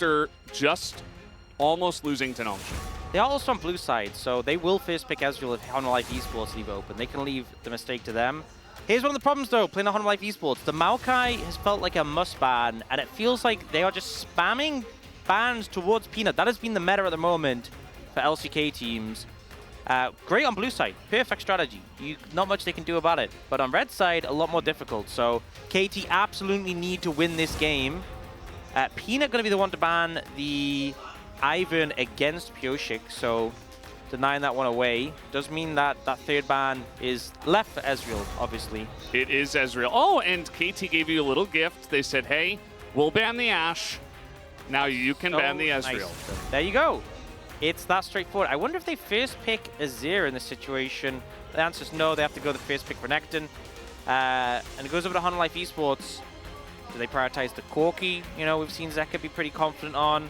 after just almost losing to Nongshin. They are also on blue side, so they will first pick Ezreal if Honor Life Esports leave open. They can leave the mistake to them. Here's one of the problems, though, playing on Honor Life Esports. The Maokai has felt like a must ban, and it feels like they are just spamming bans towards Peanut. That has been the meta at the moment for LCK teams. Great on blue side, perfect strategy. Not much they can do about it. But on red side, a lot more difficult. So KT absolutely need to win this game. Peanut going to be the one to ban the Ivern against Pioshik, so denying that one away does mean that that third ban is left for Ezreal, obviously. It is Ezreal. Oh, and KT gave you a little gift. They said, hey, we'll ban the Ashe. Now you can ban the Ezreal. Nice. There you go. It's that straightforward. I wonder if they first pick Azir in this situation. The answer is no. They have to go the first pick for Renekton. And it goes over to Honor Life Esports. Do they prioritize the Corki? You know, we've seen Zeka be pretty confident on.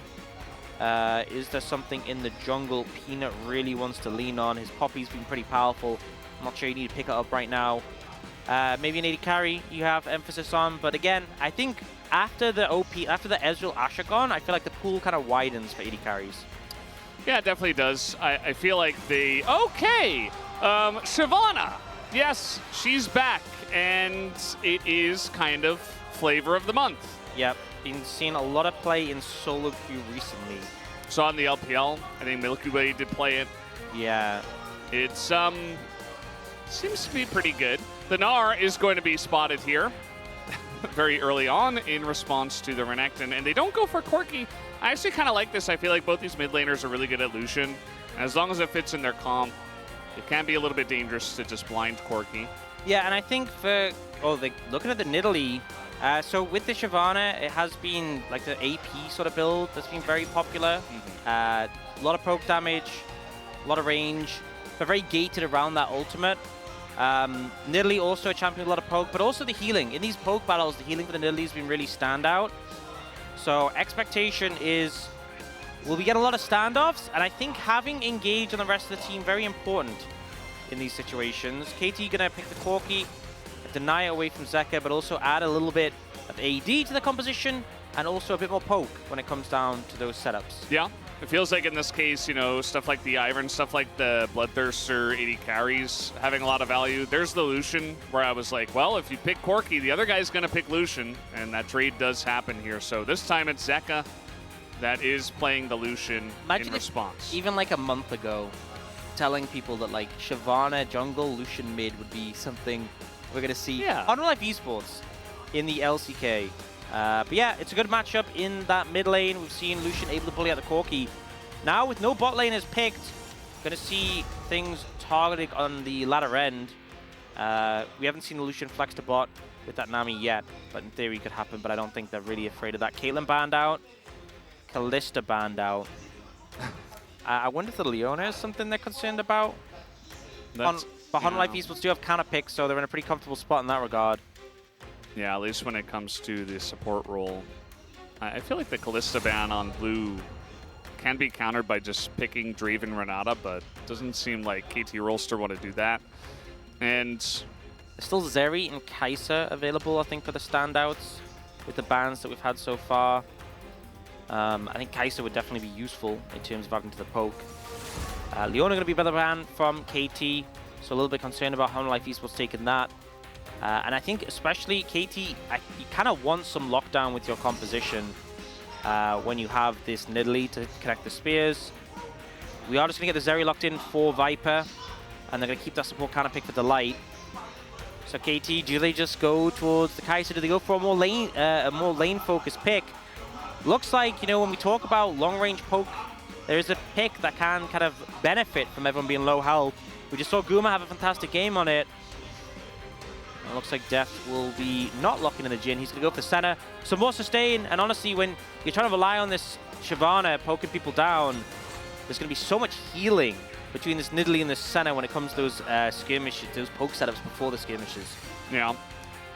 Is there something in the jungle Peanut really wants to lean on? His Poppy's been pretty powerful. I'm not sure you need to pick it up right now. Maybe an AD carry you have emphasis on. But again, I think after the Ezreal Ashe gone, I feel like the pool kind of widens for AD carries. Yeah, it definitely does. I feel like they... Okay! Shyvana! Yes, she's back. And it is kind of flavor of the month. Yep, been seeing a lot of play in solo queue recently. Saw in the LPL. I think Milky Way did play it. Yeah. It's, seems to be pretty good. The Gnar is going to be spotted here very early on in response to the Renekton. And they don't go for Corki. I actually kind of like this. I feel like both these mid laners are really good at Lucian. As long as it fits in their comp, it can be a little bit dangerous to just blind Corki. Yeah, and I think for... Oh, looking at the Nidalee, so with the Shyvana, it has been like the AP sort of build that's been very popular. A lot of poke damage, a lot of range, but very gated around that ultimate. Nidalee also a champion with a lot of poke, but also the healing. In these poke battles, the healing for the Nidalee has been really standout. So expectation is, will we get a lot of standoffs? And I think having engaged on the rest of the team very important in these situations. KT gonna pick the Corki, deny it away from Zeka, but also add a little bit of AD to the composition and also a bit more poke when it comes down to those setups. Yeah, it feels like in this case, you know, stuff like the Ivern, stuff like the Bloodthirster, AD carries having a lot of value. There's the Lucian where I was like, well, if you pick Corki, the other guy's going to pick Lucian, and that trade does happen here. So this time it's Zeka that is playing the Lucian in response. Even like a month ago, telling people that like Shyvana jungle, Lucian mid would be something we're going to see on Life Esports in the LCK. But yeah, it's a good matchup in that mid lane. We've seen Lucian able to bully out the Corki. Now with no bot lane is picked, going to see things targeted on the latter end. We haven't seen the Lucian flex to bot with that Nami yet, but in theory it could happen, but I don't think they're really afraid of that. Caitlyn banned out. Kalista banned out. I wonder if the Leona is something they're concerned about. But Honor Life Esports do have counter picks, so they're in a pretty comfortable spot in that regard. Yeah, at least when it comes to the support role. I feel like the Kalista ban on blue can be countered by just picking Draven Renata, but it doesn't seem like KT Rolster want to do that. And there's still Zeri and Kai'Sa available, I think, for the standouts with the bans that we've had so far. I think Kai'Sa would definitely be useful in terms of adding to the poke. Leona going to be better ban from KT, so a little bit concerned about Honor Life Esports taking that. And I think especially KT, you kind of want some lockdown with your composition when you have this Nidalee to connect the spears. We are just going to get the Zeri locked in for Viper, and they're going to keep that support counter pick for Delight. So KT, do they just go towards the Kai'Sa? Do they go for a more lane focused pick? Looks like, you know, when we talk about long range poke, there is a pick that can kind of benefit from everyone being low health. We just saw Guma have a fantastic game on it. It looks like Deft will be not locking in the Jhin. He's going to go for center. Some more sustain, and honestly, when you're trying to rely on this Shyvana poking people down, there's going to be so much healing between this Nidalee and this center when it comes to those skirmishes, those poke setups before the skirmishes. Yeah.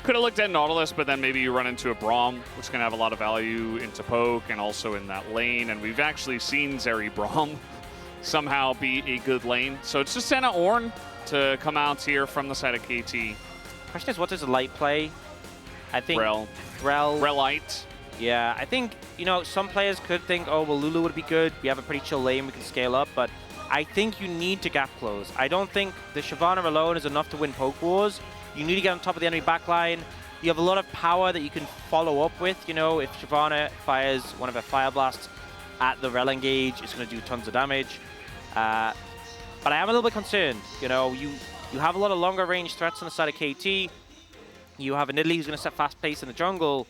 Could have looked at Nautilus, but then maybe you run into a Braum, which is going to have a lot of value into poke and also in that lane. And we've actually seen Zeri Braum somehow be a good lane. So it's just Senna Ornn to come out here from the side of KT. Question is, what does the light play? I think Relite. Yeah, I think, you know, some players could think, oh, well, Lulu would be good. We have a pretty chill lane. We can scale up. But I think you need to gap close. I don't think the Shyvana alone is enough to win poke wars. You need to get on top of the enemy backline. You have a lot of power that you can follow up with. You know, if Shyvana fires one of her Fire Blasts at the Rel engage, it's going to do tons of damage. But I am a little bit concerned. You know, you have a lot of longer range threats on the side of KT. You have an Italy who's going to set fast pace in the jungle.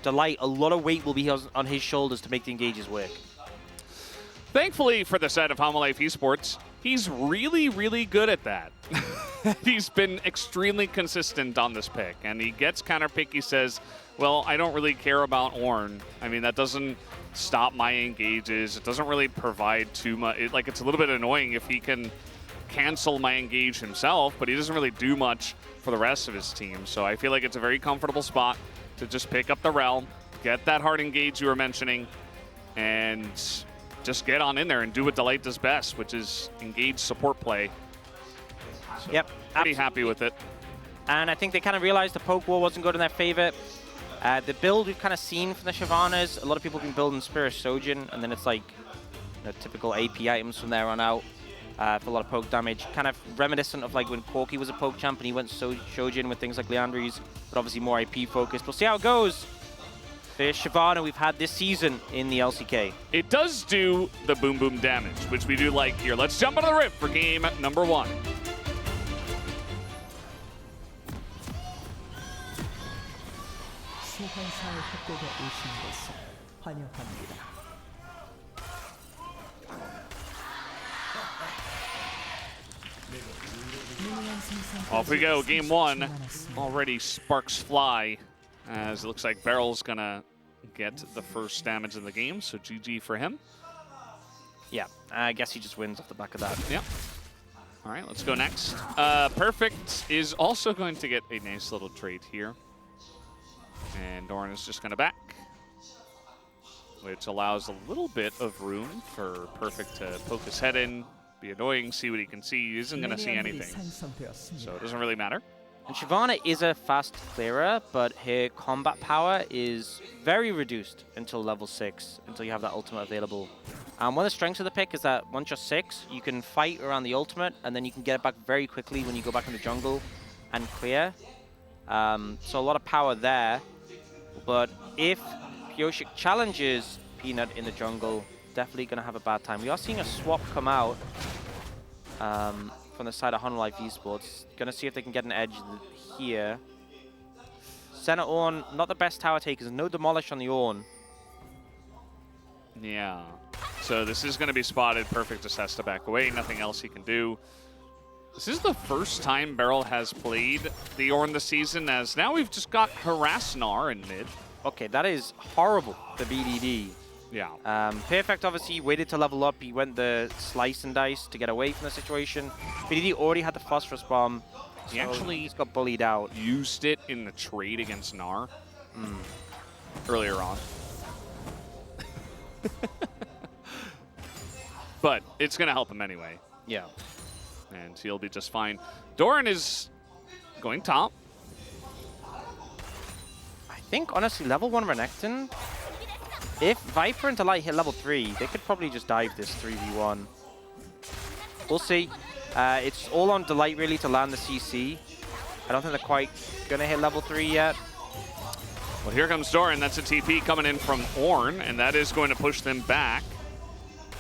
Delight, a lot of weight will be on his shoulders to make the engages work. Thankfully for the side of Homolife Esports, he's really, really good at that. He's been extremely consistent on this pick, and he gets counter pick. He says, well, I don't really care about Ornn. I mean, that doesn't stop my engages. It doesn't really provide too much. It's a little bit annoying if he can cancel my engage himself, but he doesn't really do much for the rest of his team. So I feel like it's a very comfortable spot to just pick up the Rel, get that hard engage you were mentioning, and just get on in there and do what Delight does best, which is engage support play. So yep, pretty happy with it. And I think they kind of realized the poke war wasn't good in their favor. The build we've kind of seen from the Shyvanas, a lot of people have been building Spirit Sojin, and then it's like typical AP items from there on out for a lot of poke damage. Kind of reminiscent of like when Corki was a poke champ and he went Sojin with things like Leandries, but obviously more IP focused. We'll see how it goes. First Shyvana we've had this season in the LCK. It does do the boom boom damage, which we do like here. Let's jump into the rip for game number 1. 소환사의 협곡에 오신 것을 환영합니다. Off we go, game 1. Already sparks fly, as it looks like Barrel's gonna get the first damage in the game, so GG for him. Yeah, I guess he just wins off the back of that. Yeah. All right, let's go next. Perfect is also going to get a nice little trade here. And Ornn is just gonna back, which allows a little bit of room for Perfect to poke his head in, be annoying, see what he can see. He isn't gonna see anything, so it doesn't really matter. And Shyvana is a fast clearer, but her combat power is very reduced until level 6, until you have that ultimate available. One of the strengths of the pick is that once you're 6, you can fight around the ultimate, and then you can get it back very quickly when you go back in the jungle and clear. So a lot of power there. But if Pyosik challenges Peanut in the jungle, definitely going to have a bad time. We are seeing a swap come out from the side of Homolife Esports. Going to see if they can get an edge here. Senna Ornn, not the best tower takers. No demolish on the Ornn. Yeah. So this is going to be spotted. Perfect just has to back away. Nothing else he can do. This is the first time Barrel has played the Ornn this season, as now we've just got Harass Gnar in mid. Okay, that is horrible for BDD. Yeah. Perfect obviously waited to level up. He went the slice and dice to get away from the situation. BDD already had the phosphorus bomb. He actually he's got bullied out. Used it in the trade against Gnar earlier on. But it's going to help him anyway. Yeah. And he'll be just fine. Doran is going top. I think, honestly, level 1 Renekton, if Viper and Delight hit level 3, they could probably just dive this 3v1. We'll see. It's all on Delight, really, to land the CC. I don't think they're quite going to hit level 3 yet. Well, here comes Doran. That's a TP coming in from Ornn, and that is going to push them back.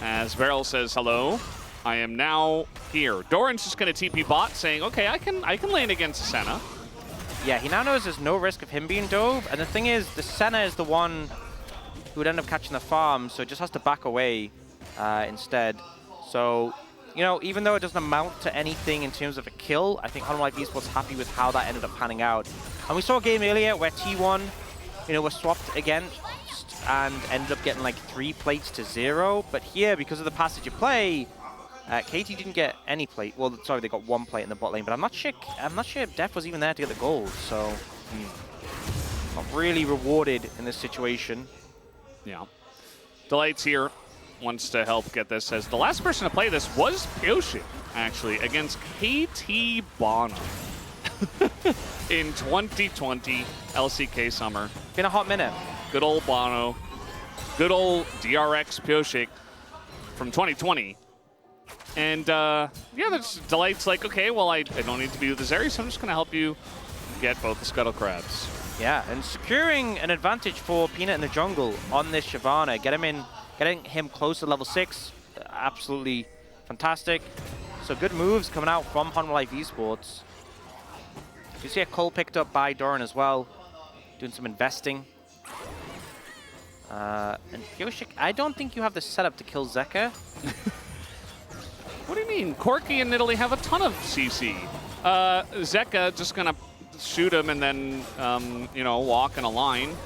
As Barrel says, hello. I am now here. Doran's just going to TP bot, saying, okay, I can lane against Senna. Yeah, he now knows there's no risk of him being dove. And the thing is, the Senna is the one who would end up catching the farm, so it just has to back away instead. So, you know, even though it doesn't amount to anything in terms of a kill, I think Homolife Esports happy with how that ended up panning out. And we saw a game earlier where T1, you know, was swapped again and ended up getting like 3 plates to 0. But here, because of the passage of play, KT didn't get any plate. Well, sorry, they got 1 plate in the bot lane, but I'm not sure if Def was even there to get the gold. So, not really rewarded in this situation. Yeah. Delight's here. Wants to help get this. Says the last person to play this was Pyosik, actually, against KT Bono in 2020 LCK Summer. Been a hot minute. good old Bono, good old DRX Pyosik from 2020. And yeah, that's Delight's like, okay, well, I don't need to be with the Zeri, so I'm just going to help you get both the Scuttle Crabs. Yeah, and securing an advantage for Peanut in the jungle on this Shyvana, getting him close to level 6, absolutely fantastic. So good moves coming out from Honor Life Esports. You see a Cole picked up by Doran as well, doing some investing. And Pyosik, I don't think you have the setup to kill Zeka. What do you mean? Corki and Nidalee have a ton of CC. Zeka just gonna shoot him and then, you know, walk in a line.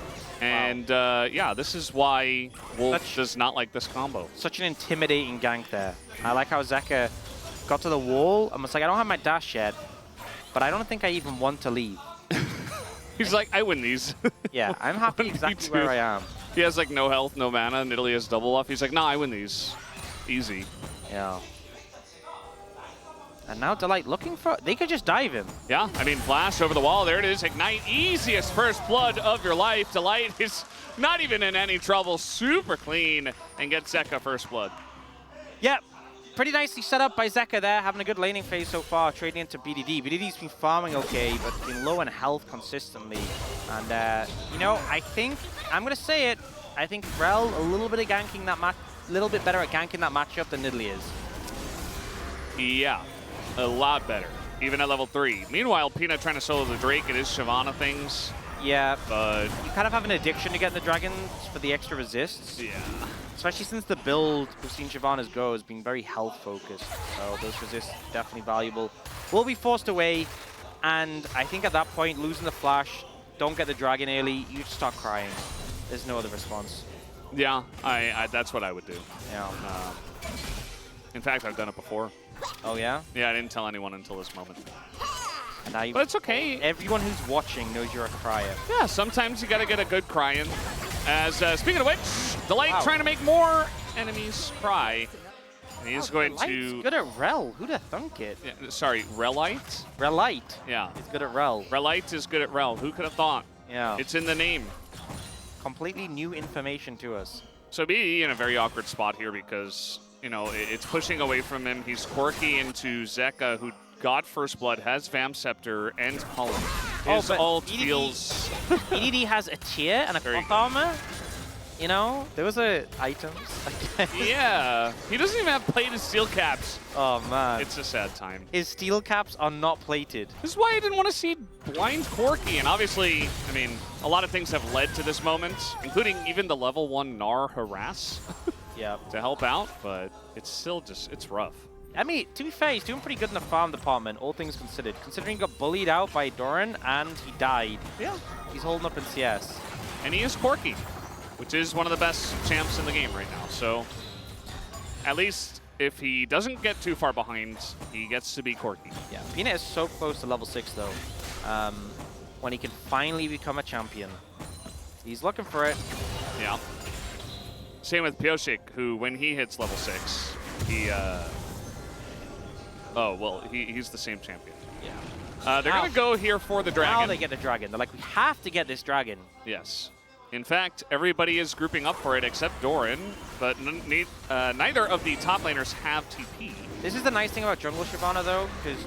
And yeah, this is why Wolf does not like this combo. Such an intimidating gank there. I like how Zeka got to the wall and was like, I don't have my dash yet, but I don't think I even want to leave. He's like, I win these. Yeah, I'm happy exactly where I am. He has like no health, no mana, and Nidalee has double buff. He's like, nah, I win these. Easy. Yeah. And now Delight looking for... They could just dive him. Yeah, I mean, flash over the wall. There it is. Ignite. Easiest first blood of your life. Delight is not even in any trouble. Super clean. And gets Zeka first blood. Yep. Pretty nicely set up by Zeka there. Having a good laning phase so far. Trading into BDD. BDD's been farming okay, but been low in health consistently. And, you know, I think... I'm going to say it. I think Rel a little bit of ganking that match... A little bit better at ganking that matchup than Nidalee is. Yeah. A lot better, even at level 3. Meanwhile, Peanut trying to solo the Drake. It is Shyvana things. Yeah, but you kind of have an addiction to getting the dragons for the extra resists. Yeah. Especially since the build we've seen Shyvana's go has been very health focused. So those resists definitely valuable. Will be forced away, and I think at that point, losing the flash, don't get the dragon early, you just start crying. There's no other response. Yeah, that's what I would do. Yeah. In fact, I've done it before. Oh, yeah? Yeah, I didn't tell anyone until this moment. And now but it's okay. Everyone who's watching knows you're a crier. Yeah, sometimes you got to get a good cry in. As, speaking of which, Delight trying to make more enemies cry. And he's going to... good at Rel. Who'd have thunk it? Yeah, sorry, Relite? Relite. Yeah. He's good at Rel. Relite is good at Rel. Who could have thought? Yeah. It's in the name. Completely new information to us. So BE in a very awkward spot here because... You know, it's pushing away from him. He's quirky into Zeka, who got first blood, has Vamp Scepter, and Pollen. His ult feels... EDD has a tier and a cloth armor. You know, those are items. Yeah. He doesn't even have plated steel caps. Oh, man. It's a sad time. His steel caps are not plated. This is why I didn't want to see blind Corki. And obviously, I mean, a lot of things have led to this moment, including even the level 1 Gnar harass. Yeah. To help out, but it's still just, it's rough. I mean, to be fair, he's doing pretty good in the farm department, all things considered. Considering he got bullied out by Doran and he died. Yeah. He's holding up in CS. And he is Corki, which is one of the best champs in the game right now. So at least if he doesn't get too far behind, he gets to be Corki. Yeah, Peanut is so close to level 6 though. When he can finally become a champion. He's looking for it. Yeah. Same with Pyosik, who, when he hits level 6, he, oh, well, he's the same champion. Yeah. They're going to go here for the dragon. Now they get the dragon. They're like, we have to get this dragon. Yes. In fact, everybody is grouping up for it except Doran, but neither of the top laners have TP. This is the nice thing about jungle Shyvana, though, because...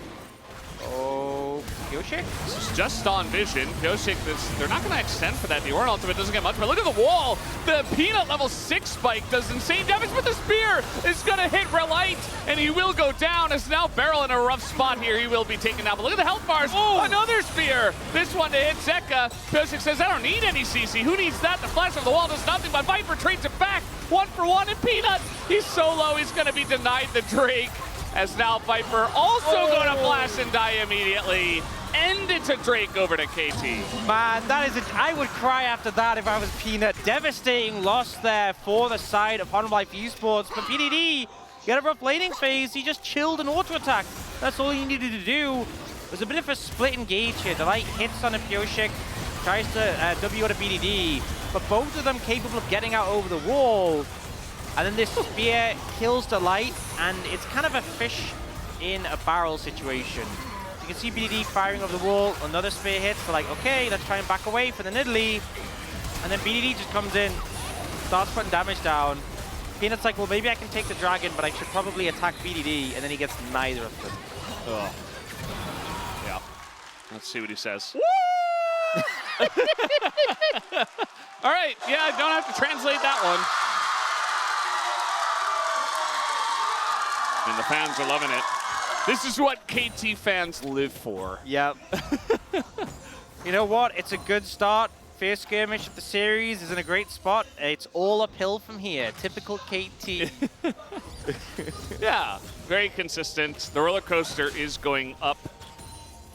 Oh, Pyosik? This is just on vision. Pyosik, they're not going to extend for that. The Ornn ultimate doesn't get much, but look at the wall. The Peanut level 6 spike does insane damage, but the spear is going to hit Relite, and he will go down as now Beryl in a rough spot here. He will be taken down, but look at the health bars. Oh, another spear. This one to hit Zeka. Pyosik says, I don't need any CC. Who needs that? The flash of the wall does nothing, but Viper trades it back. 1 for 1, and Peanut, he's so low, he's going to be denied the Drake. As now Viper also going to flash and die immediately. And it's a Drake over to KT. Man, that is I would cry after that if I was Peanut. Devastating loss there for the side of Honor Life Esports. But PDD, get a rough laning phase. He just chilled and auto-attacked. That's all he needed to do. There's a bit of a split engage here. Delight hits on a Pyosik, tries to W out a BDD. But both of them capable of getting out over the wall. And then this spear kills Delight, and it's kind of a fish in a barrel situation. You can see BDD firing over the wall, another spear hits, they're like, okay, let's try and back away for the Nidalee. And then BDD just comes in, starts putting damage down. Peanut's like, well, maybe I can take the dragon, but I should probably attack BDD, and then he gets neither of them. Oh. Yeah. Let's see what he says. All right. Yeah, I don't have to translate that one. And the fans are loving it. This is what KT fans live for. Yep. You know what? It's a good start. First skirmish of the series is in a great spot. It's all uphill from here. Typical KT. Yeah, very consistent. The roller coaster is going up.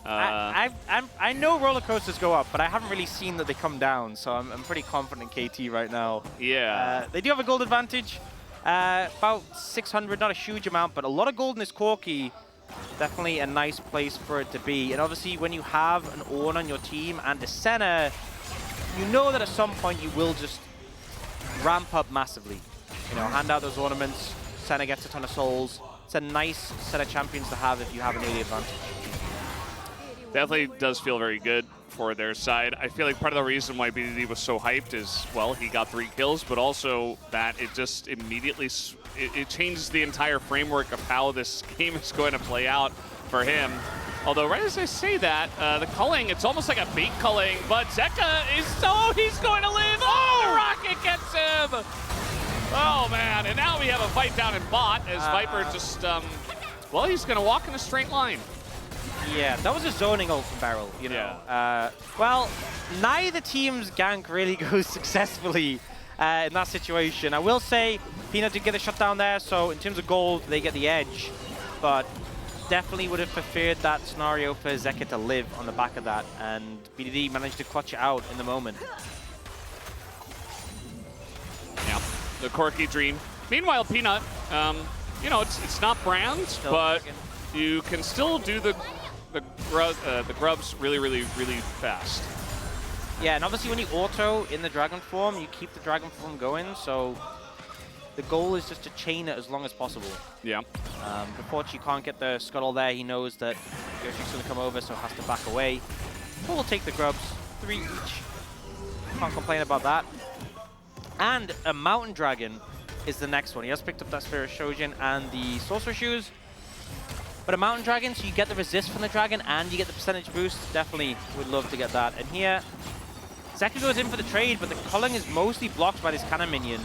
I know roller coasters go up, but I haven't really seen that they come down, so I'm pretty confident in KT right now. Yeah. They do have a gold advantage. About 600, not a huge amount, but a lot of gold in this Corki. Definitely a nice place for it to be. And obviously, when you have an Ornn on your team and a Senna, you know that at some point you will just ramp up massively. You know, hand out those ornaments, Senna gets a ton of souls. It's a nice set of champions to have if you have an early advantage. Definitely does feel very good for their side. I feel like part of the reason why BDD was so hyped is, well, he got 3 kills, but also that it just immediately, it changes the entire framework of how this game is going to play out for him. Although right as I say that, the culling, it's almost like a bait culling, but Zeka is he's going to live. Oh, the rocket gets him. Oh man, and now we have a fight down in bot as Viper just, well, he's going to walk in a straight line. Yeah, that was a zoning ult from Barrel, you know. Yeah. Well, neither team's gank really goes successfully in that situation. I will say, Peanut did get a shutdown there, so in terms of gold, they get the edge. But definitely would have preferred that scenario for Zeka to live on the back of that, and BDD managed to clutch it out in the moment. Yeah, the Corki dream. Meanwhile, Peanut, you know, it's not brand, Still but dragon. you can still do the grubs really, really, really fast. Yeah, and obviously when you auto in the dragon form, you keep the dragon form going, so the goal is just to chain it as long as possible. Yeah. Unfortunately, can't get the scuttle there. He knows that Yoshi's going to come over, so has to back away. But we'll take the grubs, 3 each. Can't complain about that. And a mountain dragon is the next one. He has picked up that Sphere of Shojin and the Sorcerer Shoes. But a mountain dragon, so you get the resist from the dragon and you get the percentage boost. Definitely would love to get that. And here, Zeka goes in for the trade, but the culling is mostly blocked by this cannon minion.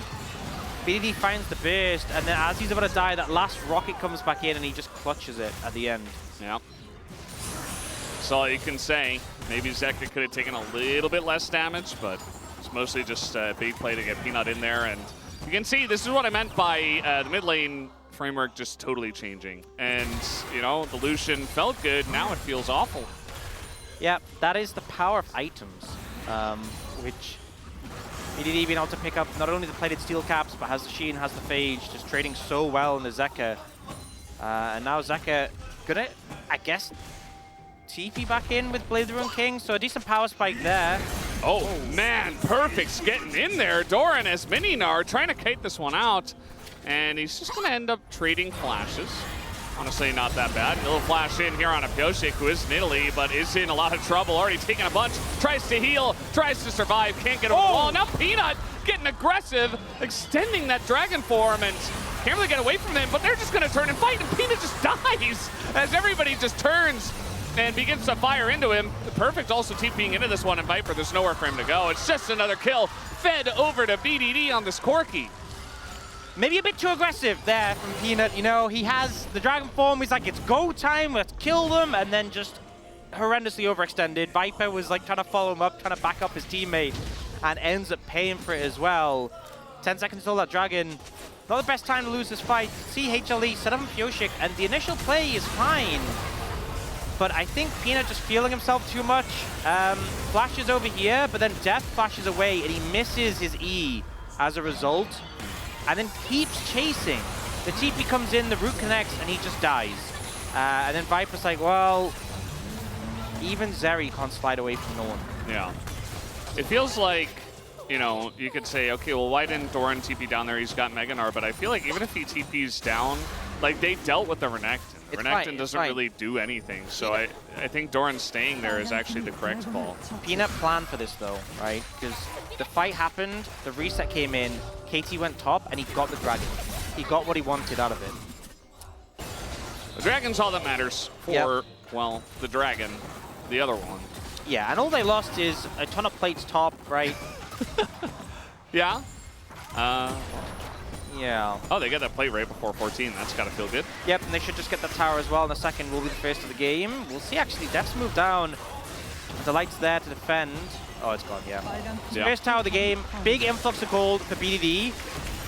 BDD finds the burst, and then as he's about to die, that last rocket comes back in and he just clutches it at the end. Yeah. That's all you can say. Maybe Zeka could have taken a little bit less damage, but it's mostly just a big play to get Peanut in there. And you can see, this is what I meant by the mid lane framework just totally changing. And, you know, the Lucian felt good, now it feels awful. Yeah, that is the power of items, which BDD being able to pick up not only the plated steel caps, but has the Sheen, has the Phage, just trading so well in the Zeka. And now Zeka gonna, I guess, TP back in with Blade of the Ruined King, so a decent power spike there. Oh, man, Perfect's getting in there. Doran as Mininar trying to kite this one out. And he's just going to end up trading flashes. Honestly, not that bad. A little flash in here on a Pioshik, who is in Italy, but is in a lot of trouble. Already taking a bunch. Tries to heal. Tries to survive. Can't get over the wall. Now Peanut getting aggressive. Extending that dragon form. And can't really get away from him. But they're just going to turn and fight. And Peanut just dies. As everybody just turns and begins to fire into him. Perfect also TPing into this one. And Viper, there's nowhere for him to go. It's just another kill. Fed over to BDD on this Corki. Maybe a bit too aggressive there from Peanut. You know, he has the dragon form. He's like, it's go time, let's kill them. And then just horrendously overextended. Viper was like trying to follow him up, trying to back up his teammate, and ends up paying for it as well. 10 seconds till that dragon. Not the best time to lose this fight. See HLE set up on Pioshik, and the initial play is fine. But I think Peanut just feeling himself too much. Flashes over here, but then Death flashes away, and he misses his E as a result. And then keeps chasing. The TP comes in, the root connects, and he just dies. And then Viper's like, well, even Zeri can't slide away from no one. Yeah. It feels like, you know, you could say, okay, well, why didn't Doran TP down there? He's got Meganar, but I feel like even if he TPs down, like, they dealt with the Renekton. It's Renekton fine, doesn't really do anything, so I think Doran staying there is actually the correct call. Peanut planned for this though, right? Because the fight happened, the reset came in, KT went top, and he got the dragon. He got what he wanted out of it. The dragon's all that matters for, well, the dragon, the other one. Yeah, and all they lost is a ton of plates top, right? Yeah. Yeah. Oh, they get that plate right before 14. That's got to feel good. Yep, and they should just get the tower as well in a second. Will be the first of the game. We'll see, actually. Death's moved down. The light's there to defend. Oh, it's gone, yeah. First tower of the game. Big influx of gold for BDD,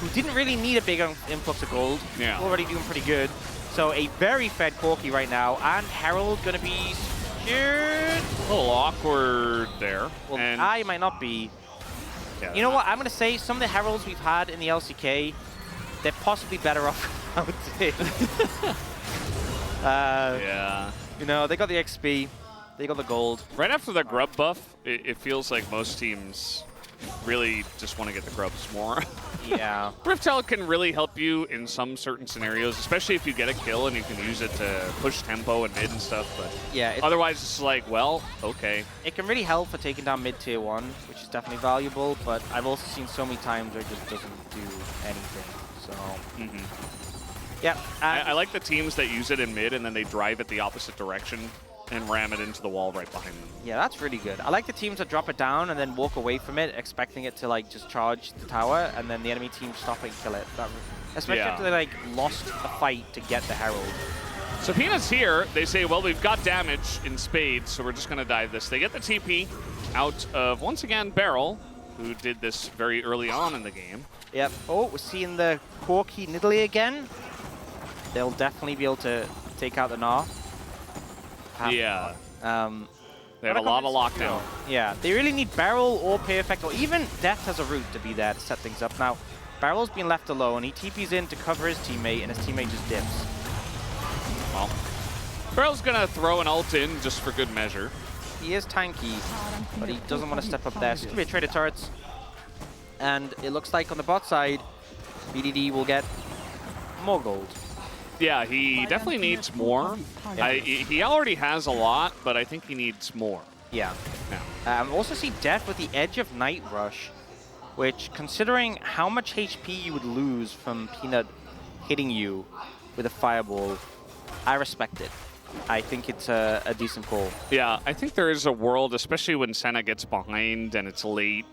who didn't really need a big influx of gold. Yeah. Already doing pretty good. So a very fed Corki right now. And Herald going to be secured. A little awkward there. Well, and I might not be. yeah, You know what? I'm going to say some of the Heralds we've had in the LCK, they're possibly better off without it. Yeah. You know, they got the XP, they got the gold. Right after the grub buff, it feels like most teams really just want to get the grubs more. Yeah. Riftel can really help you in some certain scenarios, especially if you get a kill and you can use it to push tempo and mid and stuff. But Yeah. otherwise, it's like, well, okay. It can really help for taking down mid-tier 1, which is definitely valuable, but I've also seen so many times where it just doesn't do anything. So, yeah. I like the teams that use it in mid and then they drive it the opposite direction and ram it into the wall right behind them. Yeah, that's really good. I like the teams that drop it down and then walk away from it, expecting it to like just charge the tower, and then the enemy team stop it and kill it. Especially after they like lost a fight to get the Herald. So Peanut's here. They say, well, we've got damage in spades, so we're just going to dive this. They get the TP out of, once again, Barrel, who did this very early on in the game. Yep. Oh, we're seeing the Corki Nidalee again. They'll definitely be able to take out the Gnar. Yeah. They have a What lot of lockdown. Yeah, they really need Barrel or Perfect, or even Death has a route to be there to set things up. Now, Barrel's been left alone. He TP's in to cover his teammate, and his teammate just dips. Well, Barrel's going to throw an ult in just for good measure. He is tanky, but he doesn't want to step up there. So it's going to be a trade of turrets. And it looks like on the bot side, BDD will get more gold. Yeah, he definitely needs more. He already has a lot, but I think he needs more. Yeah. Yeah. Also see Death with the Edge of Night Rush, which, considering how much HP you would lose from Peanut hitting you with a fireball, I respect it. I think it's a decent call. Yeah, I think there is a world, especially when Senna gets behind and it's late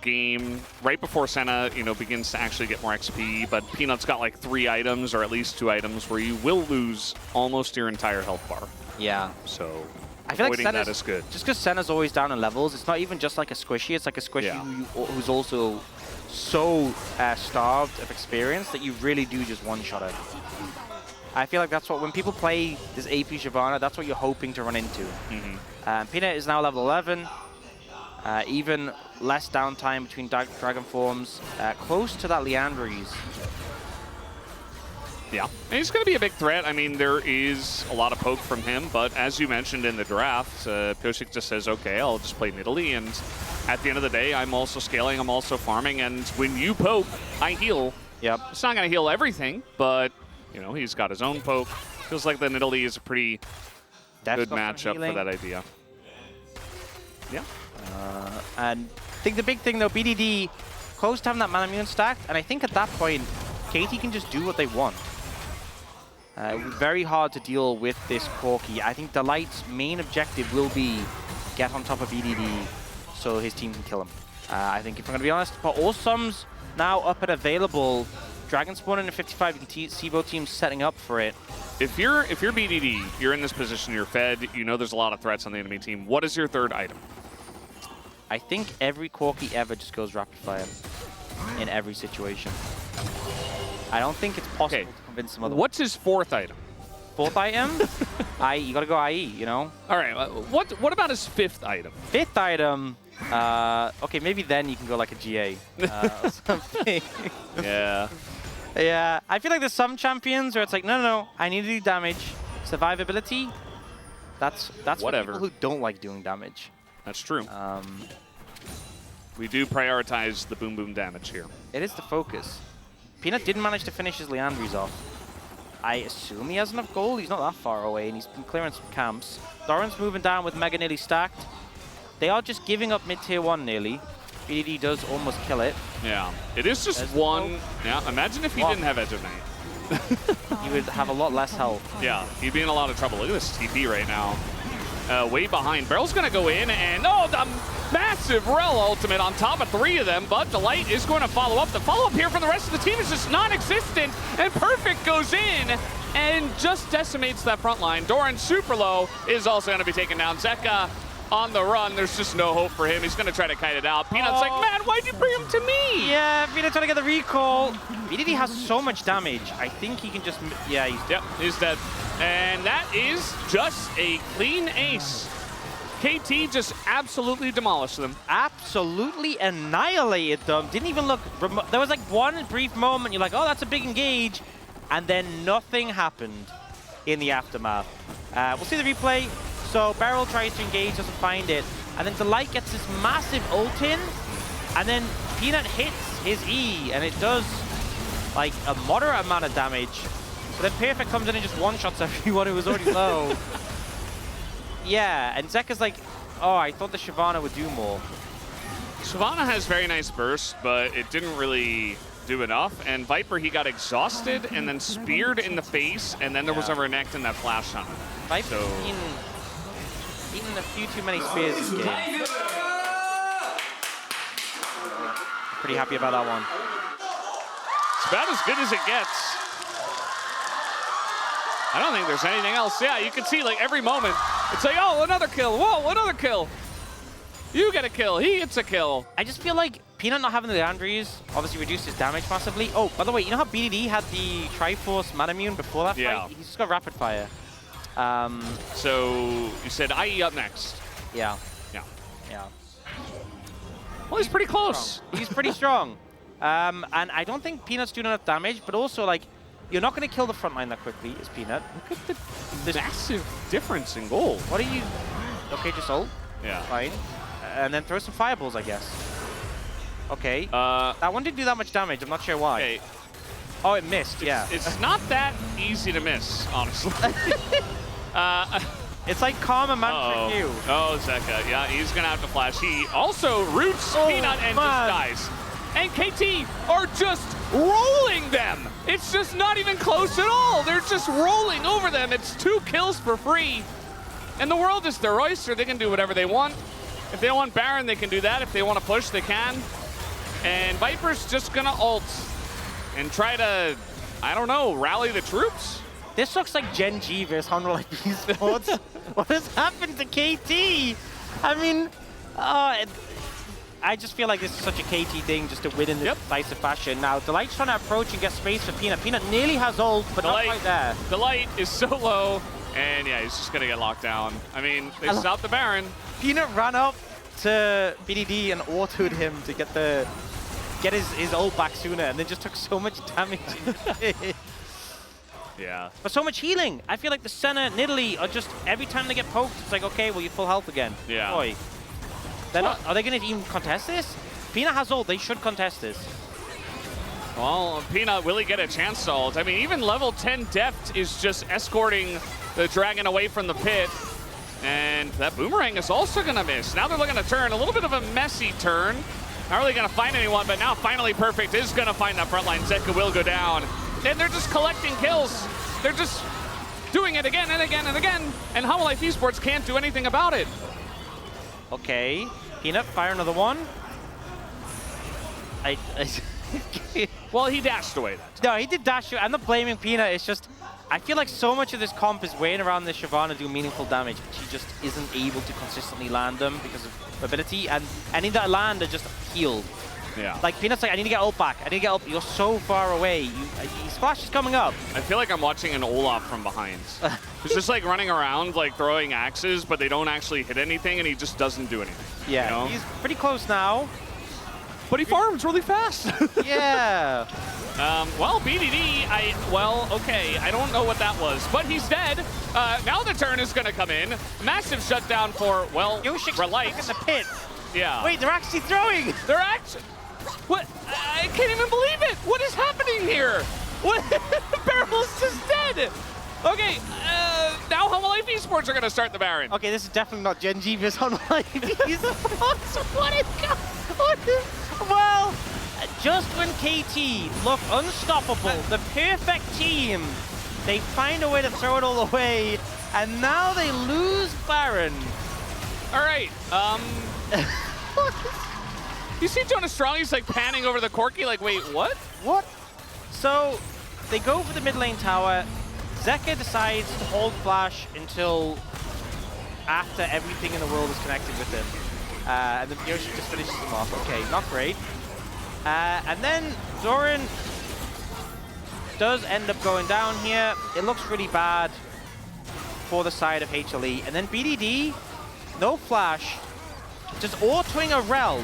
game, right before Senna, begins to actually get more XP, but Peanut's got like 3 items, or at least 2 items, where you will lose almost your entire health bar. Yeah. So I feel like avoiding that is good. Just because Senna's always down in levels, it's not even just like a squishy, it's like a squishy who's also so starved of experience that you really do just one-shot it. I feel like that's what, when people play this AP Shyvana, that's what you're hoping to run into. Peanut is now level 11. Even less downtime between dragon forms, close to that Leandries. Yeah, and he's going to be a big threat. I mean, there is a lot of poke from him, but as you mentioned in the draft, Pyosik just says, okay, I'll just play Nidalee, and at the end of the day, I'm also scaling, I'm also farming, and when you poke, I heal. Yep. It's not going to heal everything, but, he's got his own poke. Feels like the Nidalee is a pretty good matchup for that idea. Yeah. And I think the big thing, though, BDD close to having that Mana Immune stacked, and I think at that point, KT can just do what they want. Very hard to deal with this Corki. I think Delight's main objective will be get on top of BDD so his team can kill him. I think, if I'm going to be honest, but Awesome's now up and available. Dragon Spawn in 55, you can see both teams setting up for it. If you're BDD, you're in this position, you're fed, there's a lot of threats on the enemy team. What is your third item? I think every Corki ever just goes rapid fire in every situation. I don't think it's possible to convince some other. What's his fourth item? Fourth item? You gotta go IE, All right, what about his fifth item? Fifth item, okay, maybe then you can go like a GA or something. Yeah. Yeah, I feel like there's some champions where it's like, no, I need to do damage. Survivability, that's whatever. For people who don't like doing damage. That's true. We do prioritize the boom damage here. It is the focus. Peanut didn't manage to finish his Leandries off. I assume he has enough gold. He's not that far away, and he's been clearing some camps. Doran's moving down with Mega nearly stacked. They are just giving up mid-tier 1 nearly. VDD does almost kill it. Yeah, it is just one. Yeah, imagine if he didn't have Edge of Night. He would have a lot less health. Yeah, he'd be in a lot of trouble. Look at this TP right now. Way behind. Barrel's going to go in, and oh, the massive Rel ultimate on top of 3 of them, but Delight is going to follow up. The follow-up here from the rest of the team is just non-existent, and Perfect goes in and just decimates that front line. Doran, super low, is also going to be taken down. Zeka on the run. There's just no hope for him. He's going to try to kite it out. Peanut's like, man, why'd you bring him to me? Yeah, Peanut trying to get the recall. VDD has so much damage. I think he can just, yeah, he's dead. And that is just a clean ace. KT just absolutely demolished them. Absolutely annihilated them. Didn't even look, there was like one brief moment, you're like, oh, that's a big engage. And then nothing happened in the aftermath. We'll see the replay. So Beryl tries to engage, doesn't find it. And then Delight gets this massive ult in. And then Peanut hits his E, and it does like a moderate amount of damage. But then Perfect comes in and just one-shots everyone who was already low. Yeah, and Zeka's like, oh, I thought the Shyvana would do more. Shyvana has very nice burst, but it didn't really do enough. And Viper, he got exhausted and then speared in the face, and then there was a Renekton in that flash on him. Viper's eaten a few too many spears this game. Pretty happy about that one. It's about as good as it gets. I don't think there's anything else. Yeah, you can see like every moment, it's like, oh, another kill. Whoa, another kill. You get a kill. He gets a kill. I just feel like Peanut not having the Leandries obviously reduced his damage massively. Oh, by the way, you know how BDD had the Triforce Manamune before that fight? He's just got Rapid Fire. So you said IE up next. Yeah. Yeah. Yeah. Well, he's pretty close. He's pretty strong. And I don't think Peanut's doing enough damage, but also like, you're not going to kill the front line that quickly, is Peanut. Look at the massive difference in gold. What are you... Okay, just ult. Yeah. Fine. And then throw some fireballs, I guess. Okay. That one didn't do that much damage. I'm not sure why. Okay. Oh, it missed, yeah. It's not that easy to miss, honestly. It's like Karma Mantra Q. Oh, Zeka. Yeah, he's going to have to flash. He also roots Peanut and just dies. And KT are just rolling them. It's just not even close at all. They're just rolling over them. It's 2 kills for free. And the world is their oyster. They can do whatever they want. If they want Baron, they can do that. If they want to push, they can. And Viper's just going to ult and try to, I don't know, rally the troops. This looks like Gen G versus Honor like Esports. What has happened to KT? I mean, I just feel like this is such a KT thing just to win in this decisive fashion. Now, Delight's trying to approach and get space for Peanut. Peanut nearly has ult, but not quite there. Delight is so low, and yeah, he's just going to get locked down. I mean, they stopped the Baron. Peanut ran up to BDD and autoed him to get his ult back sooner, and then just took so much damage. Yeah. But so much healing. I feel like the Senna, Nidalee are just, every time they get poked, it's like, okay, well, you're full health again. Yeah. Boy. They're not, are they going to even contest this? Peanut has ult. They should contest this. Well, Peanut, will he get a chance to ult? I mean, even level 10 Deft is just escorting the Dragon away from the pit. And that Boomerang is also going to miss. Now they're looking to turn. A little bit of a messy turn. Not really going to find anyone, but now finally Perfect is going to find that front line. Zeka will go down. And they're just collecting kills. They're just doing it again and again and again. And Hololive Esports can't do anything about it. Okay, Peanut, fire another one. Well, he dashed away that. No, he did dash. I'm not blaming Peanut. It's just, I feel like so much of this comp is waiting around the Shyvana do meaningful damage, but she just isn't able to consistently land them because of ability. And any that land are just healed. Yeah. Like Peanut's like, I need to get ult back. I need to get ult. You're so far away. Splash is coming up. I feel like I'm watching an Olaf from behind. He's just like running around, like throwing axes, but they don't actually hit anything, and he just doesn't do anything. Yeah, you know? He's pretty close now. But he farms really fast. Yeah. Well, BDD, okay, I don't know what that was, but he's dead. Now the turn is going to come in. Massive shutdown for, well, Relight. in the pit. Yeah. Wait, they're actually throwing. They're actually... What? I can't even believe it. What is happening here? What? Barrel's just dead. Okay, now Life Esports are going to start the Baron. Okay, this is definitely not Gen G versus Life Esports. Well, just when KT look unstoppable, the perfect team, they find a way to throw it all away, and now they lose Baron. All right. You see Jonas Strong, he's like panning over the Corki, like, wait, what? What? So, they go for the mid lane tower. Zeka decides to hold Flash until after everything in the world is connected with him. And then Yoshi just finishes him off. Okay, not great. And then Zoran does end up going down here. It looks really bad for the side of HLE. And then BDD, no Flash, just autoing a Rel.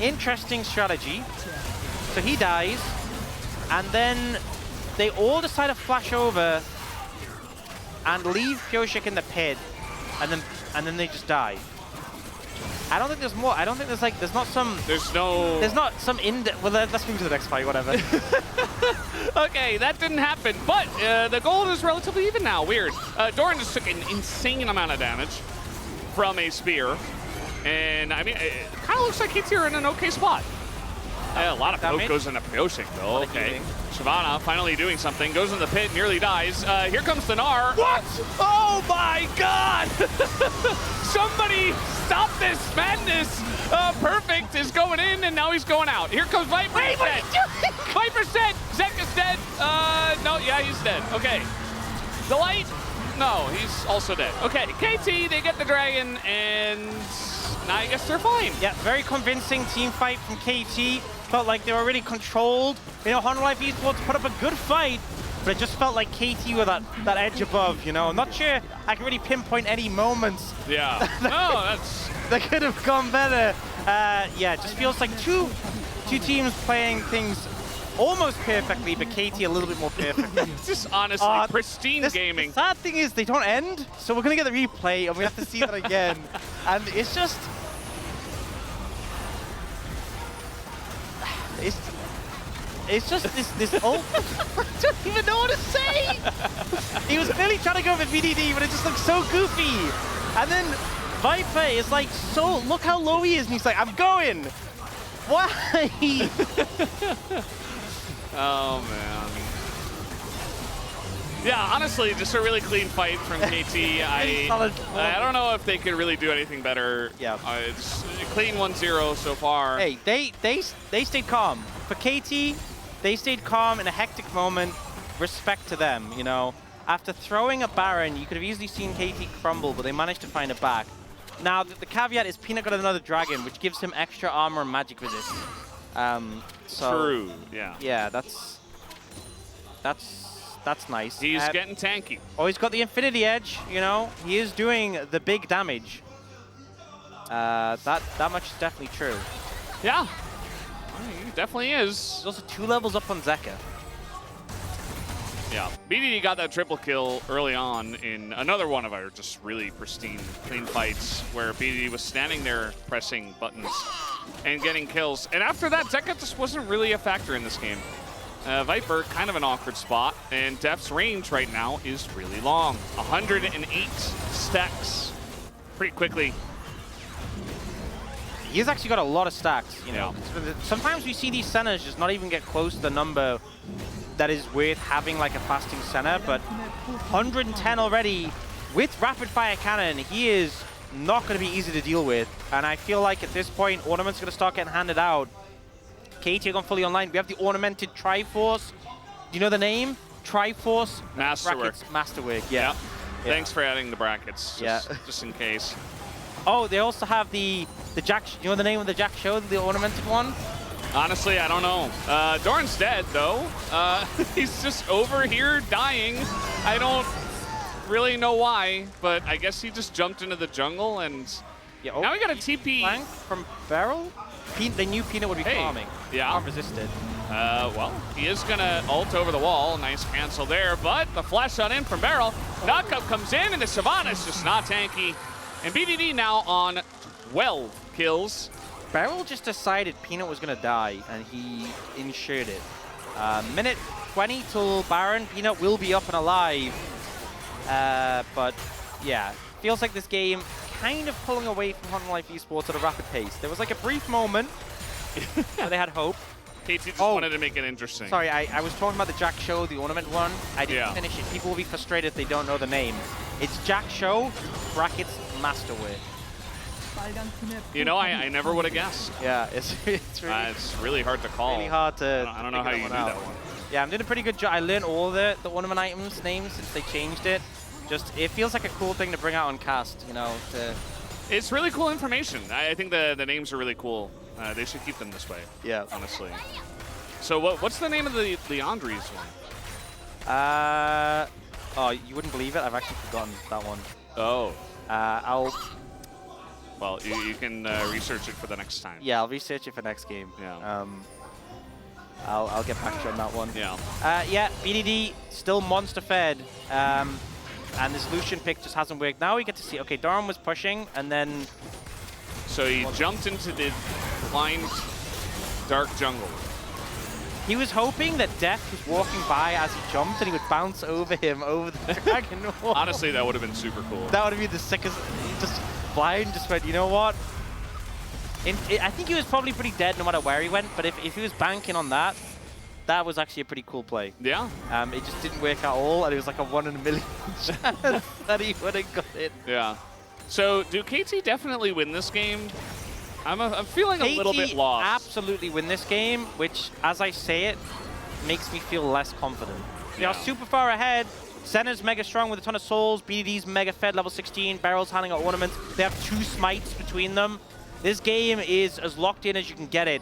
Interesting strategy. So he dies, and then they all decide to flash over and leave Pyoshik in the pit, and then they just die. I don't think there's more. I don't think there's like there's not some well, let's move to the next fight, whatever. Okay, that didn't happen, but the gold is relatively even now. Weird. Doran just took an insane amount of damage from a spear. And, I mean, it kind of looks like KT are in an okay spot. A lot of poke goes into Pyoshik, though. Okay. Shyvana finally doing something. Goes in the pit, nearly dies. Here comes the Gnar. What? Oh, my God! Somebody stop this madness! Perfect is going in, and now he's going out. Here comes Viper. Wait, what are you doing? Viper's dead. Zeka's dead. No, yeah, he's dead. Okay. The light? No, he's also dead. Okay, KT, they get the dragon, and I guess they're fine. Yeah, very convincing team fight from KT. Felt like they were really controlled. You know, Life Esports put up a good fight, but it just felt like KT with that edge above, you know. I'm not sure I can really pinpoint any moments. Yeah. No, that's... that could have gone better. Yeah, it just feels like two teams playing things almost perfectly, but KT a little bit more perfect. Just honestly, pristine gaming. The sad thing is they don't end, so we're going to get the replay, and we have to see that again. And it's just... It's just this whole... I don't even know what to say! He was clearly trying to go for VDD, but it just looks so goofy. And then Viper is like, so look how low he is, and he's like, I'm going! Why? Oh, man. Yeah, honestly, just a really clean fight from KT. I don't know if they could really do anything better. Yeah. It's a clean 1-0 so far. Hey, they stayed calm. For KT, they stayed calm in a hectic moment. Respect to them, you know. After throwing a Baron, you could have easily seen KT crumble, but they managed to find it back. Now, the caveat is Peanut got another dragon, which gives him extra armor and magic resist. So, true, yeah. Yeah, that's nice. He's getting tanky. Oh, he's got the Infinity Edge, you know. He is doing the big damage. That much is definitely true. Yeah, he definitely is. He's also 2 levels up on Zeka. Yeah, BDD got that triple kill early on in another one of our just really pristine, clean fights where BDD was standing there pressing buttons and getting kills. And after that, Zeka just wasn't really a factor in this game. Viper, kind of an awkward spot, and Def's range right now is really long. 108 stacks pretty quickly. He's actually got a lot of stacks, you know. Yeah. Sometimes we see these centers just not even get close to the number that is worth having like a fasting center, but 110 already with rapid fire cannon, he is not going to be easy to deal with. And I feel like at this point, ornaments are going to start getting handed out. KT are gone fully online. We have the ornamented Triforce. Do you know the name? Triforce Masterwork. Masterwork, yeah. Yep. Thanks for adding the brackets, just in case. Oh, they also have the Jack. You know the name of the Jack show, the ornamented one? Honestly, I don't know. Doran's dead, though. He's just over here dying. I don't really know why, but I guess he just jumped into the jungle, and now we got a TP. Flank from Beryl? They knew Peanut would be farming. Yeah. Not resisted. Well, he is going to ult over the wall. Nice cancel there, but the flash shot in from Beryl. Knockup comes in, and the Shyvana is just not tanky. And BDD now on 12 kills. Beryl just decided Peanut was going to die, and he ensured it. Minute 20 till Baron. Peanut will be up and alive. But yeah, feels like this game kind of pulling away from Hot Life Esports at a rapid pace. There was like a brief moment where they had hope. KT just wanted to make it interesting. Sorry, I was talking about the Jack Show, the ornament one. I didn't finish it. People will be frustrated if they don't know the name. It's Jack Show, brackets, Masterwear. You know, I never would have guessed. Yeah, it's really hard to call. Really hard to. I don't know how you do that one. Yeah, I'm doing a pretty good job. I learned all the ornament items names since they changed it. Just, it feels like a cool thing to bring out on cast, you know. It's really cool information. I think the names are really cool. They should keep them this way. Yeah. Honestly. So what's the name of the Andres one? Oh, you wouldn't believe it. I've actually forgotten that one. Oh. Well, you can research it for the next time. Yeah, I'll research it for next game. Yeah. I'll get back to you on that one. Yeah. Yeah, BDD still monster fed. And this Lucian pick just hasn't worked. Now we get to see, okay, Doran was pushing, and then... So he jumped into the blind dark jungle. He was hoping that Death was walking by as he jumped, and he would bounce over him over the dragon wall. Honestly, that would have been super cool. That would have been the sickest. Just blind, just went, you know what? I think he was probably pretty dead no matter where he went, but if he was banking on that, that was actually a pretty cool play. Yeah. It just didn't work at all, and it was like a 1 in a million chance that he would have got it. Yeah. So, do KT definitely win this game? I'm feeling a little bit lost. Absolutely win this game, which, as I say it, makes me feel less confident. They are super far ahead. Senna's mega strong with a ton of souls. BDD's mega fed, level 16. Barrel's handling out ornaments. They have 2 smites between them. This game is as locked in as you can get it,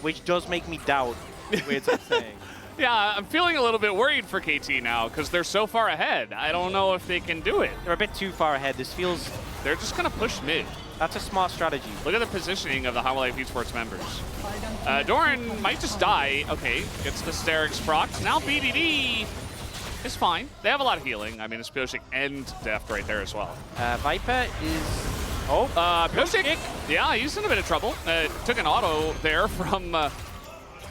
which does make me doubt. Weird saying. Yeah, I'm feeling a little bit worried for KT now because they're so far ahead. I don't know if they can do it. They're a bit too far ahead. This feels... They're just going to push mid. That's a smart strategy. Look at the positioning of the High Life Esports members. Doran might just die. Okay, gets the Sterix proc. Now BDD is fine. They have a lot of healing. I mean, it's Pioshik and Deft right there as well. Viper is... Oh, Pioshik. Yeah, he's in a bit of trouble. Took an auto there from...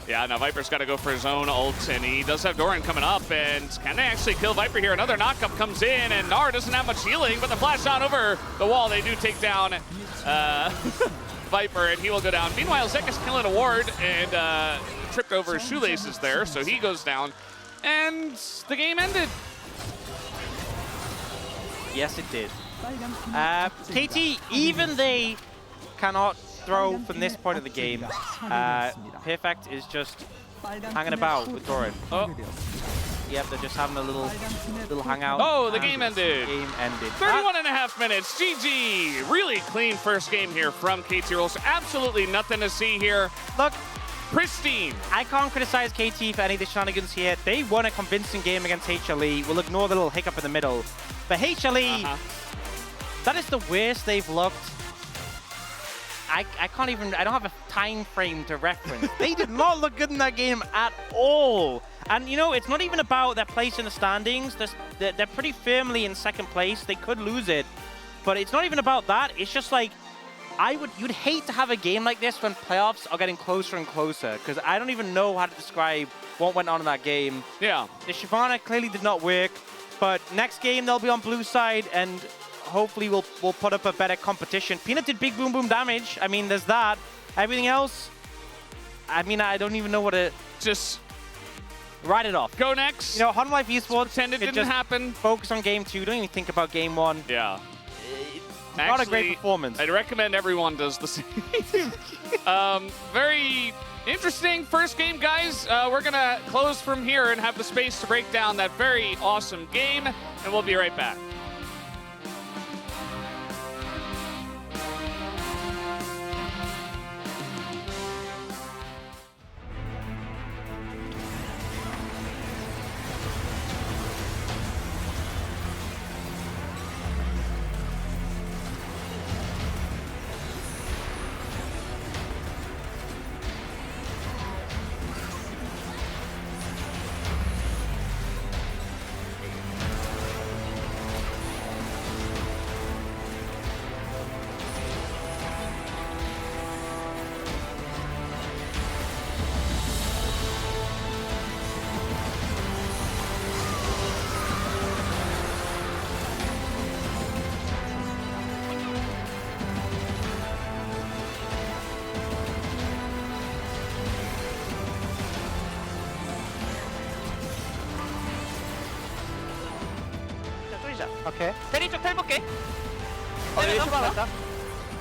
Yeah, now Viper's got to go for his own ult, and he does have Doran coming up, and can they actually kill Viper here? Another knockup comes in, and Nar doesn't have much healing, but the flash shot over the wall, they do take down Viper, and he will go down. Meanwhile, Zek is killing a ward, and tripped over his shoelaces there, so he goes down, and the game ended. Yes, it did. KT, even they cannot throw from this point of the game. Perfect is just hanging about with Doran. Oh. Yep, they're just having a little hangout. Oh, the game ended. Game ended. 31.5 minutes. GG. Really clean first game here from KT Rolls. Absolutely nothing to see here. Look, pristine. I can't criticize KT for any of the shenanigans here. They won a convincing game against HLE. We'll ignore the little hiccup in the middle. But HLE, that is the worst they've looked. I can't even, I don't have a time frame to reference. They did not look good in that game at all. And you know, it's not even about their place in the standings. They're pretty firmly in second place. They could lose it, but it's not even about that. It's just like, you'd hate to have a game like this when playoffs are getting closer and closer, because I don't even know how to describe what went on in that game. Yeah. The Shyvana clearly did not work, but next game they'll be on blue side, and hopefully we'll put up a better competition. Peanut did big boom boom damage. I mean, there's that. Everything else, I mean, I don't even know what to... Just write it off. Go next. You know, Hot Life Esports, pretend it didn't happen. Focus on game 2. Don't even think about game 1. Yeah. Not a great performance. I'd recommend everyone does the same. Very interesting first game, guys. We're going to close from here and have the space to break down that very awesome game, and we'll be right back. 때리자. 오케이. 제리 쪽 텔볼게. 여기 시바나.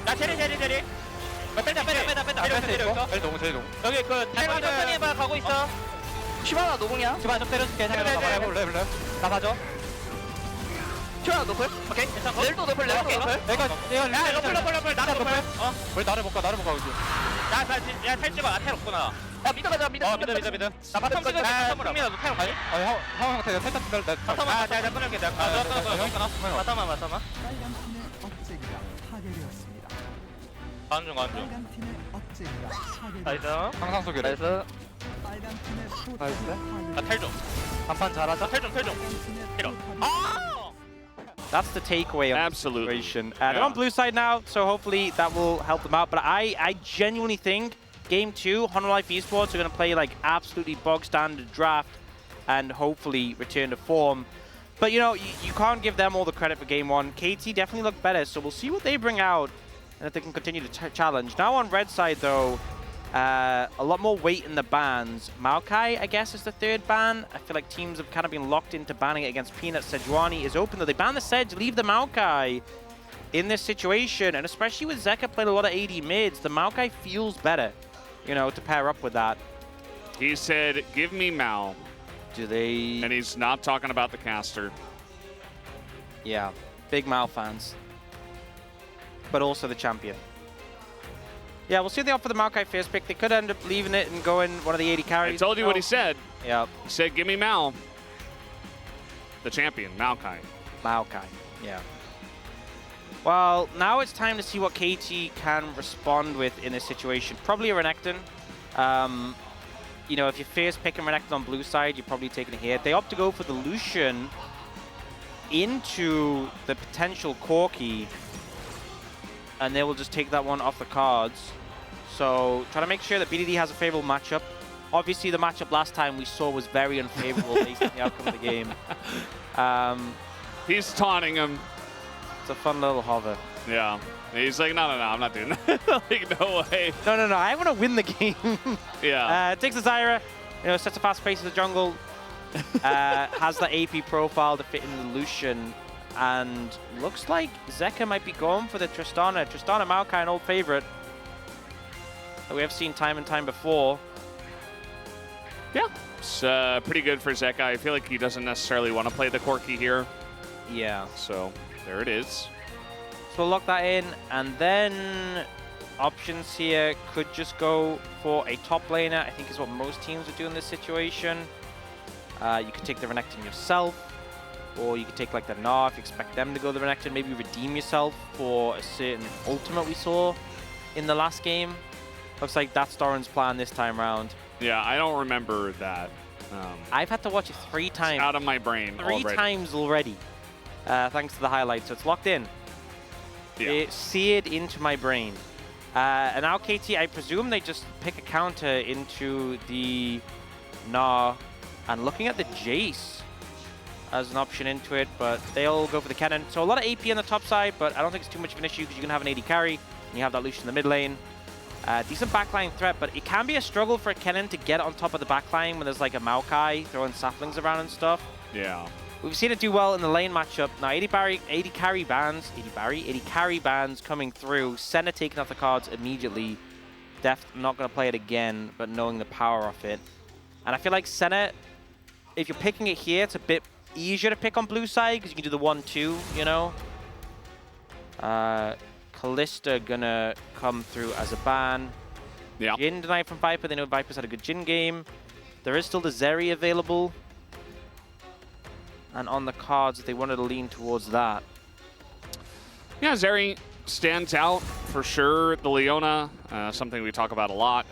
나 제리. 빼자. 제일 너무 제일 너무. 여기 그 제리 천천히 해봐. 가고 있어. 시바나 노공이야. 시바 좀 때려줄게. 해볼래. 나 봐줘. 시바나 노플. 오케이. 괜찮고. 렐도 노플. 내가 야 러플. 나도 러플. 왜 나를 못 가 이제. 야, 탈 찍어. 텔 없구나. 야 미드 가자 미드. 나 바텀 찍어. 승민아, 너텔 없지? 형 태가 살짝 기다려. 내가 끊을게. 내가 끊어. 바텀만. 빨간 팀의 억제기가 파괴되었습니다. 가는 중. 빨간 팀의 억제기가 나이스. 파괴되었습니다. 항상 속이래. 나이스. 빨간 팀의 포탑이 나이스. 나텔 좀. 한판 잘하자. 텔 좀. 빨간 팀의 때려. 포탑이 That's the takeaway of Absolutely. the situation. They're on blue side now, so hopefully that will help them out. But I genuinely think Game 2, Honor Life Esports are going to play like absolutely bog standard draft and hopefully return to form. But you know, you can't give them all the credit for Game 1. KT definitely looked better, so we'll see what they bring out and if they can continue to challenge. Now on red side though, a lot more weight in the bans. Maokai, I guess, is the third ban. I feel like teams have kind of been locked into banning it against Peanut. Sejuani is open though. They ban the Sedge, leave the Maokai in this situation. And especially with Zeka playing a lot of AD mids, the Maokai feels better, you know, to pair up with that. He said, give me Mao. Do they... And he's not talking about the caster. Yeah, big Mao fans. But also the champion. Yeah, we'll see if they offer the Maokai first pick. They could end up leaving it and going one of the 80 carries. I told you what he said. Yeah. He said, give me Mao. The champion, Maokai. Maokai, yeah. Well, now it's time to see what KT can respond with in this situation. Probably a Renekton. You know, if you're first picking Renekton on blue side, you're probably taking a hit. They opt to go for the Lucian into the potential Corki, and they will just take that one off the cards. So, try to make sure that BDD has a favorable matchup. Obviously, the matchup last time we saw was very unfavorable based on the outcome of the game. He's taunting him. It's a fun little hover. Yeah. He's like, no, I'm not doing that. Like, no way. No, I want to win the game. Yeah. Takes the Zyra, you know, sets a fast pace in the jungle, has the AP profile to fit in the Lucian, and looks like Zeka might be going for the Tristana. Tristana Maokai, an old favorite that we have seen time and time before. Yeah. It's pretty good for Zeka. I feel like he doesn't necessarily want to play the Corki here. Yeah. So, there it is. So we'll lock that in, and then options here could just go for a top laner. I think is what most teams would do in this situation. You could take the Renekton yourself, or you could take like the Gnar if you expect them to go the Renekton. Maybe redeem yourself for a certain ultimate we saw in the last game. Looks like that's Doran's plan this time round. Yeah, I don't remember that. I've had to watch it 3 times. Out of my brain Three already. times already, thanks to the highlights. So it's locked in. Yeah. It's seared into my brain. And now KT, I presume they just pick a counter into the Gnar, and looking at the Jace as an option into it, but they'll go for the cannon. So a lot of AP on the top side, but I don't think it's too much of an issue because you can have an AD carry, and you have that Lucian in the mid lane. Decent backline threat, but it can be a struggle for a Kennen to get on top of the backline when there's like a Maokai throwing saplings around and stuff. Yeah. We've seen it do well in the lane matchup. Now 80 carry bans coming through. Senna taking off the cards immediately. Deft not going to play it again, but knowing the power of it. And I feel like Senna, if you're picking it here, it's a bit easier to pick on blue side because you can do the 1-2, you know. Callista gonna come through as a ban. Yeah. Jhin denied from Viper. They know Viper's had a good Jhin game. There is still the Zeri available. And on the cards, they wanted to lean towards that. Yeah, Zeri stands out for sure. The Leona, something we talk about a lot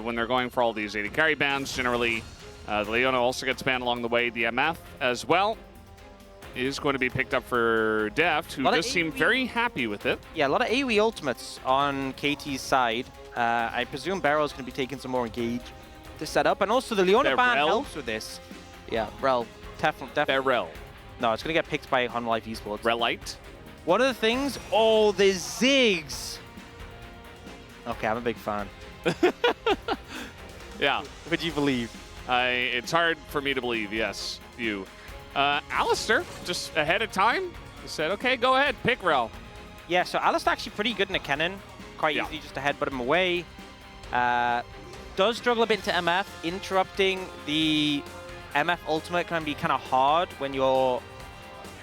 when they're going for all these 80 carry bans. Generally, the Leona also gets banned along the way. The MF as well is going to be picked up for Deft, who does seem very happy with it. Yeah, a lot of AoE ultimates on KT's side. I presume Barrel's going to be taking some more engage to set up. And also the Leona ban helps with this. Yeah, Rel. Definitely. Barrel. No, it's going to get picked by Honor Life Esports. Relite. One of the things... Oh, the Ziggs! Okay, I'm a big fan. Yeah. Would you believe? It's hard for me to believe, yes, you. Alistair, just ahead of time, said, okay, go ahead, pick Rel. Yeah, so Alistair actually pretty good in a cannon. Quite easily just to headbutt him away. Does struggle a bit into MF. Interrupting the MF ultimate can be kind of hard when you're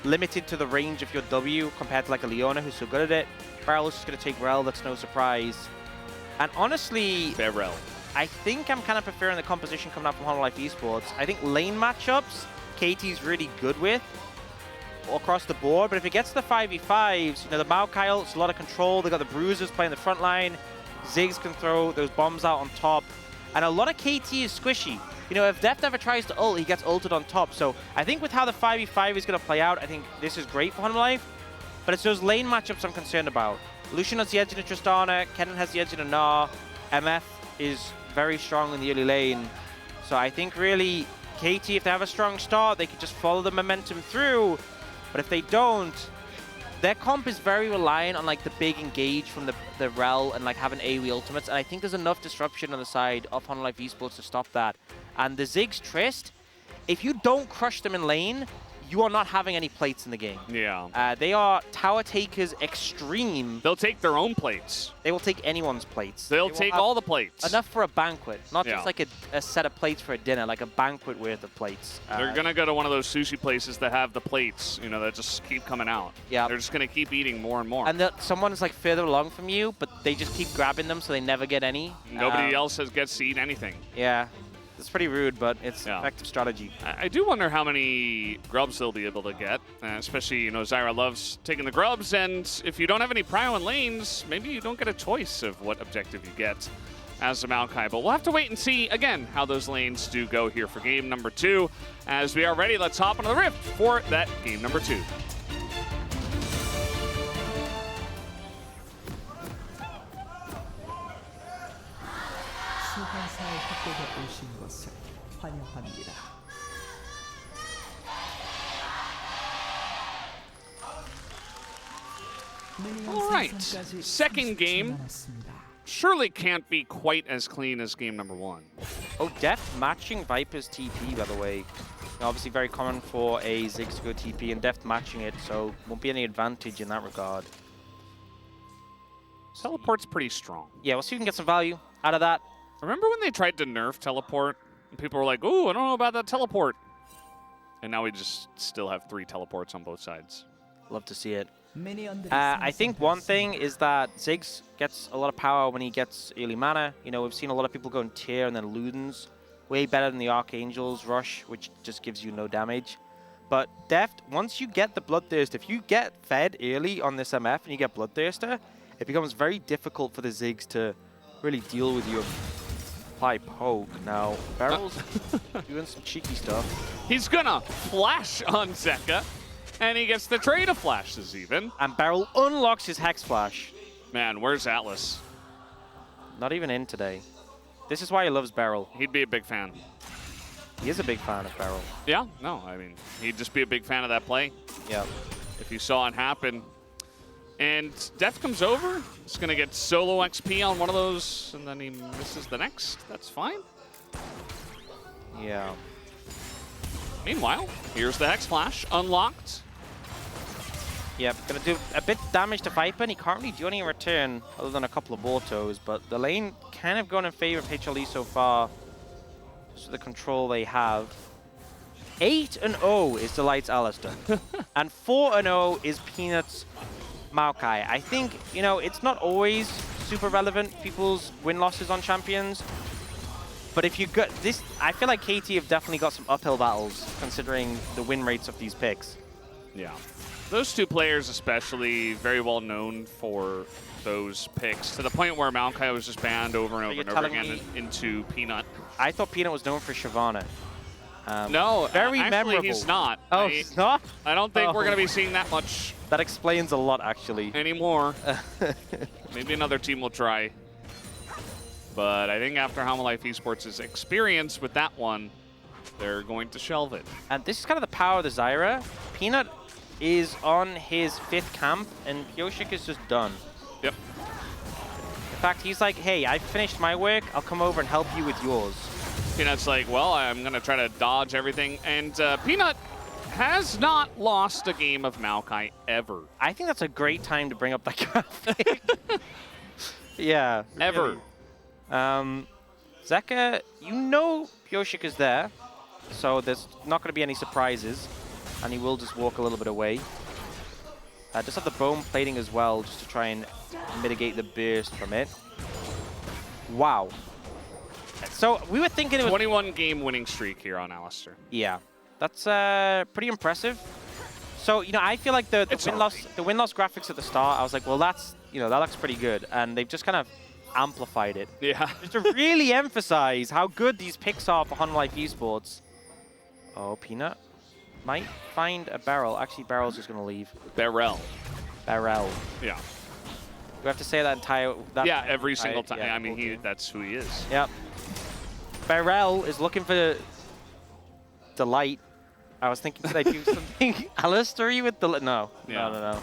limited to the range of your W compared to like a Leona who's so good at it. Barrel's just going to take Rel, that's no surprise. And honestly, Rel. I think I'm kind of preferring the composition coming up from Hololive Esports. I think lane matchups, KT's really good with across the board, but if it gets to the 5v5s, you know, the Maokai ult's a lot of control, they got the Bruisers playing the front line, Ziggs can throw those bombs out on top, and a lot of KT is squishy. You know, if Deft ever tries to ult, he gets ulted on top, so I think with how the 5v5 is going to play out, I think this is great for Hololive, but it's those lane matchups I'm concerned about. Lucian has the edge in a Tristana, Kennen has the edge in a Gnar, MF is very strong in the early lane, so I think really KT, if they have a strong start, they could just follow the momentum through. But if they don't, their comp is very reliant on like the big engage from the Rel and like having AoE ultimates. And I think there's enough disruption on the side of Hololive Esports to stop that. And the Ziggs Trist, if you don't crush them in lane, you are not having any plates in the game. Yeah. They are tower takers extreme. They'll take their own plates. They will take anyone's plates. They'll take all the plates. Enough for a banquet, not just like a set of plates for a dinner, like a banquet worth of plates. They're going to go to one of those sushi places that have the plates, you know, that just keep coming out. Yeah. They're just going to keep eating more and more. And someone is like further along from you, but they just keep grabbing them so they never get any. Nobody else gets to eat anything. Yeah. It's pretty rude, but it's effective strategy. I do wonder how many grubs they'll be able to get, especially, you know, Zyra loves taking the grubs, and if you don't have any prio in lanes, maybe you don't get a choice of what objective you get as a Maokai. But we'll have to wait and see, again, how those lanes do go here for game number 2. As we are ready, let's hop into the Rift for that game number 2. 수강사에 합격해 오신 것을 환영합니다. All right, second game surely can't be quite as clean as game number 1. Oh, Deft matching Viper's TP, by the way. Obviously very common for a Ziggs to go TP, and Deft matching it, so won't be any advantage in that regard. Teleport's pretty strong. Yeah, we'll see if we can get some value out of that. Remember when they tried to nerf teleport? And people were like, ooh, I don't know about that teleport. And now we just still have 3 teleports on both sides. Love to see it. I think one thing is that Ziggs gets a lot of power when he gets early mana. You know, we've seen a lot of people go in Tier and then Ludens. Way better than the Archangel's Rush, which just gives you no damage. But Deft, once you get the Bloodthirst, if you get fed early on this MF and you get Bloodthirster, it becomes very difficult for the Ziggs to really deal with you. Apply poke. Now, Barrel's doing some cheeky stuff. He's gonna flash on Zeka, and he gets the trade of flashes even. And Barrel unlocks his Hex Flash. Man, where's Atlas? Not even in today. This is why he loves Barrel. He'd be a big fan. He is a big fan of Barrel. Yeah, no, I mean, he'd just be a big fan of that play. Yeah. If you saw it happen. And Deft comes over. He's going to get solo XP on one of those, and then he misses the next. That's fine. Yeah. Meanwhile, here's the Hex Flash unlocked. Yep, gonna do a bit of damage to Viper, and he can't really do any in return other than a couple of autos, but the lane kind of going in favor of HLE so far, just with the control they have. 8-0 is Delight's Alistair, and 4-0 is Peanut's Maokai. I think, you know, it's not always super relevant, people's win-losses on champions, but if you got this, I feel like KT have definitely got some uphill battles considering the win rates of these picks. Yeah. Those 2 players especially, very well known for those picks, to the point where Maokai was just banned over and over and over again into Peanut. I thought Peanut was known for Shyvana. No, very actually memorable. He's not. Oh, he's not? I don't think we're going to be seeing that much. That explains a lot, actually. Anymore. Maybe another team will try. But I think after Hololive Esports' experience with that one, they're going to shelve it. And this is kind of the power of the Zyra. Peanut is on his 5th camp, and Yoshik is just done. Yep. In fact, he's like, hey, I finished my work. I'll come over and help you with yours. Peanut's like, well, I'm going to try to dodge everything. And Peanut has not lost a game of Maokai ever. I think that's a great time to bring up that graphic. Yeah. Ever. Really. Zeka, you know Pyoshik is there, so there's not going to be any surprises, and he will just walk a little bit away. Just have the bone plating as well, just to try and mitigate the burst from it. Wow. So we were thinking it was 21 game winning streak here on Alistair. Yeah, that's pretty impressive. So, you know, I feel like the win-loss graphics at the start, I was like, well, that's, you know, that looks pretty good. And they've just kind of amplified it. Yeah. Just to really emphasize how good these picks are for Honor Life Esports. Oh, Peanut might find a barrel. Actually, Barrel's just going to leave. Barrel. Barrel. Yeah. We have to say that entire... yeah, every single time. Yeah, I mean, that's who he is. Yep. Barrel is looking for Delight. I was thinking, could I do something Alistair with Delight? No. Yeah. No.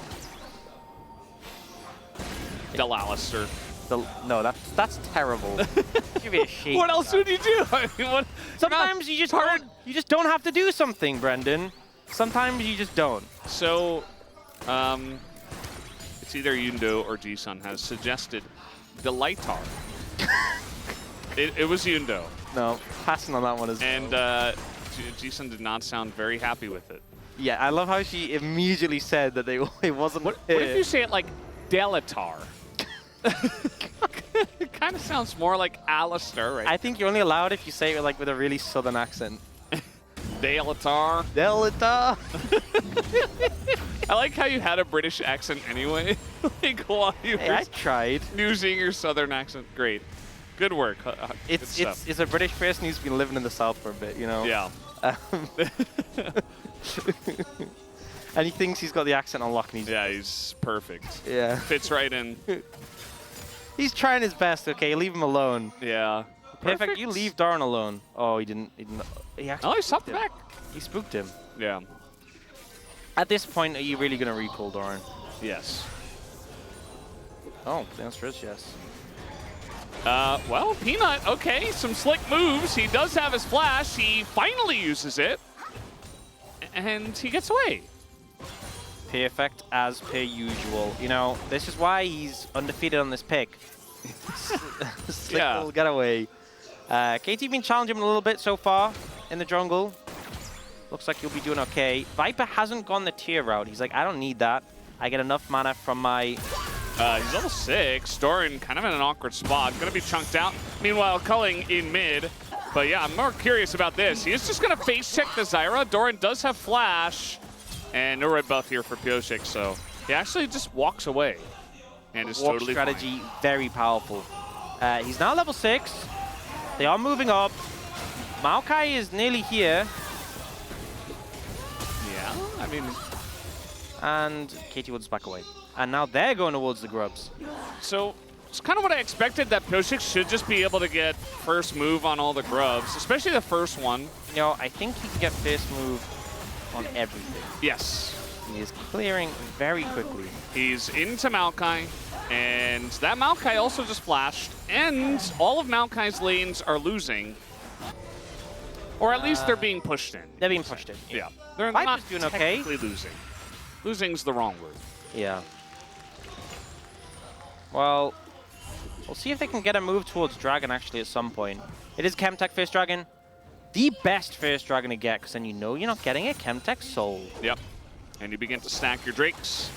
Del Alistair. No, that's terrible. Give me a shake. What else would you do? I mean, what? Sometimes you just don't have to do something, Brendan. Sometimes you just don't. So, it's either Yundo or Jisun has suggested Delightar. it was Yundo. No, passing on that one as well. And Jisun did not sound very happy with it. Yeah, I love how she immediately said that it wasn't. What if you say it like Delatar? It kind of sounds more like Alistair, right? I think you're only allowed if you say it like with a really southern accent. Delatar. Delta. I like how you had a British accent anyway. Like while you Hey, were I tried. using your southern accent. Great. Good work. It's a British person who's been living in the South for a bit, you know? Yeah. And he thinks he's got the accent on lock, and He's perfect. Yeah. Fits right in. He's trying his best, okay? Leave him alone. Yeah. Perfect. You leave Darn alone. Oh, he didn't. He actually. Oh, he stopped back. He spooked him. Yeah. At this point, are you really going to recall Darn? Yes. Oh, the answer is yes. Well, Peanut, okay, some slick moves. He does have his flash. He finally uses it. And he gets away. Perfect as per usual. You know, this is why he's undefeated on this pick. Slick little getaway. KT been challenging him a little bit so far in the jungle. Looks like he'll be doing okay. Viper hasn't gone the tier route. He's like, I don't need that. I get enough mana from my... He's level 6. Doran kind of in an awkward spot. Going to be chunked out. Meanwhile, Culling in mid. But yeah, I'm more curious about this. He is just going to face check the Zyra. Doran does have flash. And no red buff here for Pyoshik, so he actually just walks away. And is totally strategy, fine. very powerful. He's now level 6. They are moving up. Maokai is nearly here. Yeah, I mean... And KT Woods back away. And now they're going towards the grubs. So it's kind of what I expected, that Pyoshik should just be able to get first move on all the grubs, especially the first one. You know, I think he can get first move on everything. Yes. He is clearing very quickly. He's into Maokai, and that Maokai also just flashed, and all of Maokai's lanes are losing. Or at least they're being pushed in. They're being pushed in. Yeah. They're Viper's not doing okay. technically losing. Losing's the wrong word. Yeah. Well, we'll see if they can get a move towards Dragon actually at some point. It is Chemtech first Dragon. The best first Dragon to get, because then you know you're not getting it. Chemtech Soul. Yep. And you begin to stack your Drakes.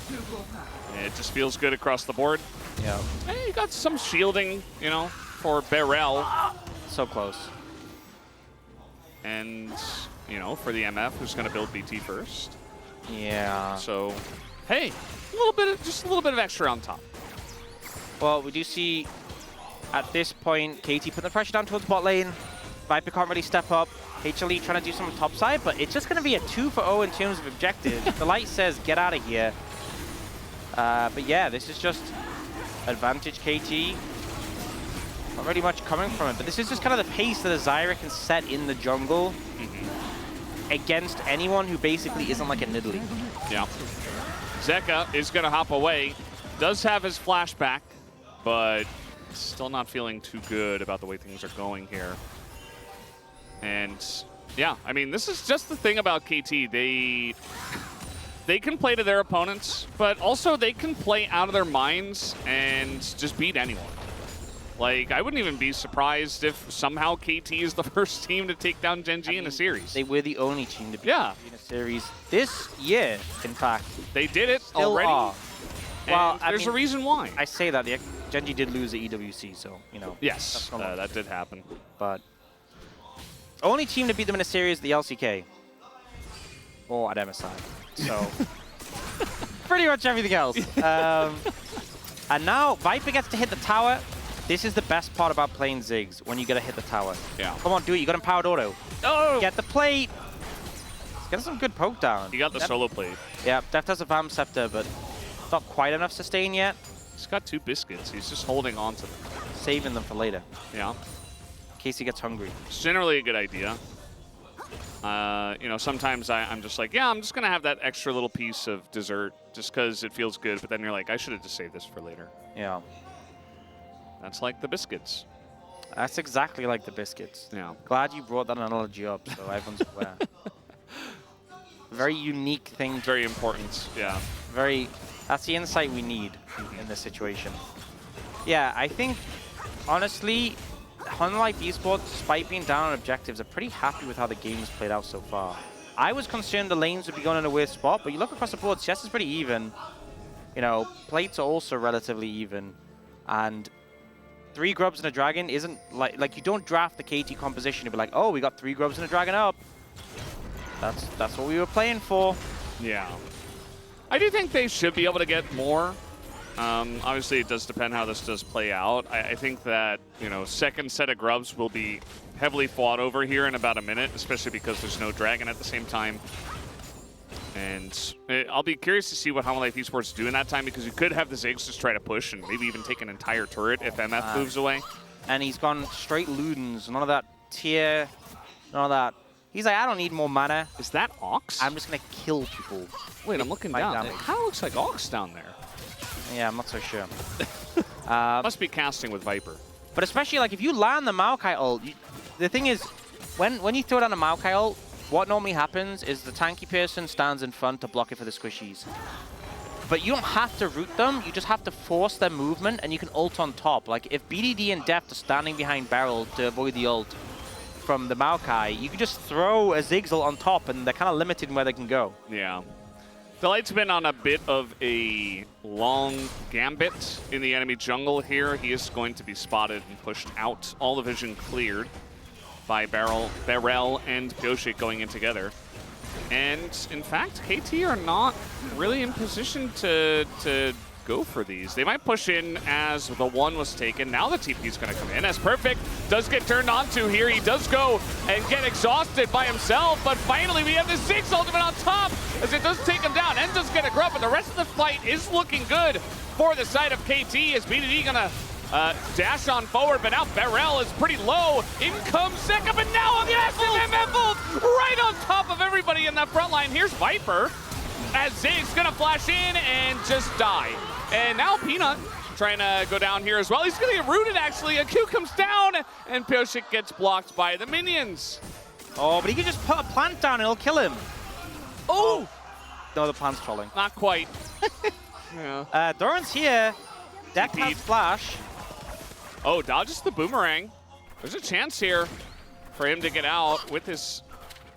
And it just feels good across the board. Yeah. And you got some shielding, you know, for Barrel. So close. And, you know, for the MF, who's going to build BT first. Yeah. So, hey, just a little bit of extra on top. Well, we do see at this point KT putting the pressure down towards bot lane. Viper can't really step up. HLE trying to do something top side, but it's just going to be a 2-for-0 in terms of objectives. The light says, get out of here. But yeah, this is just advantage KT. Not really much coming from it, but this is just kind of the pace that a Zyra can set in the jungle against anyone who basically isn't like a Nidalee. Yeah. Zeka is going to hop away. Does have his flashback, but still not feeling too good about the way things are going here. And Yeah, I mean, this is just the thing about KT. They can play to their opponents, but also they can play out of their minds and just beat anyone. Like, I wouldn't even be surprised if somehow KT is the first team to take down Gen.G in a series. They were the only team to beat Yeah. in a series this year, in fact. They did it Still already. are. Well, And there's a reason why. I say that, Gen.G did lose the EWC, so, you know. Yes, that did happen. But only team to beat them in a series, the LCK. Or at MSI. So, pretty much everything else. And now Viper gets to hit the tower. This is the best part about playing Ziggs, when you get to hit the tower. Yeah. Come on, do it. You got empowered auto. Oh! Get the plate. Get some good poke down. You got the solo plate. Yeah, Deft has a Vam Scepter, but not quite enough sustain yet. He's got 2 biscuits. He's just holding on to them. Saving them for later, Yeah. in case he gets hungry. It's generally a good idea. You know, sometimes I'm just like, yeah, I'm just going to have that extra little piece of dessert just because it feels good. But then you're like, I should have just saved this for later. Yeah. That's like the biscuits. That's exactly like the biscuits. Yeah. Glad you brought that analogy up, so everyone's aware. Very unique thing. Very important. Yeah. That's the insight we need in this situation. Yeah, I think, honestly, Life Esports, despite being down on objectives, are pretty happy with how the game's played out so far. I was concerned the lanes would be going in a weird spot, but you look across the board, CS is pretty even. You know, plates are also relatively even. And 3 grubs and a dragon isn't like you don't draft the KT composition to be like, oh, we got 3 grubs and a dragon up. That's what we were playing for. Yeah. I do think they should be able to get more. Obviously, it does depend how this does play out. I think that, you know, second set of grubs will be heavily fought over here in about a minute, especially because there's no dragon at the same time. And I'll be curious to see what Life Esports do in that time, because you could have the Ziggs just try to push and maybe even take an entire turret if MF moves away. And he's gone straight Ludens, none of that tier, none of that. He's like, I don't need more mana. Is that Ox? I'm just going to kill people. Wait, I'm looking down. It kind of looks like Ox down there. Yeah, I'm not so sure. Must be casting with Viper. But especially, like, if you land the Maokai ult, the thing is, when you throw down a Maokai ult, what normally happens is the tanky person stands in front to block it for the squishies. But you don't have to root them, you just have to force their movement, and you can ult on top. Like, if BDD and Deft are standing behind Barrel to avoid the ult from the Maokai, you can just throw a Ziggs ult on top, and they're kind of limited in where they can go. Yeah. The Light's been on a bit of a long gambit in the enemy jungle here. He is going to be spotted and pushed out. All the vision cleared by Barrel and Pioshik going in together. And in fact, KT are not really in position to go for these. They might push in as the 1 was taken. Now the TP is going to come in as Perfect does get turned onto here. He does go and get exhausted by himself, but finally we have the Ziggs ultimate on top as it does take him down and does get a grub, and the rest of the fight is looking good for the side of KT as BDD going to dash on forward, but now Barrel is pretty low. In comes Sekip, and now a massive MF ult right on top of everybody in that front line. Here's Viper as Ziggs gonna flash in and just die. And now Peanut trying to go down here as well. He's gonna get rooted, actually. A Q comes down, and Pioshik gets blocked by the minions. Oh, but he can just put a plant down and it'll kill him. Oh! No, the plant's trolling. Not quite. Yeah. Doran's here. Deck has flash. Oh, dodges the boomerang. There's a chance here for him to get out with his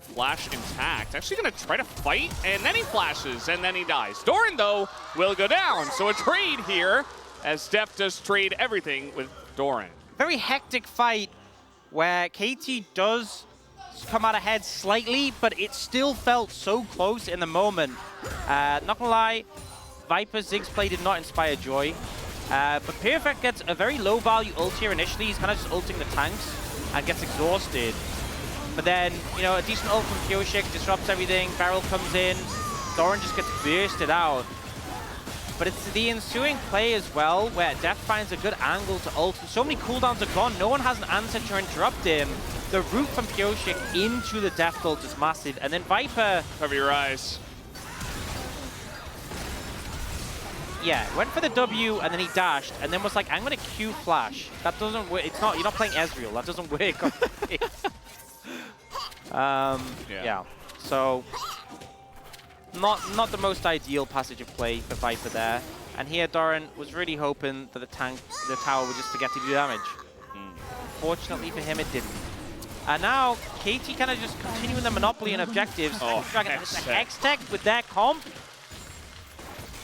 flash intact. Actually going to try to fight, and then he flashes, and then he dies. Doran, though, will go down. So a trade here, as Steph does trade everything with Doran. Very hectic fight where KT does come out ahead slightly, but it still felt so close in the moment. Not gonna lie, Viper's Ziggs play did not inspire joy. But Perfect gets a very low value ult here initially. He's kind of just ulting the tanks and gets exhausted. But then, you know, a decent ult from Pioshik disrupts everything. Barrel comes in. Doran just gets bursted out. But it's the ensuing play as well, where Deft finds a good angle to ult. So many cooldowns are gone. No one has an answer to interrupt him. The route from Pioshik into the Deft ult is massive. And then Viper... Cover your eyes. Yeah, went for the W and then he dashed and then was like, I'm gonna Q flash. That doesn't work. It's not, you're not playing Ezreal. That doesn't work. Yeah. So not the most ideal passage of play for Viper there. And here Doran was really hoping that the tower would just forget to do damage. Fortunately for him, it didn't. And now KT kind of just continuing the monopoly and objectives. Oh, Dragon, the Hex-Tech with their comp.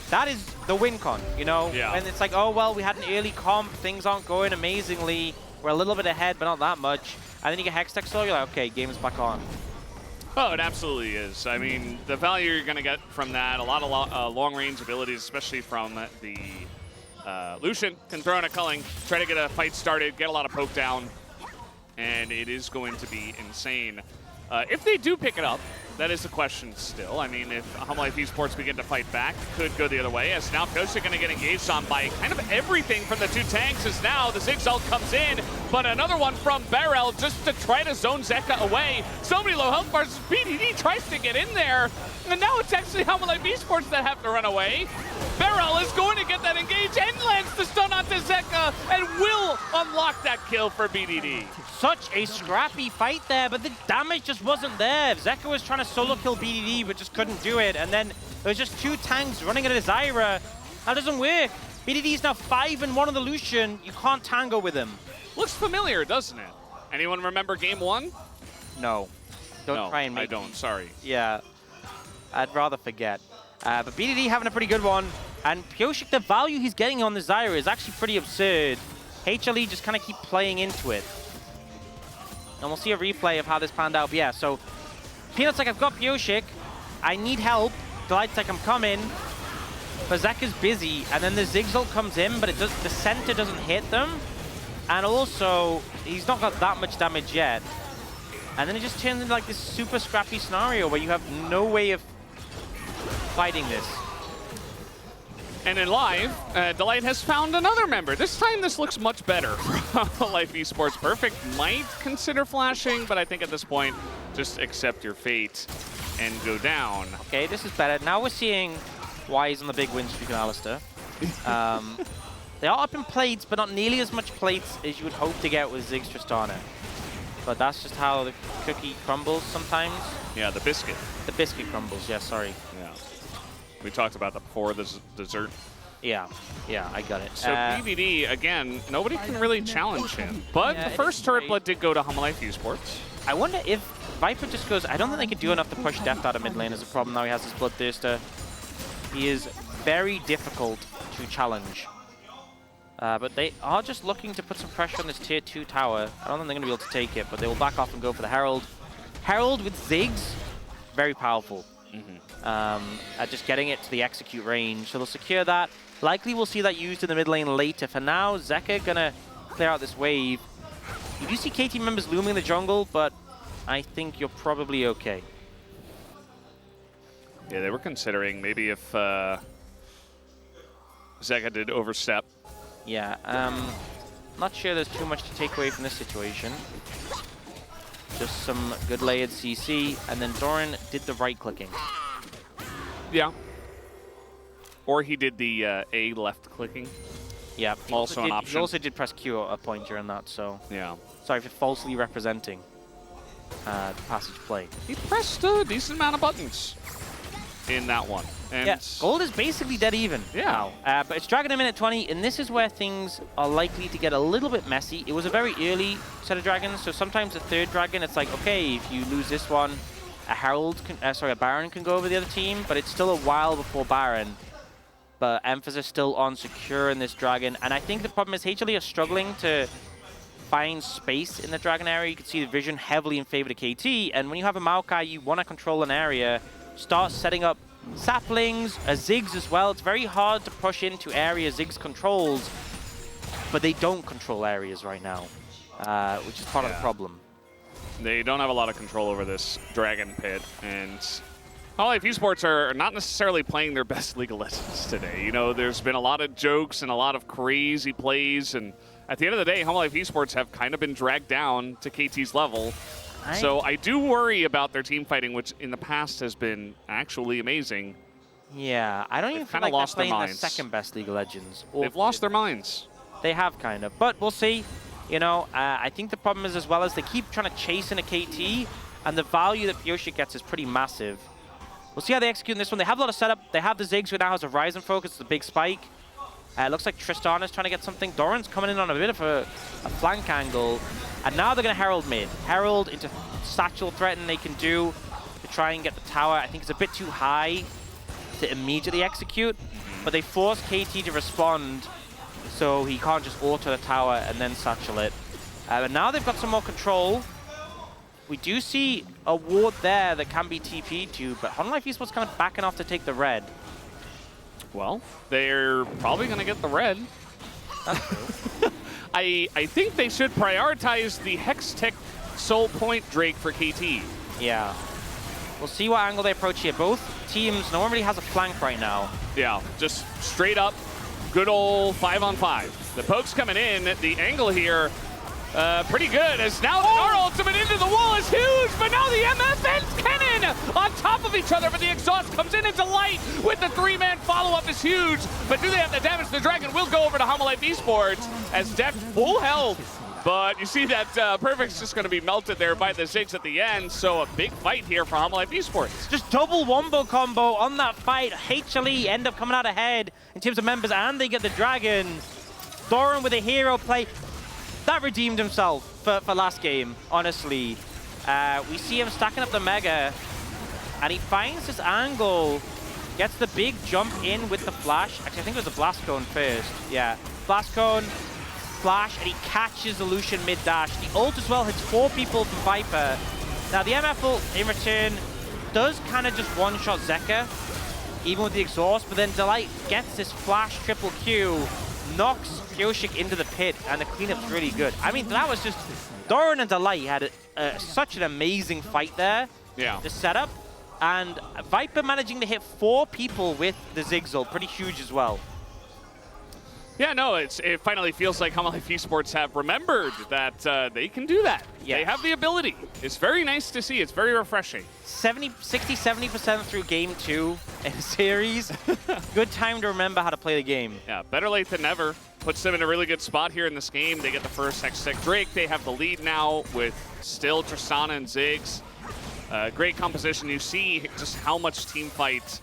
That is the win con, you know? Yeah. And it's like, oh, well, we had an early comp. Things aren't going amazingly. We're a little bit ahead, but not that much. And then you get Hex-Tech, so you're like, okay, game is back on. Oh, it absolutely is. I mean, the value you're going to get from that, a lot of long-range abilities, especially from the Lucian, can throw in a culling, try to get a fight started, get a lot of poke down, and it is going to be insane. If they do pick it up, that is the question still. I mean, if Life Esports begin to fight back, could go the other way, as now Kosha going to get engaged on by kind of everything from the two tanks, as now the Ziggs ult comes in, but another one from Barrel just to try to zone Zeka away. So many low health bars. BDD tries to get in there, and now it's actually Life Esports that have to run away. Barrel is going to get that engage and lands the stun onto Zeka and will unlock that kill for BDD. Such a scrappy fight there, but the damage just wasn't there. Zeka was trying to solo kill BDD, but just couldn't do it. And then there's just two tanks running at a Zyra. That doesn't work. BDD is now 5-1 on the Lucian. You can't tango with him. Looks familiar, doesn't it? Anyone remember game one? No. Don't try and make I don't, sorry. Yeah. I'd rather forget. But BDD having a pretty good one. And Pioshik, the value he's getting on the Zyra is actually pretty absurd. HLE just kind of keep playing into it. And we'll see a replay of how this panned out. But yeah, so Peanut's like, I've got Pioshik. I need help. Delight's like, I'm coming. But Zeka's busy. And then the Ziggs ult comes in, but the center doesn't hit them. And also, he's not got that much damage yet. And then it just turns into like this super scrappy scenario where you have no way of fighting this. And in live, Delight has found another member. This time, this looks much better for Life Esports. Perfect might consider flashing, but I think at this point, just accept your fate and go down. Okay, this is better. Now we're seeing why he's on the big win streak in Alistair. They are up in plates, but not nearly as much plates as you would hope to get with Ziggs Tristana. But that's just how the cookie crumbles sometimes. Yeah, the biscuit. The biscuit crumbles, yeah, sorry. Yeah. We talked about that before, the dessert. Yeah, I got it. So BVD, again, nobody can really challenge him. But Yeah, the first turret blood did go to Life Esports. I wonder if Viper just goes, I don't think they could do enough to push Deft out of mid lane as a problem. Now he has his Bloodthirster. He is very difficult to challenge. But they are just looking to put some pressure on this tier 2 tower. I don't think they're going to be able to take it, but they will back off and go for the Herald. Herald with Ziggs, very powerful. At just getting it to the execute range. So they'll secure that. Likely we'll see that used in the mid lane later. For now, Zeka gonna clear out this wave. You do see KT members looming in the jungle, but I think you're probably okay. Yeah, they were considering maybe if Zeka did overstep. Yeah, not sure there's too much to take away from this situation. Just some good layered CC, and then Doran did the right-clicking. Yeah. Or he did the A left-clicking. Yeah, Also an option. He also did press Q at a point during that, so... Yeah. Sorry for falsely representing the passage play. He pressed a decent amount of buttons in that one. And yeah, gold is basically dead even. Yeah. Now. But it's Dragon a minute 20, and this is where things are likely to get a little bit messy. It was a very early set of dragons, so sometimes the third dragon, it's like, okay, if you lose this one, a Baron can go over the other team, but it's still a while before Baron. But emphasis still on securing this dragon, and I think the problem is HLE are struggling to find space in the dragon area. You can see the vision heavily in favor of KT, and when you have a Maokai, you want to control an area, start setting up saplings, Ziggs as well. It's very hard to push into areas Ziggs controls, but they don't control areas right now, which is part of the problem. They don't have a lot of control over this dragon pit, and Life Esports are not necessarily playing their best League of Legends today. You know, there's been a lot of jokes and a lot of crazy plays, and at the end of the day, Life Esports have kind of been dragged down to KT's level. So I do worry about their team fighting, which in the past has been actually amazing. Yeah, I don't even feel like they're playing the second best League of Legends. They've lost their minds. They have kind of, but we'll see. You know, I think the problem is as well as they keep trying to chase in a KT, and the value that Pioshik gets is pretty massive. We'll see how they execute in this one. They have a lot of setup. They have the Ziggs, who now has a Horizon focus, the big spike. It looks like Tristana is trying to get something. Doran's coming in on a bit of a flank angle. And now they're going to Herald mid. Herald into Satchel threaten they can do to try and get the tower. I think it's a bit too high to immediately execute. But they force KT to respond, so he can't just auto the tower and then Satchel it. And now they've got some more control. We do see a ward there that can be TP'd to, but HonLife Esports kind of backing off to take the red. Well, they're probably going to get the red. That's true. I think they should prioritize the Hextech Soul Point Drake for KT. Yeah. We'll see what angle they approach here. Both teams, no one really has a flank right now. Yeah, just straight up, good old 5-on-5. The poke's coming in. The angle here, pretty good. As now our ultimate into the wall is huge, but now the MF and Cannon on top of each other. But the exhaust comes in into light with the 3-man follow-up is huge. But do they have the damage? The Dragon will go over to HonLife Esports as Deft full health. But you see that Perfect's just going to be melted there by the Ziggs at the end. So a big fight here for HonLife Esports. Just double wombo combo on that fight. HLE end up coming out ahead in terms of members, and they get the Dragon. Doran with a hero play. That redeemed himself for last game, honestly. We see him stacking up the Mega, and he finds this angle, gets the big jump in with the flash. Actually, I think it was the Blast Cone first. Yeah, Blast Cone, flash, and he catches the Lucian mid-dash. The ult as well hits 4 people from Viper. Now, the MF ult, in return, does kind of just one-shot Zeka, even with the exhaust, but then Delight gets this flash triple Q, knocks Pioshik into the pit, and the cleanup's really good. I mean, that was just... Doran and Delight had such an amazing fight there. Yeah. The setup, and Viper managing to hit 4 people with the Ziggs ult, pretty huge as well. Yeah, no, it finally feels like HonLife Esports have remembered that they can do that. Yeah. They have the ability. It's very nice to see. It's very refreshing. 60-70% through game 2 in a series. Good time to remember how to play the game. Yeah, better late than never. Puts them in a really good spot here in this game. They get the first Hextech Drake. They have the lead now with still Tristana and Ziggs. Great composition. You see just how much team fight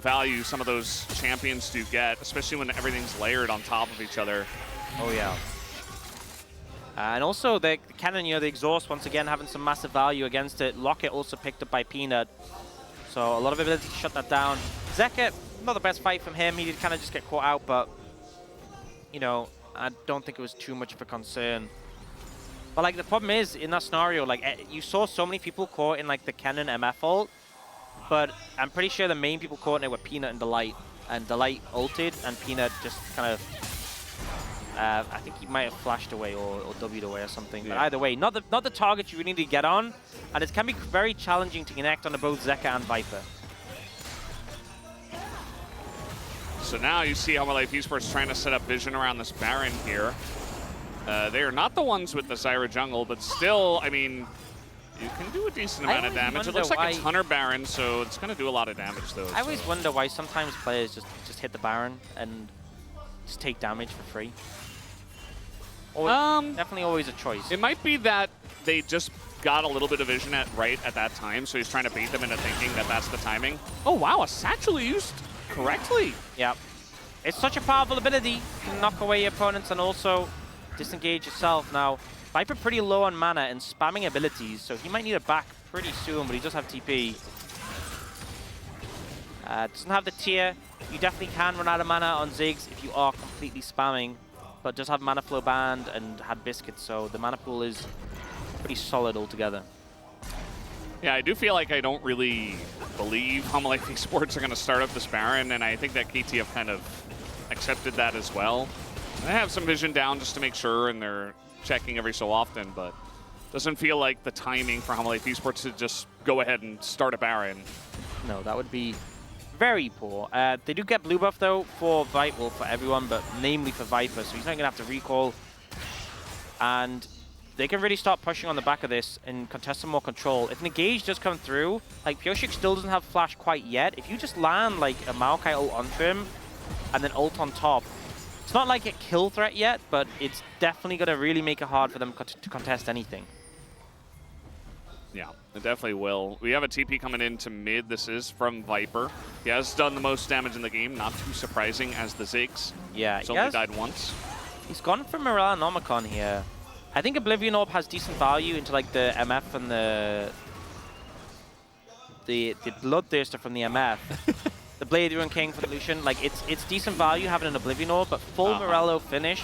value some of those champions do get, especially when everything's layered on top of each other. Oh, yeah. And also, the cannon, you know, the exhaust, once again, having some massive value against it. Locket also picked up by Peanut. So a lot of ability to shut that down. Zeka, not the best fight from him. He did kind of just get caught out, but, you know, I don't think it was too much of a concern. But, like, the problem is, in that scenario, like, you saw so many people caught in, like, the cannon MF ult. But I'm pretty sure the main people caught in it were Peanut and Delight. And Delight ulted, and Peanut just kind of, I think he might have flashed away or W'd away or something. Yeah. But either way, not the target you really need to get on. And it can be very challenging to connect on both Zeka and Viper. So now you see HonLife Esports trying to set up vision around this Baron here. They are not the ones with the Zyra jungle, but still, I mean, you can do a decent amount of damage. It looks like it's Hunter Baron, so it's going to do a lot of damage, though. I always wonder why sometimes players just hit the Baron and just take damage for free. Definitely always a choice. It might be that they just got a little bit of vision right at that time, so he's trying to bait them into thinking that that's the timing. Oh, wow, a Satchel used correctly. Yeah. It's such a powerful ability. You can knock away your opponents and also disengage yourself. Now, Viper pretty low on mana and spamming abilities, so he might need it back pretty soon, but he does have TP. Doesn't have the tier. You definitely can run out of mana on Ziggs if you are completely spamming, but does have mana flow band and had biscuits, so the mana pool is pretty solid altogether. Yeah, I do feel like I don't really believe HonLife Esports are going to start up this Baron, and I think that KTF kind of accepted that as well. They have some vision down just to make sure, and they're checking every so often, but doesn't feel like the timing for HonLife Esports to just go ahead and start a Baron. No, that would be very poor. They do get blue buff, though, for Viper, well, for everyone, but namely for Viper, so he's not going to have to recall. And they can really start pushing on the back of this and contest some more control. If an engage does come through, like, Pioshik still doesn't have flash quite yet. If you just land, like, a Maokai ult onto him and then ult on top, it's not like a kill threat yet, but it's definitely going to really make it hard for them to contest anything. Yeah, it definitely will. We have a TP coming into mid. This is from Viper. He has done the most damage in the game. Not too surprising as the Ziggs. Yeah, He's only died once. He's gone for Morale-Nomicon here. I think Oblivion Orb has decent value into like the MF and the Bloodthirster from the MF. The Blade Ruin King for the Lucian. Like it's decent value having an Oblivion Orb, but full Morello finish.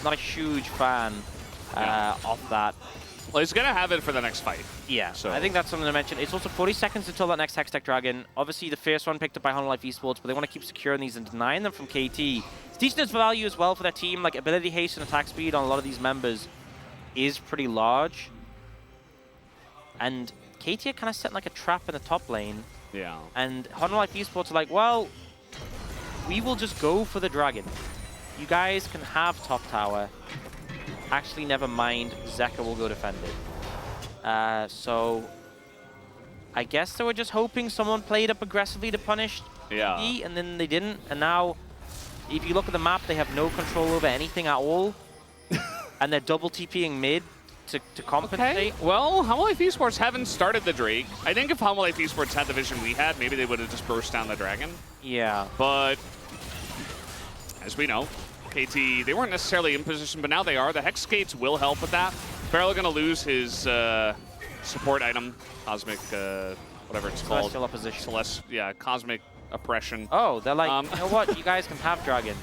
Not a huge fan of that. Well, he's going to have it for the next fight. Yeah, so I think that's something to mention. It's also 40 seconds until that next Hextech Dragon. Obviously, the first one picked up by Honor Life Esports, but they want to keep securing these and denying them from KT. It's decent value as well for their team. Like, ability haste and attack speed on a lot of these members is pretty large. And KT are kind of setting like a trap in the top lane. Yeah. And Honor Life Esports are like, well, we will just go for the Dragon. You guys can have top tower. Actually, never mind. Zeka will go defend it. So, I guess they were just hoping someone played up aggressively to punish KT, and then they didn't. And now, if you look at the map, they have no control over anything at all. And they're double TPing mid to compensate. Okay. Well, Humble Life Esports haven't started the Drake. I think if Humble Life Esports had the vision we had, maybe they would have just burst down the Dragon. Yeah. But, as we know, KT, they weren't necessarily in position, but now they are. The Hex Skates will help with that. Barely going to lose his support item, Cosmic, whatever it's called. Celestial Opposition. Yeah, Cosmic Oppression. Oh, they're like, you know what? You guys can have Dragon.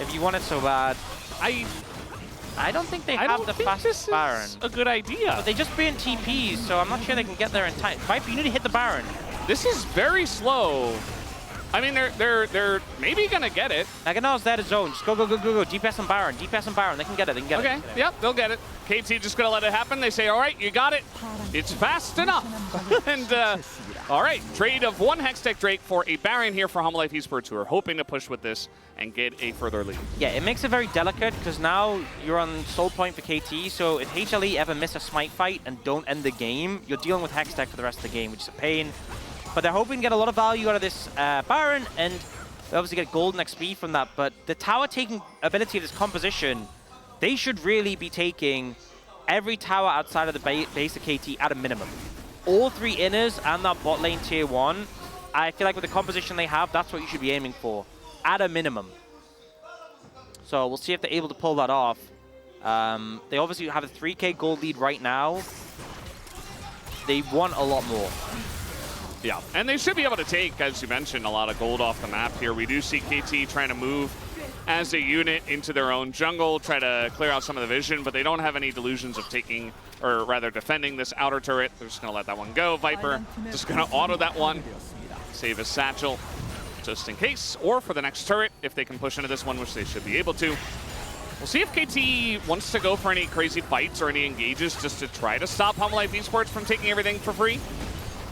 If you want it so bad. I don't think they have the fastest Baron. A good idea. But they just burn TPs, so I'm not sure they can get there in time. Viper, you need to hit the Baron. This is very slow. I mean, they're maybe gonna get it. Naganel's there to zone. Just go. DPS and Baron. DPS and Baron. They can get it. They can get it. Okay. Yep, they'll get it. KT just gonna let it happen. They say, all right, you got it. It's fast enough. And all right, trade of one Hextech Drake for a Baron here for Humble Life Esports, who are hoping to push with this and get a further lead. Yeah, it makes it very delicate because now you're on soul point for KT. So if HLE ever miss a smite fight and don't end the game, you're dealing with Hextech for the rest of the game, which is a pain. But they're hoping to get a lot of value out of this Baron, and they obviously get golden XP from that. But the tower taking ability of this composition, they should really be taking every tower outside of the base of KT at a minimum. All three inners and that bot lane tier 1, I feel like with the composition they have, that's what you should be aiming for, at a minimum. So we'll see if they're able to pull that off. They obviously have a 3k gold lead right now. They want a lot more. Yeah, and they should be able to take, as you mentioned, a lot of gold off the map here. We do see KT trying to move as a unit into their own jungle, try to clear out some of the vision, but they don't have any delusions of taking, or rather defending this outer turret. They're just going to let that one go. Viper just going to auto that one, save his satchel just in case, or for the next turret if they can push into this one, which they should be able to. We'll see if KT wants to go for any crazy fights or any engages just to try to stop Humble Life Esports from taking everything for free.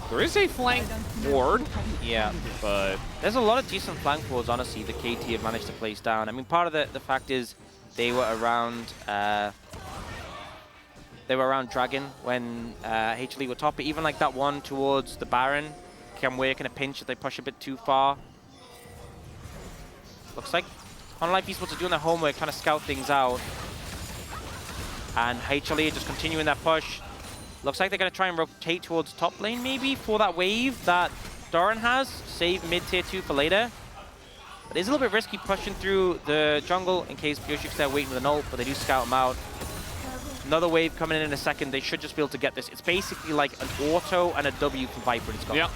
There is a flank ward. Yeah, but there's a lot of decent flank wards, honestly, that KT have managed to place down. I mean, part of the fact is they were around Dragon when HLE were top. But even like that one towards the Baron can work in a pinch if they push a bit too far. Looks like Honor Life Esports are doing their homework, trying to scout things out. And HLE just continuing that push. Looks like they're going to try and rotate towards top lane, maybe, for that wave that Doran has. Save mid-tier 2 for later. But it's a little bit risky pushing through the jungle in case Pioshik's there waiting with an ult, but they do scout him out. Another wave coming in a second. They should just be able to get this. It's basically like an auto and a W from Viper. It's gone. Yep.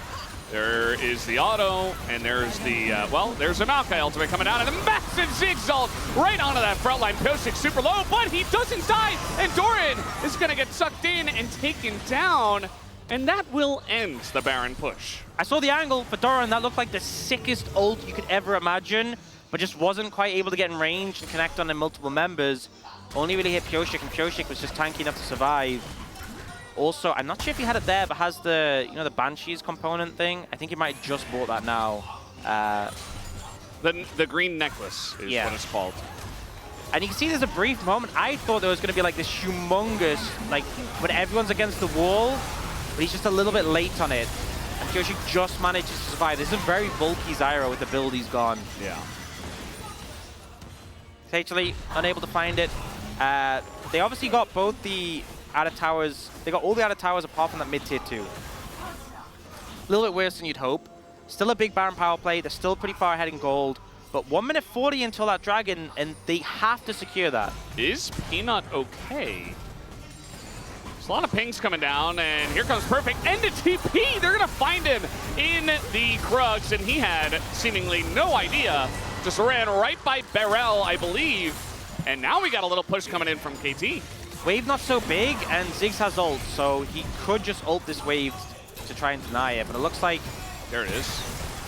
There is the auto, and there's the, well, there's a Maokai ultimate coming out, and a massive Zigzag right onto that front line. Pioshik super low, but he doesn't die, and Doran is going to get sucked in and taken down, and that will end the Baron push. I saw the angle for Doran. That looked like the sickest ult you could ever imagine, but just wasn't quite able to get in range and connect on the multiple members. Only really hit Pioshik, and Pioshik was just tanky enough to survive. Also, I'm not sure if he had it there, but has the, you know, the Banshees component thing. I think he might have just bought that now. The green necklace is what it's called. And you can see there's a brief moment. I thought there was going to be like this humongous, like when everyone's against the wall, but he's just a little bit late on it. And Pioshik just manages to survive. This is a very bulky Zyra with the build he's gone. Yeah. Actually unable to find it. They obviously got both the added towers. They got all the added towers apart from that mid tier 2. A little bit worse than you'd hope. Still a big Baron power play. They're still pretty far ahead in gold. But 1 minute 40 until that dragon, and they have to secure that. Is Peanut okay? There's a lot of pings coming down, and here comes Perfect. And a TP! They're going to find him in the Krugs, and he had seemingly no idea. Just ran right by Barrel, I believe. And now we got a little push coming in from KT. Wave not so big, and Ziggs has ult, so he could just ult this wave to try and deny it. But it looks like There it is.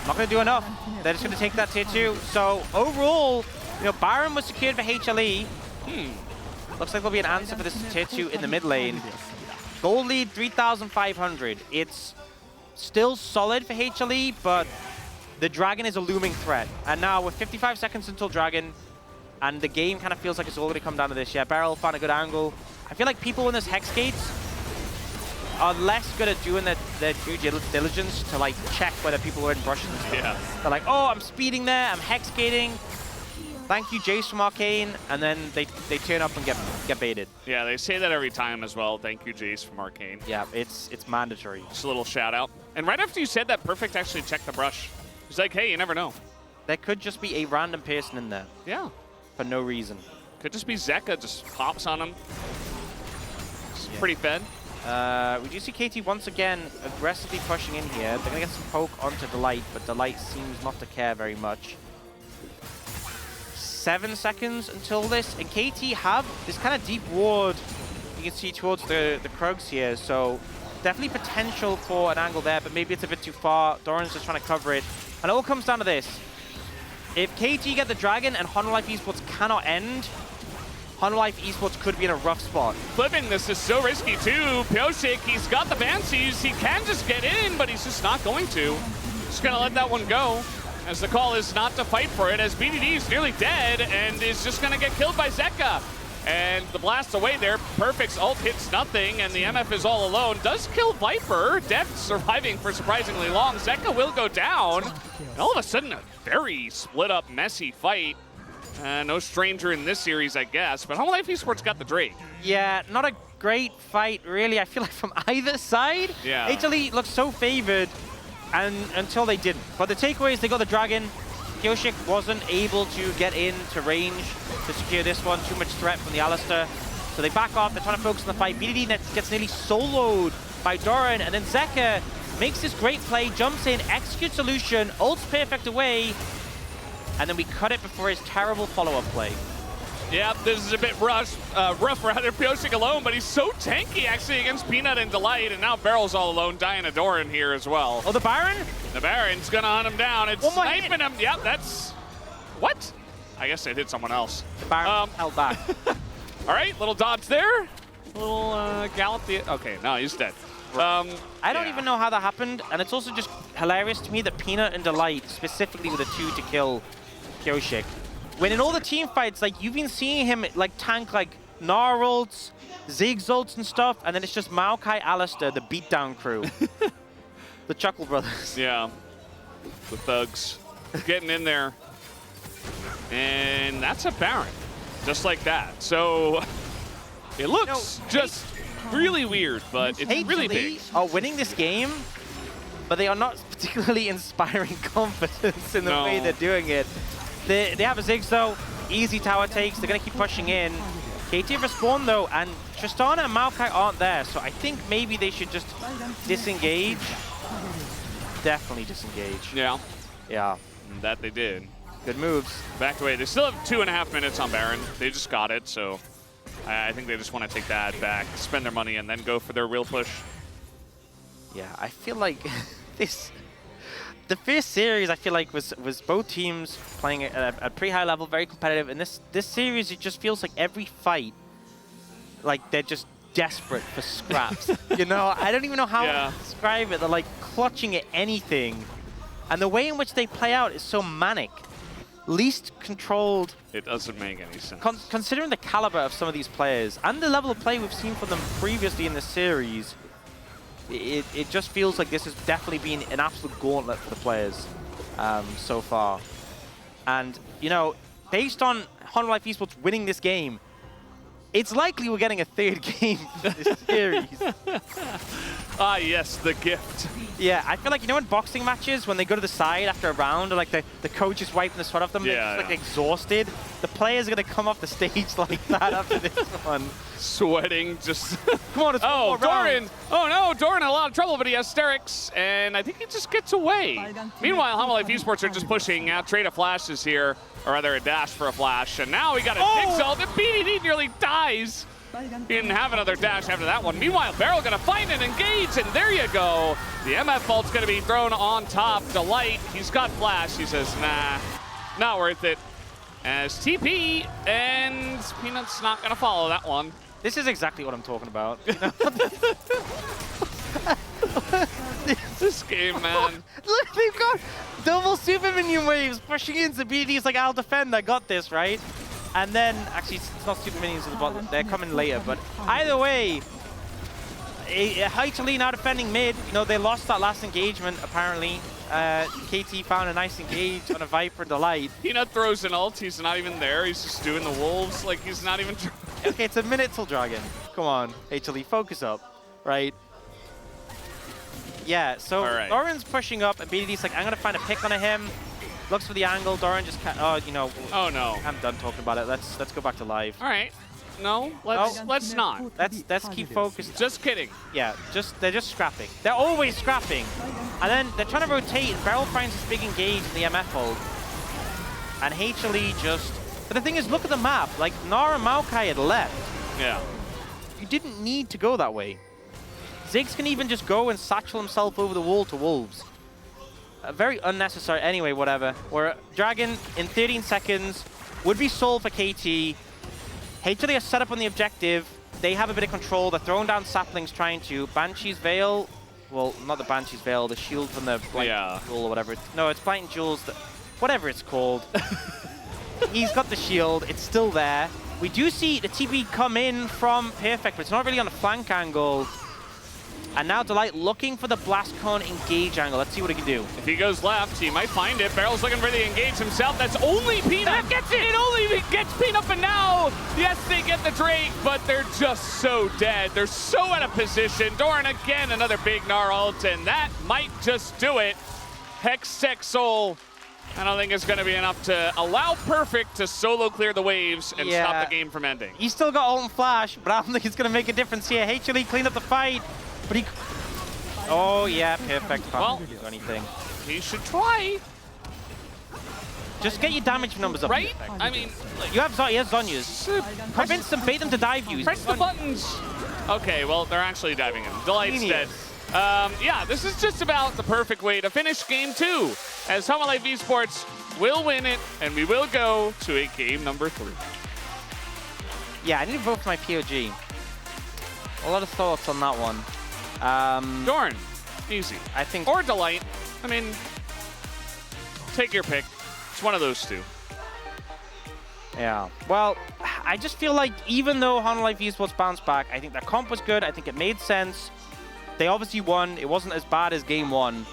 not going to do enough. They're just going to take that tier 2. So overall, you know, Baron was secured for HLE. Looks like there'll be an answer for this tier 2 in the mid lane. Gold lead 3,500. It's still solid for HLE, but the dragon is a looming threat. And now with 55 seconds until dragon, and the game kind of feels like it's already come down to this. Yeah, Beryl found a good angle. I feel like people in this Hex Gates are less good at doing their due diligence to like check whether people are in brushes and stuff. Yeah. They're like, oh, I'm speeding there, I'm Hex gating. Thank you, Jace from Arcane, and then they turn up and get baited. Yeah, they say that every time as well. Thank you, Jace from Arcane. Yeah, it's mandatory. Just a little shout out. And right after you said that, Perfect actually checked the brush. He's like, hey, you never know. There could just be a random person in there Yeah. for no reason. Could just be Zeka, just pops on him. It's pretty fed. We do see KT once again aggressively pushing in here. They're going to get some poke onto Delight, but Delight seems not to care very much. 7 seconds until this, and KT have this kind of deep ward you can see towards the Krugs here, so definitely potential for an angle there, but maybe it's a bit too far. Doran's just trying to cover it, and it all comes down to this. If KT get the dragon and Honor Life Esports cannot end, Honor Life Esports could be in a rough spot. Flipping this is so risky too. Pioshik, he's got the Fancies. He can just get in, but he's just not going to. Just gonna let that one go, as the call is not to fight for it, as BDD is nearly dead and is just gonna get killed by Zeka. And the blast away there, Perfect's ult hits nothing, and the MF is all alone. Does kill Viper, Deft surviving for surprisingly long. Zeka will go down. And all of a sudden, a very split up, messy fight. No stranger in this series, I guess, but Home Life Esports got the Drake. Yeah, not a great fight, really. I feel like from either side, Yeah. HLE looked so favored and until they didn't. But the takeaway is they got the dragon. Pioshik wasn't able to get into range to secure this one. Too much threat from the Alistar. So they back off. They're trying to focus on the fight. BDD gets nearly soloed by Doran. And then Zeka makes this great play, jumps in, executes solution, ults perfect away. And then we cut it before his terrible follow-up play. Yeah, this is a bit rough for Heather Pioshik alone, but he's so tanky actually against Peanut and Delight, and now Barrel's all alone, dying a Doran here as well. Oh, the Baron? The Baron's gonna hunt him down. It's One more sniping him. Yep, that's... What? I guess it hit someone else. The Baron held back. All right, little dodge there. Little gallop. Okay, no, he's dead. I don't even know how that happened, and it's also just hilarious to me that Peanut and Delight specifically were the two to kill Pioshik. When in all the team fights, like, you've been seeing him like tank like Gnar ults, Ziggs ults and stuff, and then it's just Maokai, Alistar, the beatdown crew. The Chuckle Brothers. Yeah, the thugs getting in there. And that's a Baron, just like that. So it looks just really weird, but it's really big. are winning this game, but they are not particularly inspiring confidence in the way they're doing it. They have a Ziggs though, easy tower takes, they're gonna keep pushing in. KT respawn though, and Tristana and Maokai aren't there, so I think maybe they should just disengage. Definitely disengage. Yeah, Yeah, that they did. good moves. Backed away. They still have 2.5 minutes on Baron. They just got it, so I think they just want to take that back, spend their money, and then go for their real push. Yeah, I feel like the first series I feel like was both teams playing at a pretty high level, very competitive. And this series, it just feels like every fight, like they're just desperate for scraps. You know, I don't even know how to describe it. They're like clutching at anything, and the way in which they play out is so manic, least controlled. It doesn't make any sense. Considering the caliber of some of these players and the level of play we've seen from them previously in the series. It just feels like this has definitely been an absolute gauntlet for the players so far. And, you know, based on Honor Life Esports winning this game, it's likely we're getting a third game in this series. Ah, yes, the gift. Yeah, I feel like, you know, in boxing matches, when they go to the side after a round, or like the coach is wiping the sweat off them, they're just like exhausted. The players are going to come off the stage like that after this one. Sweating, just... Come on, it's one more Doran! round. Oh no, Doran in a lot of trouble, but he has Sterix, and I think he just gets away. Meanwhile, Homolife Esports are just pushing out, trade of flashes here, or rather a dash for a flash, and now we got a Dig ult, and BDD nearly dies. He didn't have another dash after that one. Meanwhile, Beryl gonna find and engage, and there you go. The MF ult's gonna be thrown on top. Delight, he's got flash. He says, nah, not worth it. As TP, and Peanut's not gonna follow that one. This is exactly what I'm talking about. This game, man. Look, they've got double super minion waves pushing into BD's like, I'll defend, I got this, right? And then, actually, it's not super minions at the bottom, they're coming later, but either way, HLE now defending mid. You know, they lost that last engagement, apparently. KT found a nice engage on a Viper Delight. Peanut throws an ult, he's not even there, he's just doing the wolves, like he's not even trying. Okay, it's a minute till Dragon. Come on, HLE, focus up, right? Yeah, so Doran's pushing up, and BDD's like, I'm going to find a pick on him. Looks for the angle, Doran just can't, oh, you know. Oh no. I'm done talking about it, let's go back to live. All right. No, let's not. Let's keep focused. Just kidding. Yeah, they're just scrapping. They're always scrapping. And then they're trying to rotate, and Beryl finds this big engage in the MF ult. And HLE just... But the thing is, look at the map. Like, Nara and Maokai had left. Yeah. You didn't need to go that way. Ziggs can even just go and satchel himself over the wall to Wolves. Very unnecessary. Anyway, whatever. Where Dragon, in 13 seconds, would be sold for KT. HLE are set up on the objective. They have a bit of control. They're throwing down saplings trying to. Banshee's Veil. Well, not the Banshee's Veil. The shield from the Blight Jewel or whatever. No, it's Blight Jewels. Whatever it's called. He's got the shield. It's still there. We do see the TP come in from Perfect, but it's not really on a flank angle. And now Delight looking for the Blast Cone engage angle. Let's see what he can do. If he goes left, he might find it. Barrel's looking for the engage himself. That's only Peanut. That gets it! It only gets Peanut, but now, yes, they get the Drake, but they're just so dead. They're so out of position. Doran again, another big Gnar ult, and that might just do it. Hex Tech Soul, I don't think it's going to be enough to allow Perfect to solo clear the waves and stop the game from ending. He's still got ult and flash, but I don't think it's going to make a difference here. HLE clean up the fight. But he... Oh, yeah, Perfect. Can't do anything. He should try. Just get your damage numbers up. Right? I mean... You have Zhonya's. Convince them, bait them to dive you. Press the buttons. Okay, well, they're actually diving him. Delight's dead. Yeah, this is just about the perfect way to finish Game 2. As Homolife Esports will win it, and we will go to a game number 3. Yeah, I need to vote for my POG. A lot of thoughts on that one. Doran, easy. I think. Or Delight. I mean, take your pick. It's one of those two. Yeah. Well, I just feel like even though Homolife Esports bounced back, I think their comp was good. I think it made sense. They obviously won. It wasn't as bad as Game 1.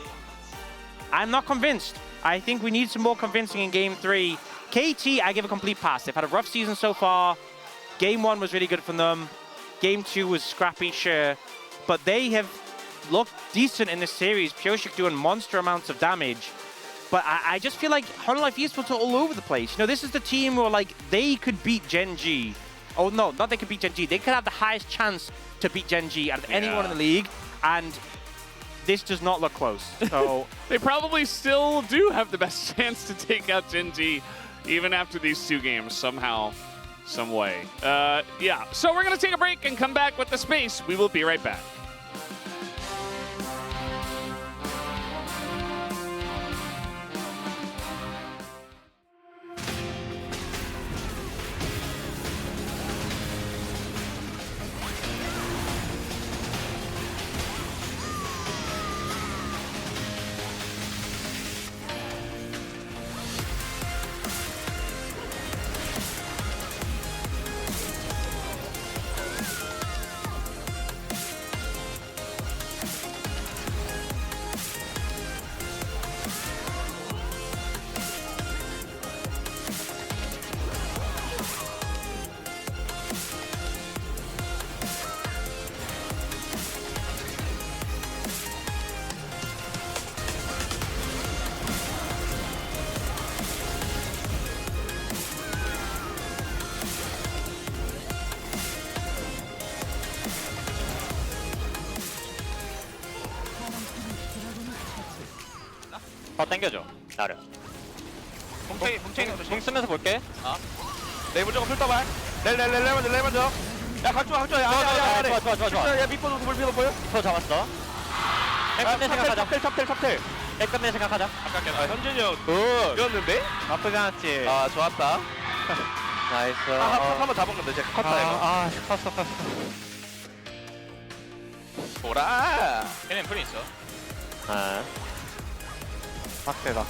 I'm not convinced. I think we need some more convincing in Game 3. KT, I give a complete pass. They've had a rough season so far. Game 1 was really good for them. Game 2 was scrappy, sure. But they have looked decent in this series. Pioshik doing monster amounts of damage. But I just feel like Homolife Esports are all over the place. You know, this is the team where, like, they could beat Gen G. Oh, no, not they could beat Gen G. They could have the highest chance to beat Gen G out of anyone in the league. And this does not look close. So they probably still do have the best chance to take out Gen G, even after these 2 games, somehow, some way. Yeah, so we're going to take a break and come back with the space. We will be right back. 더 당겨줘. 나를. 공 쓰면서 볼게. 네이버 저거 풀떠봐. 레 먼저. 야 각조. 좋아. 야 밑보도 불 보여? 더 잡았어. 백끝내 생각하자. 탑텔. 백끝내 생각하자. 아깝게. 현준이 형 이었는데? 나쁘지 않았지. 아 좋았다. 나이스. 한번 잡은 건데 제가 컸다 이거. 컸어. 보라. 걔는 풀이 있어. 빡세다.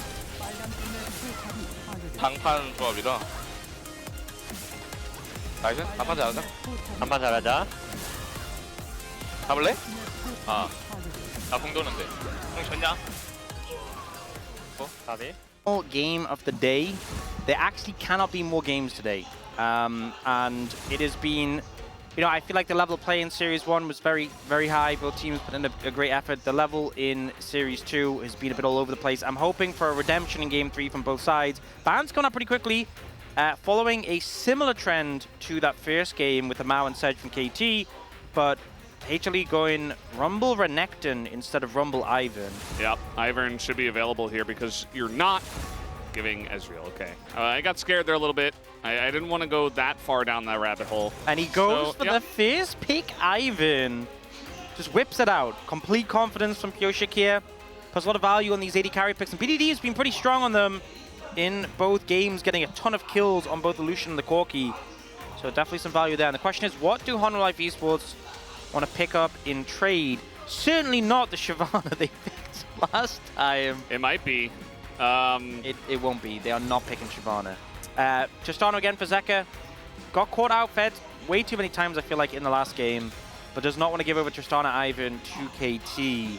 방판 조합이다. 나이스. 방판 잘하자. 한판 잘하자. 잡을래? 나공 도는데. 공 줬냐? 가비. Game of the day. There actually cannot be more games today. And it has been, you know, I feel like the level of play in Series 1 was very, very high. Both teams put in a great effort. The level in Series 2 has been a bit all over the place. I'm hoping for a redemption in Game 3 from both sides. Ban's gone up pretty quickly, following a similar trend to that first game with the Mao and Sedge from KT, but HLE going Rumble Renekton instead of Rumble Ivern. Yep, Ivern should be available here because you're not giving Ezreal. Okay, I got scared there a little bit. I didn't want to go that far down that rabbit hole. And he goes for the first pick, Ivern. Just whips it out. Complete confidence from Pioshik here. Puts a lot of value on these AD carry picks. And PDD has been pretty strong on them in both games, getting a ton of kills on both the Lucian and the Corki. So definitely some value there. And the question is, what do Honor Life Esports want to pick up in trade? Certainly not the Shyvana they picked last time. It might be. It won't be. They are not picking Shyvana. Tristana again for Zeka. Got caught out fed way too many times, I feel like, in the last game, but does not want to give over Tristana Ivern to KT.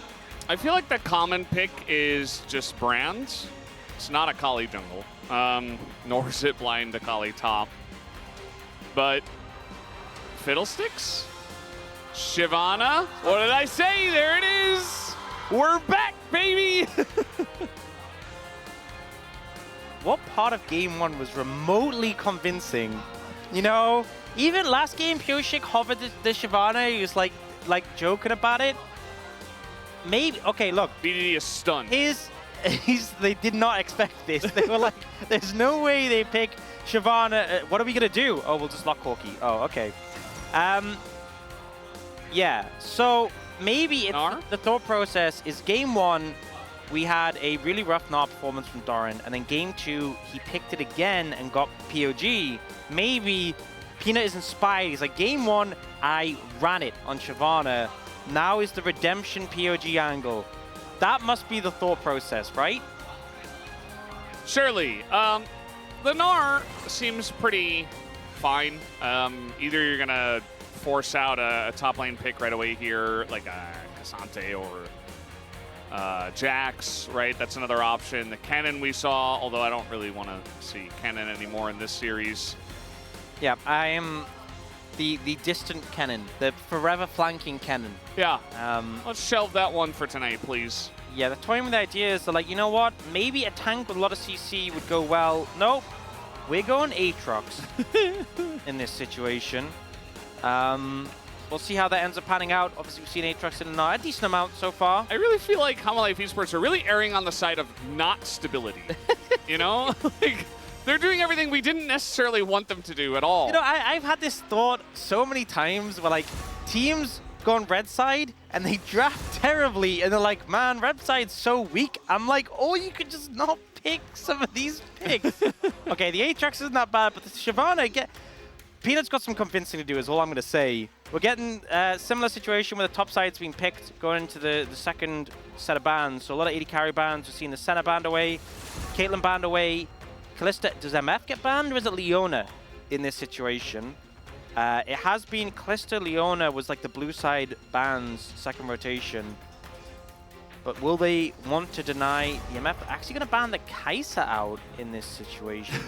I feel like the common pick is just Brands. It's not Akali jungle, nor is it blind Akali top. But Fiddlesticks? Shyvana? What did I say? There it is! We're back, baby! What part of Game 1 was remotely convincing? You know, even last game, Pioshik hovered the Shyvana. He was like joking about it. Maybe, okay, look. BDD is stunned. They did not expect this. They were like, there's no way they pick Shyvana. What are we going to do? Oh, we'll just lock Corki. Oh, okay. Yeah, so maybe the thought process is Game 1, we had a really rough Gnar performance from Doran, and then Game 2, he picked it again and got POG. Maybe Peanut is inspired. He's like, Game 1, I ran it on Shyvana. Now is the redemption POG angle. That must be the thought process, right? Surely. The Gnar seems pretty fine. Either you're going to force out a top lane pick right away here, like a Cassante or Jax, right? That's another option. The Kennen we saw, although I don't really want to see Kennen anymore in this series. Yeah, I am the distant Kennen, the forever flanking Kennen. Yeah, let's shelve that one for tonight, please. Yeah, they're toying with the idea. They're like, you know what? Maybe a tank with a lot of CC would go well. Nope, we're going Aatrox in this situation. We'll see how that ends up panning out. Obviously, we've seen Aatrox in a decent amount so far. I really feel like Honor Life Esports are really erring on the side of not stability. You know? Like, they're doing everything we didn't necessarily want them to do at all. You know, I've had this thought so many times where, like, teams go on red side and they draft terribly and they're like, man, red side's so weak. I'm like, oh, you could just not pick some of these picks. Okay, the Aatrox isn't that bad, but the Shyvana, Peanut's got some convincing to do is all I'm going to say. We're getting a similar situation where the top side's being picked going into the second set of bans. So a lot of AD carry bans. We're seeing the Senna banned away, Caitlyn banned away. Kalista, does MF get banned or is it Leona in this situation? It has been Kalista, Leona was like the blue side bans second rotation. But will they want to deny the MF? Actually going to ban the Kai'Sa out in this situation.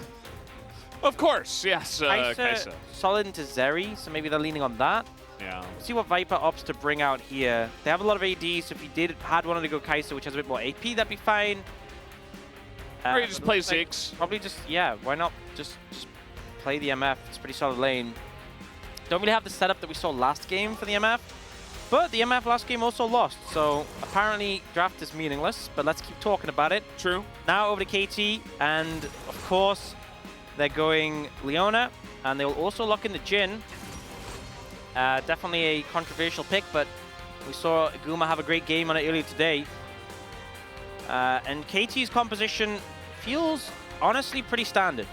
Of course, yes, Kai'Sa. Solid into Zeri, so maybe they're leaning on that. Yeah. Let's see what Viper opts to bring out here. They have a lot of AD, so if he had wanted to go Kai'Sa, which has a bit more AP, that'd be fine. Or you just play Ziggs. Probably just, yeah, why not just play the MF? It's a pretty solid lane. Don't really have the setup that we saw last game for the MF. But the MF last game also lost, so apparently draft is meaningless, but let's keep talking about it. True. Now over to KT, and of course, they're going Leona, and they'll also lock in the Jhin. Definitely a controversial pick, but we saw Guma have a great game on it earlier today. And KT's composition feels honestly pretty standard,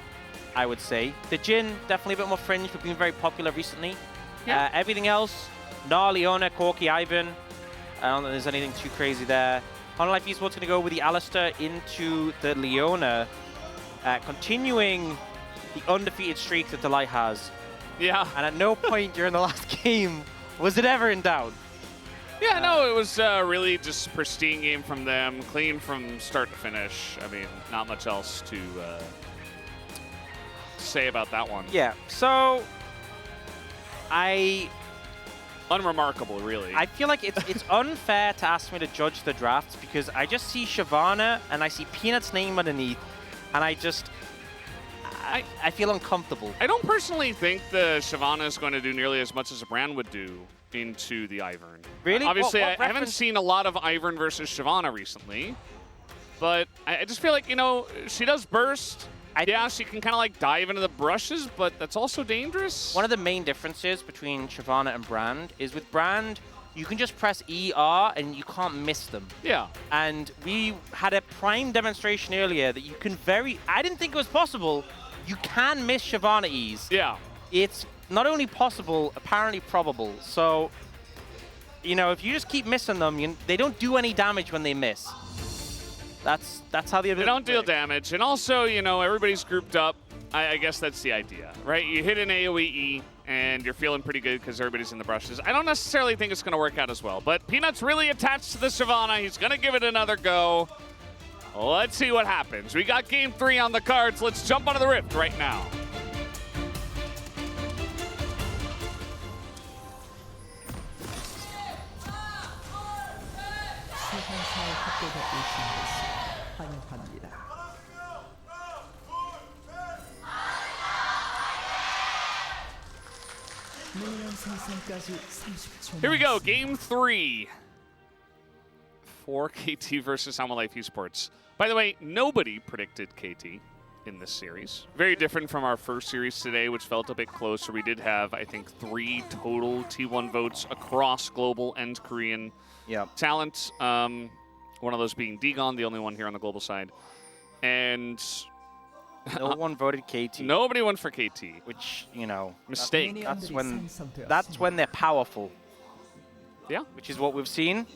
I would say. The Jhin, definitely a bit more fringe, but been very popular recently. Yeah. Everything else, Gnar, Leona, Corki, Ivan. I don't think there's anything too crazy there. Honolife Esports going to go with the Alistair into the Leona, continuing the undefeated streak that Delight has. Yeah. And at no point during the last game was it ever in doubt. Yeah, no, it was really just pristine game from them, clean from start to finish. I mean, not much else to say about that one. Yeah, so Unremarkable, really. I feel like it's unfair to ask me to judge the drafts because I just see Shyvana and I see Peanut's name underneath, and I feel uncomfortable. I don't personally think the Shyvana is going to do nearly as much as a Brand would do into the Ivern. Really? Obviously, What I haven't seen a lot of Ivern versus Shyvana recently, but I just feel like, you know, she does burst. Yeah, she can kind of like dive into the brushes, but that's also dangerous. One of the main differences between Shyvana and Brand is with Brand, you can just press ER and you can't miss them. Yeah. And we had a prime demonstration earlier that you can I didn't think it was possible. You can miss Shyvana E's. Yeah. It's not only possible, apparently probable. So, you know, if you just keep missing them, they don't do any damage when they miss. That's how the ability. They don't deal damage, and also, you know, everybody's grouped up. I guess that's the idea, right? You hit an AoE, and you're feeling pretty good because everybody's in the brushes. I don't necessarily think it's going to work out as well, but Peanut's really attached to the Shyvana. He's going to give it another go. Let's see what happens. We got Game 3 on the cards. Let's jump onto the Rift right now. 시간차의 확대가 오신 것을 환영합니다. 물론 생성까지 30초. Here we go, Game 3 for KT versus Homolife Esports. By the way, nobody predicted KT in this series. Very different from our first series today, which felt a bit closer. We did have, I think, 3 total T1 votes across global and Korean talent. One of those being Dagon, the only one here on the global side. And no one voted KT. Nobody went for KT. Which, you know, mistake. That's when they're powerful. Yeah. Which is what we've seen.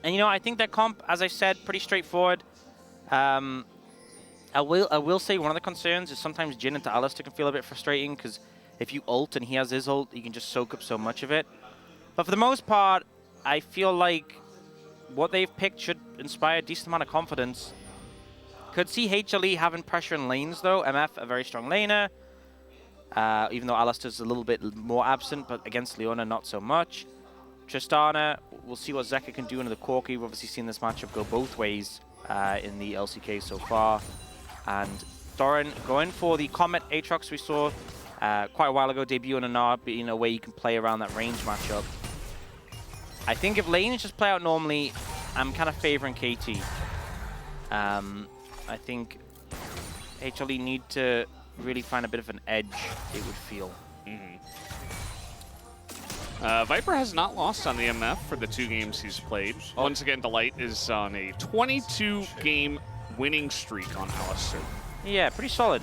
And, you know, I think that comp, as I said, pretty straightforward. I will say one of the concerns is sometimes Jhin into Alistair can feel a bit frustrating because if you ult and he has his ult, you can just soak up so much of it. But for the most part, I feel like what they've picked should inspire a decent amount of confidence. Could see HLE having pressure in lanes, though. MF, a very strong laner. Even though Alistair's a little bit more absent, but against Leona, not so much. Tristana, we'll see what Zeka can do into the Corki. We've obviously seen this matchup go both ways in the LCK so far. And Doran going for the Comet Aatrox we saw quite a while ago, debut on a Gnar, being a way you can play around that range matchup. I think if lanes just play out normally, I'm kind of favoring KT. I think HLE need to really find a bit of an edge, it would feel. Viper has not lost on the MF for the 2 games he's played. Once again, Delight is on a 22-game winning streak on Alistair. Yeah, pretty solid.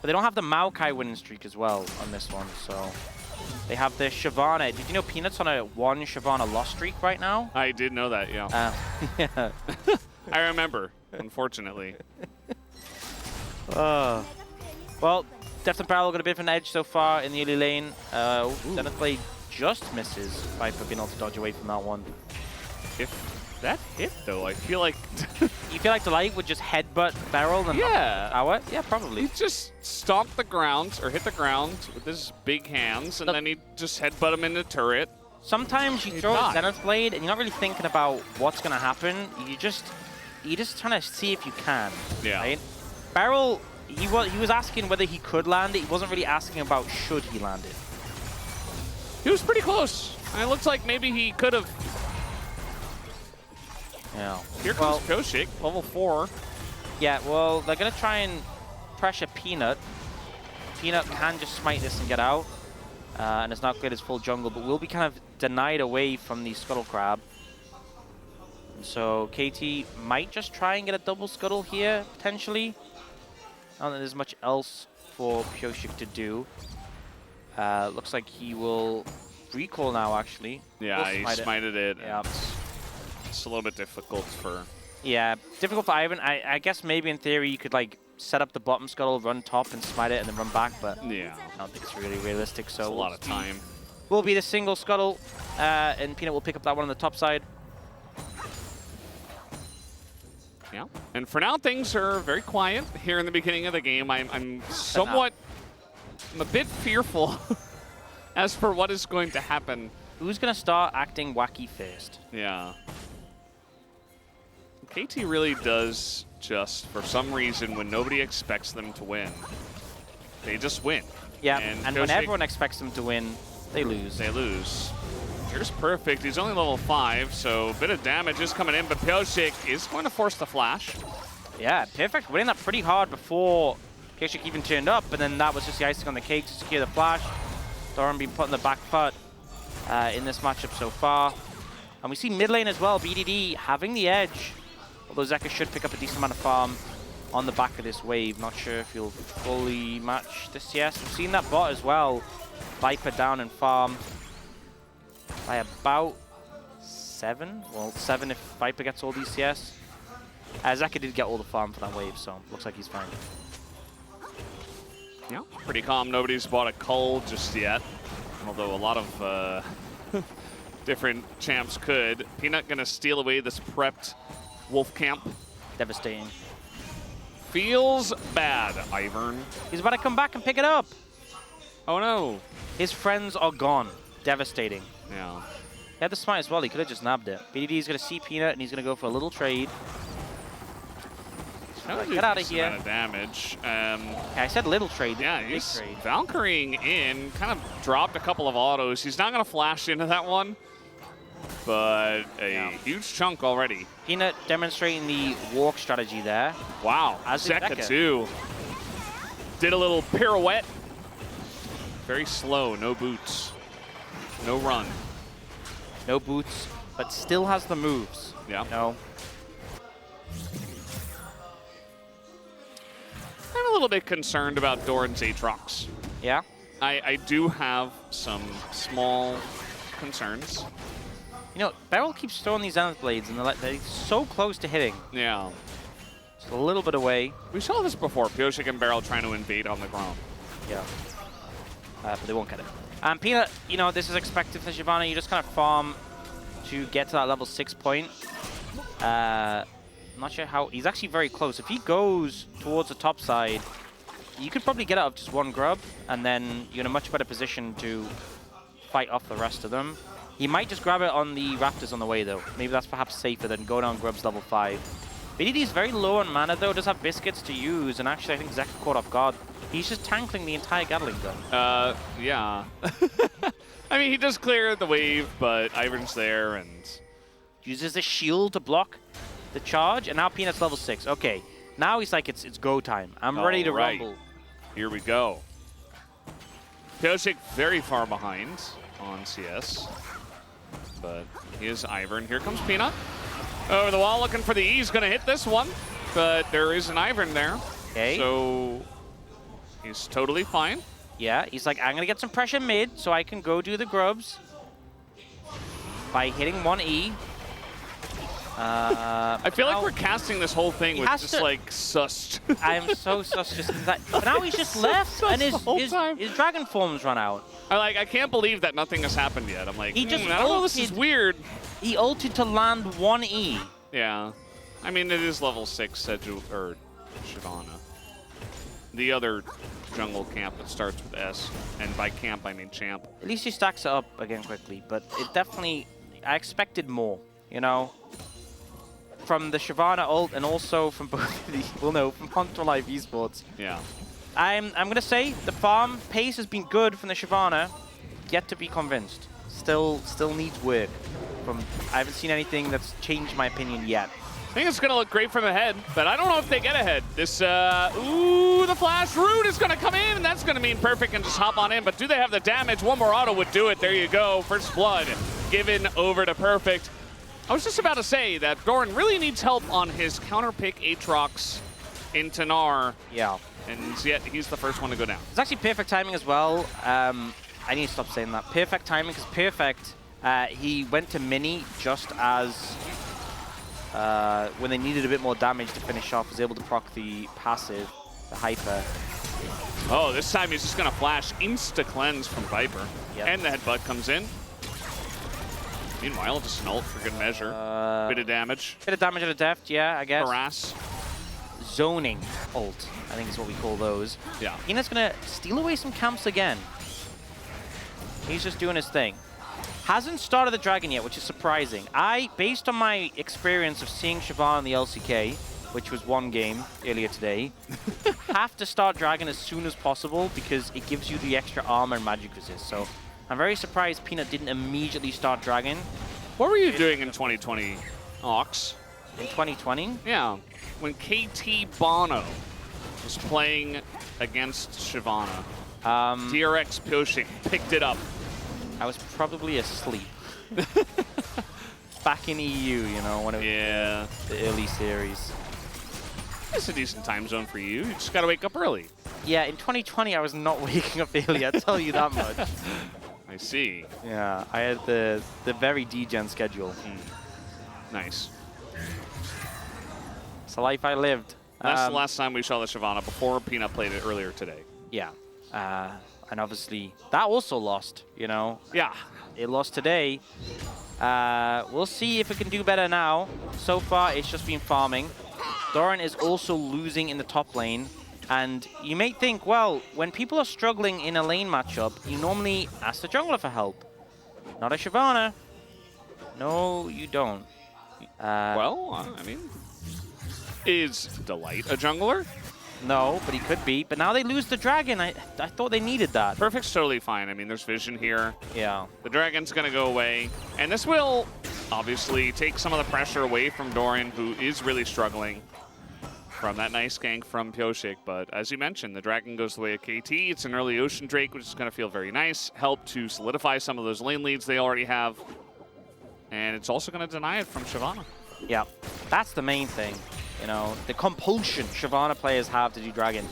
But they don't have the Maokai winning streak as well on this one, so... They have the Shyvana. Did you know Peanut's on a 1 Shyvana loss streak right now? I did know that, yeah. Yeah. I remember, unfortunately. Well, Deft and Barrel got a bit of an edge so far in the early lane. Zenithblade just misses Viper being able to dodge away from that one. If that hit, though, I feel like... You feel like Delight would just headbutt Barrel and tower? Yeah, probably. He'd just stomp the ground, or hit the ground with his big hands, and then he'd just headbutt him in the turret. Sometimes you throw a Zenith Blade, and you're not really thinking about what's going to happen. You're just trying to see if you can. Yeah. Right? Barrel, he was asking whether he could land it. He wasn't really asking about should he land it. He was pretty close. And it looks like maybe he could have. Yeah. Here comes Koshik, level 4. Yeah, well, they're going to try and pressure Peanut. Peanut can just smite this and get out. And it's not good as full jungle, but will be kind of denied away from the Scuttle Crab. And so KT might just try and get a double Scuttle here, potentially. I don't think there's much else for Pyoshik to do. Looks like he will recall now, actually. Yeah, he smited it. Yeah. It's a little bit difficult for... Yeah, difficult for Ivan. I guess maybe in theory you could like set up the bottom Scuttle, run top and smite it and then run back, but yeah, I don't think it's really realistic. So it's a lot of time. Will be the single Scuttle, and Peanut will pick up that one on the top side. Yeah, and for now things are very quiet here in the beginning of the game. I'm somewhat, I'm a bit fearful as for what is going to happen. Who's going to start acting wacky first? Yeah. KT really does just, for some reason, when nobody expects them to win, they just win. Yeah, and when everyone expects them to win, they lose. They lose. Here's Perfect. He's only level 5, so a bit of damage is coming in, but Pyoshik is going to force the flash. Yeah, Perfect winning that pretty hard before Pyoshik even turned up, and then that was just the icing on the cake to secure the flash. Doran being put in the back foot in this matchup so far. And we see mid lane as well, BDD having the edge. Although Zeka should pick up a decent amount of farm on the back of this wave. Not sure if he'll fully match the CS. We've seen that bot as well. Viper down in farm by about 7. Well, 7 if Viper gets all these CS. Zeka did get all the farm for that wave, so looks like he's fine. Yeah, pretty calm. Nobody's bought a cull just yet. Although a lot of different champs could. Peanut gonna steal away this prepped Wolf Camp. Devastating. Feels bad, Ivern. He's about to come back and pick it up. Oh no. His friends are gone. Devastating. Yeah. He had the smite as well. He could have just nabbed it. BDD is going to see Peanut and he's going to go for a little trade. Get out of here. Amount of damage. Yeah, I said little trade. Yeah, he's Valkyring in. Kind of dropped a couple of autos. He's not going to flash into that one. But a huge chunk already. Peanut demonstrating the walk strategy there. Wow. Zeka too. Did a little pirouette. Very slow, no boots. No run. No boots, but still has the moves. Yeah. You know? I'm a little bit concerned about Doran's Aatrox. Yeah? I do have some small concerns. You know, Beryl keeps throwing these Zenith Blades and they're so close to hitting. Yeah. Just a little bit away. We saw this before, Pyoshik and Beryl trying to invade on the ground. Yeah. But they won't get it. Peanut, you know, this is expected for Shyvana. You just kind of farm to get to that level 6 point. I'm not sure how... He's actually very close. If he goes towards the top side, you could probably get out of just one grub, and then you're in a much better position to fight off the rest of them. He might just grab it on the Raptors on the way, though. Maybe that's perhaps safer than go down grubs level 5. BDD is very low on mana, though. Does have biscuits to use, and actually I think Zeka caught off guard. He's just tankling the entire Gatling gun. Yeah. I mean, he does clear the wave, but Ivern's there and... Uses the shield to block the charge, and now Peanut's level 6. Okay, now he's like, it's go time. I'm ready to rumble. Here we go. Pyoshik very far behind on CS, but he is Ivern. Here comes Peanut. Over the wall, looking for the E. He's going to hit this one, but there is an Ivern there. Okay. So he's totally fine. Yeah, he's like, I'm going to get some pressure mid so I can go do the grubs by hitting one E. I feel like we're casting this whole thing with just like sussed. I am so sus just that. But now he's just left and his dragon forms run out. I can't believe that nothing has happened yet. I'm like, he just I don't know, this is weird. He ulted to land one E. Yeah. I mean, it is level 6 Seju, or Shyvana. The other jungle camp that starts with S. And by camp, I mean champ. At least he stacks it up again quickly. But it definitely, I expected more, you know? From the Shyvana ult and also from both of these, well, no, from Hunter Live Esports. Yeah. I'm going to say the farm pace has been good from the Shyvana. yet to be convinced. Still needs work. I haven't seen anything that's changed my opinion yet. I think it's going to look great from ahead, but I don't know if they get ahead. This, ooh, the flash root is going to come in, and that's going to mean Perfect and just hop on in, but do they have the damage? One more auto would do it. There you go. First blood given over to Perfect. I was just about to say that Doran really needs help on his counter pick Aatrox into Gnar. Yeah. And yet he's the first one to go down. It's actually perfect timing as well. I need to stop saying that. Perfect timing, because Perfect, he went to mini just as when they needed a bit more damage to finish off, was able to proc the passive, the hyper. Oh, this time he's just going to flash insta-cleanse from Viper. Yep. And the headbutt comes in. Meanwhile, just an ult for good measure. Bit of damage. Bit of damage at a deft, yeah, I guess. Harass. Zoning ult, I think is what we call those. Yeah. Peanut's going to steal away some camps again. He's just doing his thing. Hasn't started the dragon yet, which is surprising. Based on my experience of seeing Shyvana in the LCK, which was one game earlier today, have to start dragon as soon as possible because it gives you the extra armor and magic resist. So I'm very surprised Peanut didn't immediately start dragon. What were you doing in 2020, Ox? In 2020? Yeah, when KT Bono was playing against Shyvana, DRX Pioshik picked it up. I was probably asleep. Back in EU, you know, when it was the early series. It's a decent time zone for you. You just got to wake up early. Yeah, in 2020, I was not waking up early, I'll tell you that much. I see. Yeah, I had the very degen schedule. Nice. It's a life I lived. That's the last time we saw the Shyvana before Peanut played it earlier today. Yeah. And obviously, that also lost, you know. Yeah. It lost today. We'll see if it can do better now. So far, it's just been farming. Doran is also losing in the top lane. And you may think, well, when people are struggling in a lane matchup, you normally ask the jungler for help. Not a Shyvana. No, you don't. Well, I mean, is Delight a jungler? No, but he could be. But now they lose the dragon. I thought they needed that. Perfect's totally fine. I mean, there's vision here. Yeah. The dragon's going to go away. And this will obviously take some of the pressure away from Doran, who is really struggling from that nice gank from Pioshik. But as you mentioned, the dragon goes the way of KT. It's an early Ocean Drake, which is going to feel very nice. Help to solidify some of those lane leads they already have. And it's also going to deny it from Shyvana. Yeah, that's the main thing. You know, the compulsion Shyvana players have to do dragon.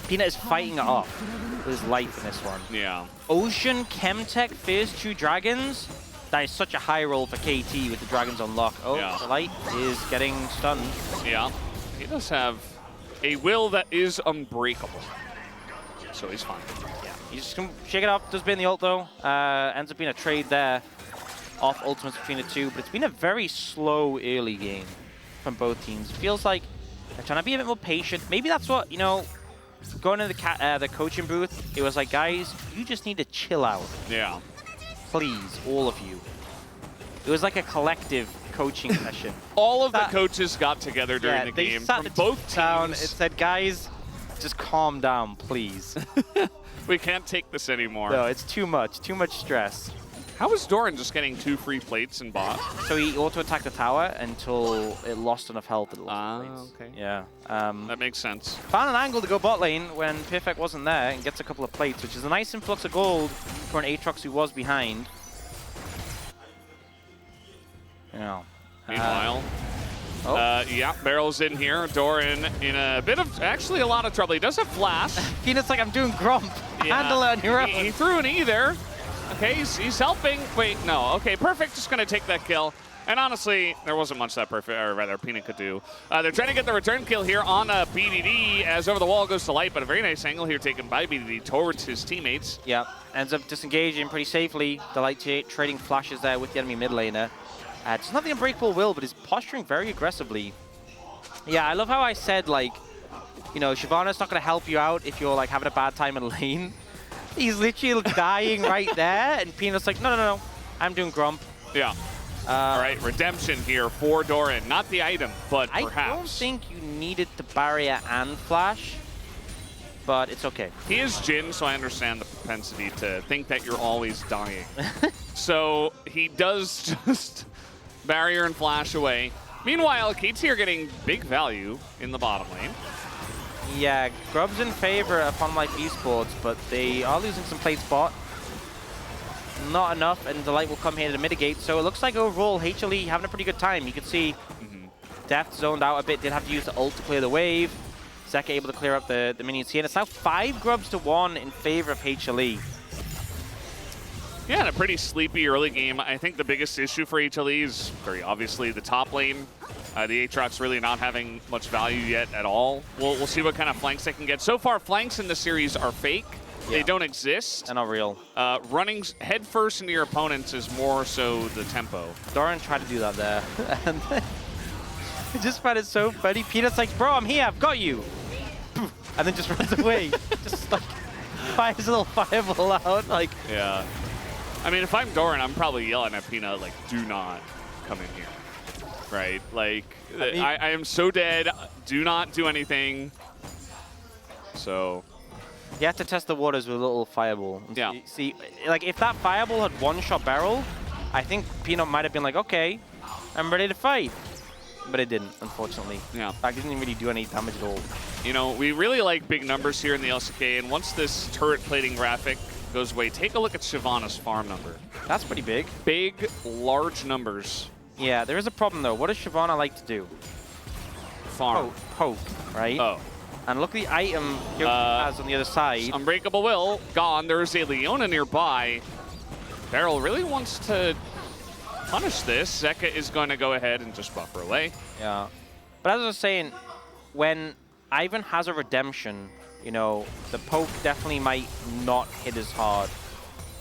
Peanut is fighting it off with his life in this one. Yeah. Ocean, Chemtech, first 2 dragons. That is such a high roll for KT with the dragons on lock. Oh, Yeah. the light is getting stunned. Yeah. He does have a will that is unbreakable. So he's fine. Yeah, he's just going to shake it off. Does bit in the ult, though. Ends up being a trade there off ultimates between the two. But it's been a very slow early game from both teams. It feels like they're trying to be a bit more patient. Maybe that's what, you know, going to the coaching booth, it was like, guys, you just need to chill out. Yeah. Please, all of you. It was like a collective coaching session. All of the coaches got together during the they game sat from the both teams teams. down and said, guys, just calm down, please. We can't take this anymore. No, it's too much stress. How was Doran just getting 2 free plates in bot? So he auto-attacked the tower until it lost enough health that it lost plates. Okay. Yeah. That makes sense. Found an angle to go bot lane when Perfect wasn't there and gets a couple of plates, which is a nice influx of gold for an Aatrox who was behind. You know. Meanwhile, yeah, Barrel's in here. Doran in a bit of, actually a lot of trouble. He does have flash. Peanut's like, I'm doing Grump. Yeah. Handle it on your own. He threw an E there. Okay, he's helping. Wait, no. Okay, Perfect just going to take that kill. And honestly, there wasn't much that Perfect, or rather, Peanut could do. They're trying to get the return kill here on BDD as over the wall goes to Light, but a very nice angle here taken by BDD towards his teammates. Yeah, ends up disengaging pretty safely. The Light trading flashes there with the enemy mid laner. It's not the unbreakable will, but he's posturing very aggressively. Yeah, I love how I said, like, you know, Shyvana's not going to help you out if you're, like, having a bad time in lane. He's literally dying right there, and Peanut's like, no, I'm doing Grump. Yeah. All right, redemption here for Doran. Not the item, but perhaps. I don't think you needed the barrier and flash. but it's okay. He is Jin, so I understand the propensity to think that you're always dying. So he does just barrier and flash away. Meanwhile, KT are getting big value in the bottom lane. Yeah, Grub's in favor of Fun Life Esports, but they are losing some plate spot. Not enough, and the light will come here to mitigate. So it looks like overall, HLE having a pretty good time. You can see Death zoned out a bit, did have to use the ult to clear the wave. Zeka able to clear up the minions here. And it's now 5 Grubs to 1 in favor of HLE. Yeah, and a pretty sleepy early game. I think the biggest issue for HLE is very obviously the top lane. The Aatrox really not having much value yet at all. We'll see what kind of flanks they can get. So far, flanks in the series are fake. Yeah. They don't exist. They're not real. Running head first into your opponents is more so the tempo. Doran tried to do that there. And I just find it so funny. Peanut's like, bro, I'm here, I've got you. And then just runs away. Just like fires a little fireball out. Like, yeah. I mean, if I'm Doran, I'm probably yelling at Peanut, like, do not come in here. Right? Like, I am so dead. Do not do anything. So you have to test the waters with a little fireball. Yeah. See, like, if that fireball had one-shot barrel, I think Peanut might have been like, okay, I'm ready to fight. But it didn't, unfortunately. Yeah. In fact, it didn't really do any damage at all. You know, we really like big numbers here in the LCK, and once this turret plating graphic goes away, take a look at Shyvana's farm number. That's pretty big. Big, large numbers. Yeah, there is a problem, though. What does Shyvana like to do? Farm. Poke, right? Oh. And look at the item he has on the other side. Unbreakable Will, gone. There's a Leona nearby. Beryl really wants to punish this. Zeka is going to go ahead and just buffer away. Yeah. But as I was saying, when Ivan has a redemption, you know, the poke definitely might not hit as hard.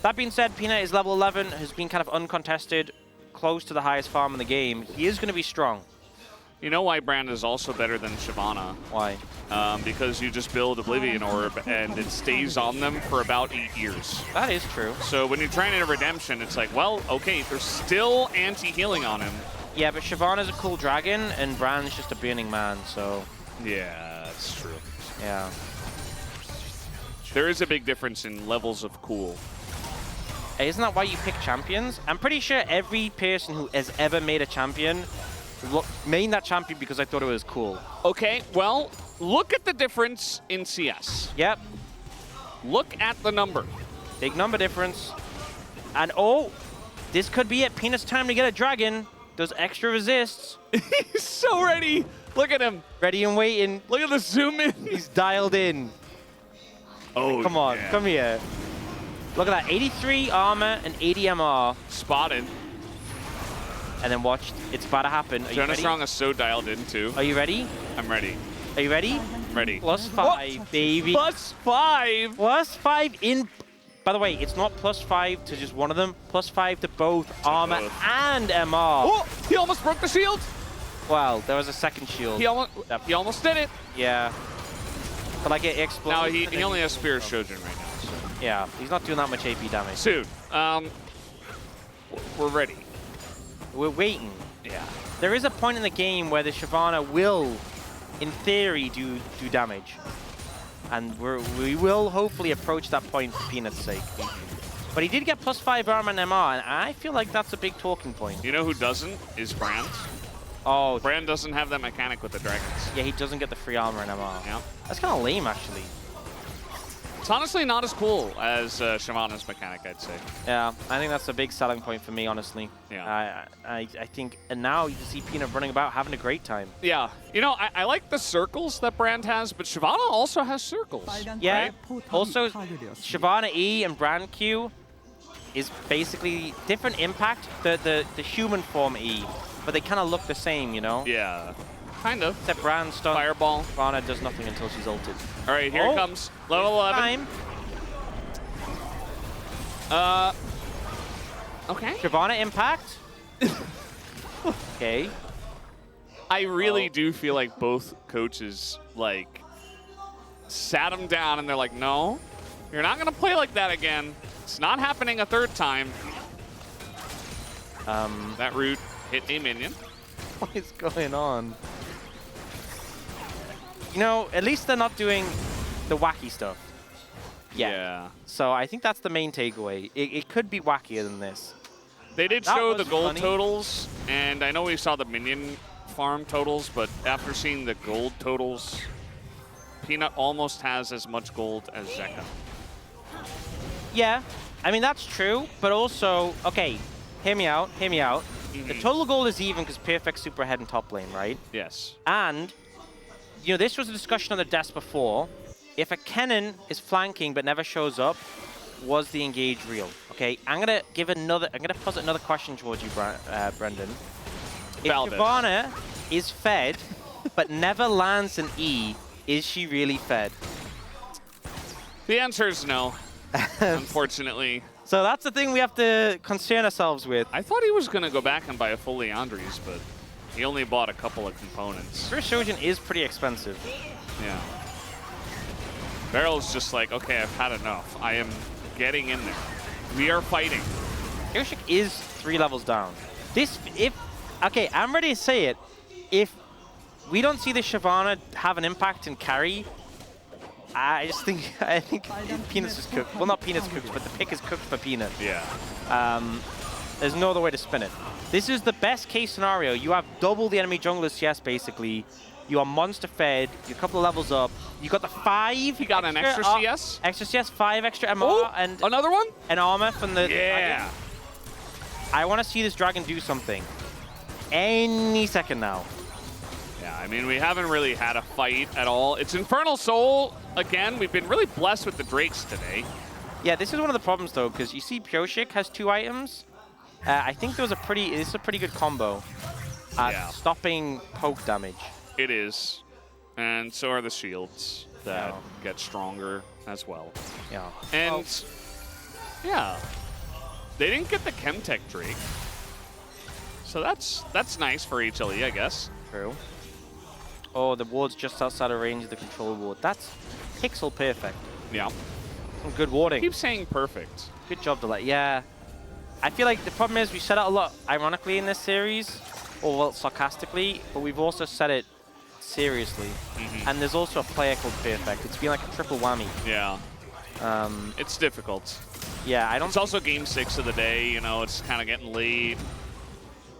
That being said, Peanut is level 11, has been kind of uncontested, close to the highest farm in the game. He is going to be strong. You know why Brand is also better than Shyvana? Why? Because you just build Oblivion Orb and it stays on them for about 8 years. That is true. So when you're trying to redemption, it's like, well, okay, there's still anti-healing on him. Yeah, but Shyvana's a cool dragon and Brand's just a burning man, so... Yeah, that's true. Yeah. There is a big difference in levels of cool. Hey, isn't that why you pick champions? I'm pretty sure every person who has ever made a champion made that champion because I thought it was cool. Okay, well, look at the difference in CS. Yep. Look at the number. Big number difference. And oh, this could be it. Peanut's time to get a dragon. Those extra resists. He's so ready. Look at him. Ready and waiting. Look at the zoom in. He's dialed in. Oh, come on, yeah. Come here. Look at that, 83 armor and 80 MR. Spotted. And then watch, it's about to happen. Are you ready? Strong is so dialed in too. Are you ready? I'm ready. Are you ready? I'm ready. +5, baby. +5? +5 in... By the way, it's not +5 to just one of them. +5 to both armor and MR. Oh, he almost broke the shield. Wow, there was a second shield. He almost did it. Yeah. But like it exploded. Now he only has Spear of Shojin right now. So. Yeah, he's not doing that much AP damage. Soon. We're ready. We're waiting. Yeah. There is a point in the game where the Shyvana will, in theory, do damage. And we will hopefully approach that point for Peanut's sake. But he did get +5 armor and MR, and I feel like that's a big talking point. You know who doesn't? Is Brand. Oh. Brand doesn't have that mechanic with the dragons. Yeah, he doesn't get the free armor and MR. Yeah. That's kind of lame, actually. It's honestly not as cool as Shyvana's mechanic, I'd say. Yeah, I think that's a big selling point for me, honestly. Yeah. I think, and now you can see Peanut running about having a great time. Yeah. You know, I like the circles that Brand has, but Shyvana also has circles. Yeah. Right? Also, Shyvana E and Brand Q is basically different impact, the human form E, but they kind of look the same, you know? Yeah. Kind of. Except Brand stun. Fireball. Shyvana does nothing until she's ulted. All right, here it comes. Level 11. Time. Okay. Shyvana impact. Okay. I really do feel like both coaches, like, sat him down and they're like, no, you're not going to play like that again. It's not happening a third time. That root hit a minion. What is going on? You know, at least they're not doing the wacky stuff. Yeah. So I think that's the main takeaway. It could be wackier than this. They did That show was the gold funny. totals, and I know we saw the minion farm totals, but after seeing the gold totals, Peanut almost has as much gold as Zeka. Yeah, I mean, that's true, but also, okay, hear me out, hear me out. The total gold is even because Perfect's super ahead in top lane, right? Yes. And, you know, this was a discussion on the desk before. If a Kennen is flanking but never shows up, was the engage real? Okay, I'm gonna posit another question towards you, Brendan. If Valid. Shyvana is fed but never lands an E, is she really fed? The answer is no, unfortunately. So that's the thing we have to concern ourselves with. I thought he was going to go back and buy a full Leandries, but he only bought a couple of components. First Shojin is pretty expensive. Yeah. Barrel's just like, okay, I've had enough. I am getting in there. We are fighting. Yoshik is 3 levels down. Okay, I'm ready to say it. If we don't see the Shyvana have an impact in carry, I think Peanut's is cooked. Well, not Peanut's cooked, but the pick is cooked for Peanut. Yeah. There's no other way to spin it. This is the best case scenario. You have double the enemy jungler CS, basically. You are monster fed. You're a couple of levels up. You got the 5. He got an extra CS. Extra CS, 5 extra MR, Oh, and another one? an armor from the Yeah. dragon. I want to see this dragon do something. Any second now. Yeah, I mean, we haven't really had a fight at all. It's Infernal Soul. Again, we've been really blessed with the Drakes today. Yeah, this is one of the problems, though, because you see Pyoshik has 2 items. I think this is a pretty good combo at Yeah. stopping poke damage. It is. And so are the shields that get stronger as well. Yeah. And, yeah, they didn't get the Chemtech Drake. So that's nice for HLE, I guess. True. Oh, the ward's just outside of range of the control ward. That's pixel perfect. Yeah. Some good warding. Keep saying perfect. Good job, Delay. Yeah. I feel like the problem is we said it a lot ironically in this series, or well, sarcastically, but we've also said it seriously. And there's also a player called Perfect. It's been like a triple whammy. Yeah. It's difficult. Yeah, I don't... It's also game 6 of the day, you know, it's kind of getting late.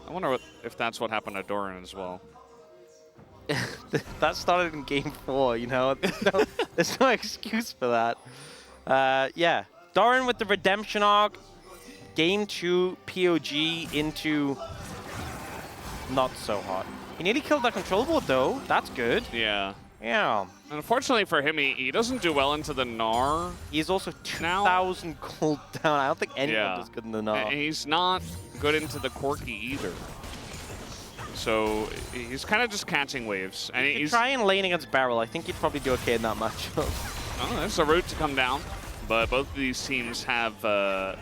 I wonder if that's what happened to Doran as well. That started in game 4, you know? There's no excuse for that. Yeah, Doran with the redemption arc. Game 2 POG into not so hot. He nearly killed that control board, though. That's good. Yeah. Yeah. Unfortunately for him, he doesn't do well into the Gnar. He's also 2,000 gold down. I don't think anyone does good in the Gnar. And he's not good into the Corki either. So he's kind of just catching waves. And If you try and lane against Barrel, I think you'd probably do okay in that matchup. Oh, there's a route to come down. But both of these teams have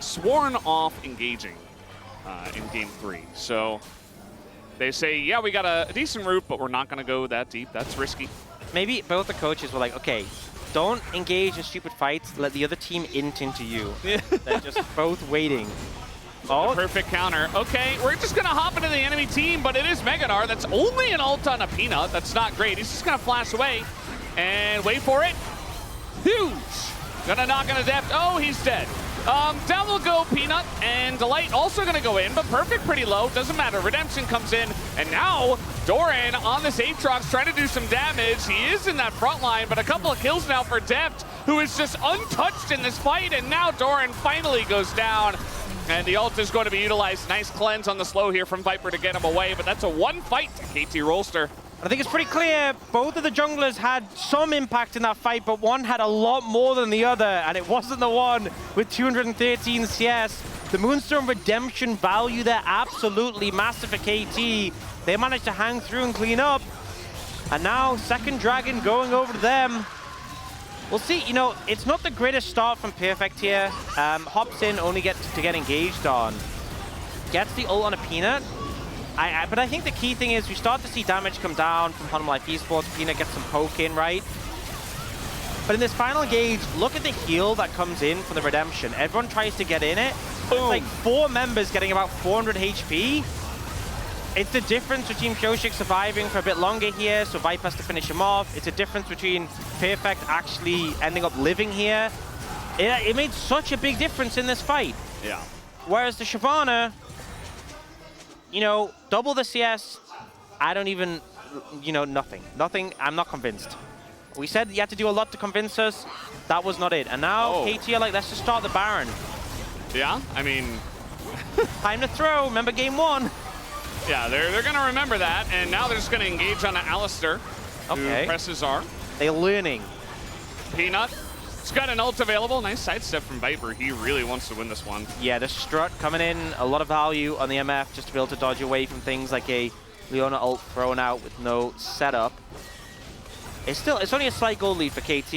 sworn off engaging in Game 3. So they say, yeah, we got a decent route, but we're not going to go that deep. That's risky. Maybe both the coaches were like, okay, don't engage in stupid fights. Let the other team int into you. They're just both waiting. Oh, perfect counter. Okay, we're just going to hop into the enemy team, but it is Meganar. That's only an ult on a Peanut. That's not great. He's just going to flash away and wait for it. Huge. Gonna knock on a depth. Oh, he's dead. Down will go Peanut, and Delight also gonna go in, but Perfect pretty low. Doesn't matter. Redemption comes in, and now Doran on this Aatrox trying to do some damage. He is in that front line, but a couple of kills now for Deft, who is just untouched in this fight, and now Doran finally goes down. And the ult is going to be utilized. Nice cleanse on the slow here from Viper to get him away, but that's a one fight to KT Rolster. I think it's pretty clear both of the junglers had some impact in that fight, but one had a lot more than the other, and it wasn't the one with 213 CS. The Moonstone Redemption value there, absolutely massive for KT. They managed to hang through and clean up. And now, second Dragon going over to them. We'll see, you know, it's not the greatest start from Perfect here. Hops in, only gets to get engaged on. Gets the ult on a Peanut. But I think the key thing is we start to see damage come down from Hanum Life Esports. Peanut gets some poke in, right? But in this final gauge, look at the heal that comes in for the Redemption. Everyone tries to get in it. It's like 4 members getting about 400 HP. It's the difference between Pyosik surviving for a bit longer here, so Viper has to finish him off. It's a difference between Perfect actually ending up living here. It made such a big difference in this fight. Yeah. Whereas the Shyvana, you know, double the CS, I don't even, you know, nothing. Nothing, I'm not convinced. We said you had to do a lot to convince us. That was not it. And now KT are like, let's just start the Baron. Yeah, I mean... Time to throw, remember game 1. Yeah, they're going to remember that, and now they're just going to engage on Alistair, who presses R. They're learning. Peanut, he's got an ult available. Nice sidestep from Viper. He really wants to win this one. Yeah, the strut coming in, a lot of value on the MF just to be able to dodge away from things like a Leona ult thrown out with no setup. It's only a slight goal lead for KT.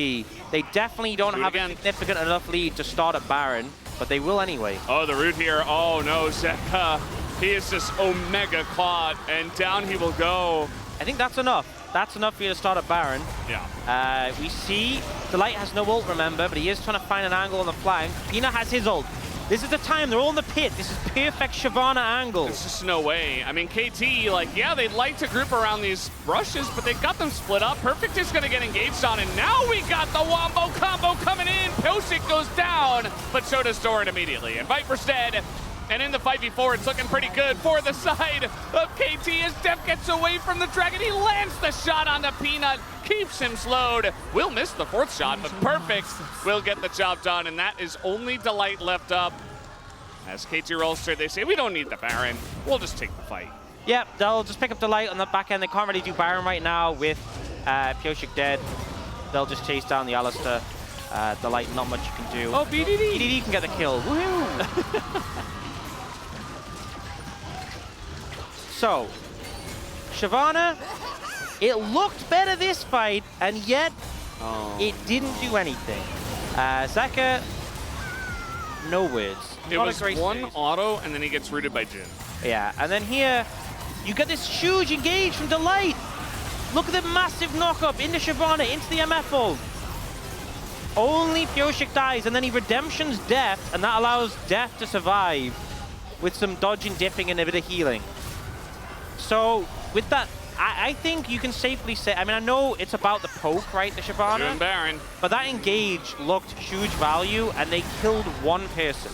They definitely don't have a significant enough lead to start at Baron, but they will anyway. Oh, the root here. Oh no, Zeka. He is just Omega caught, and down he will go. I think that's enough. That's enough for you to start at Baron. Yeah. We see Delight has no ult, remember, but he is trying to find an angle on the flank. Peanut has his ult. This is the time. They're all in the pit. This is perfect Shyvana angle. There's just no way. I mean, KT, like, yeah, they'd like to group around these rushes, but they've got them split up. Perfect is going to get engaged on, and now we got the Wombo combo coming in. Pyosik goes down, but so does Doran immediately. And Viper's dead. And in the 5v4, it's looking pretty good for the side of KT as Def gets away from the Dragon. He lands the shot on the Peanut, keeps him slowed. Will miss the 4th shot, but Perfect will get the job done, and that is only Delight left up. As KT rolls through, they say, we don't need the Baron. We'll just take the fight. Yep, they'll just pick up Delight on the back end. They can't really do Baron right now with Pyosik dead. They'll just chase down the Alistair. Delight, not much you can do. Oh, BDD! BDD can get the kill. Woohoo! So, Shyvana, it looked better this fight, and yet it didn't do anything. Zeka, no words. It was one auto, and then he gets rooted by Jhin. Yeah, and then here, you get this huge engage from Delight. Look at the massive knock-up into Shyvana, into the MF ult. Only Pyosik dies, and then he redemptions Death, and that allows Death to survive with some dodging, dipping, and a bit of healing. So, with that, I think you can safely say, I mean, I know it's about the poke, right, the Shyvana? Baron. But that engage looked huge value, and they killed one person.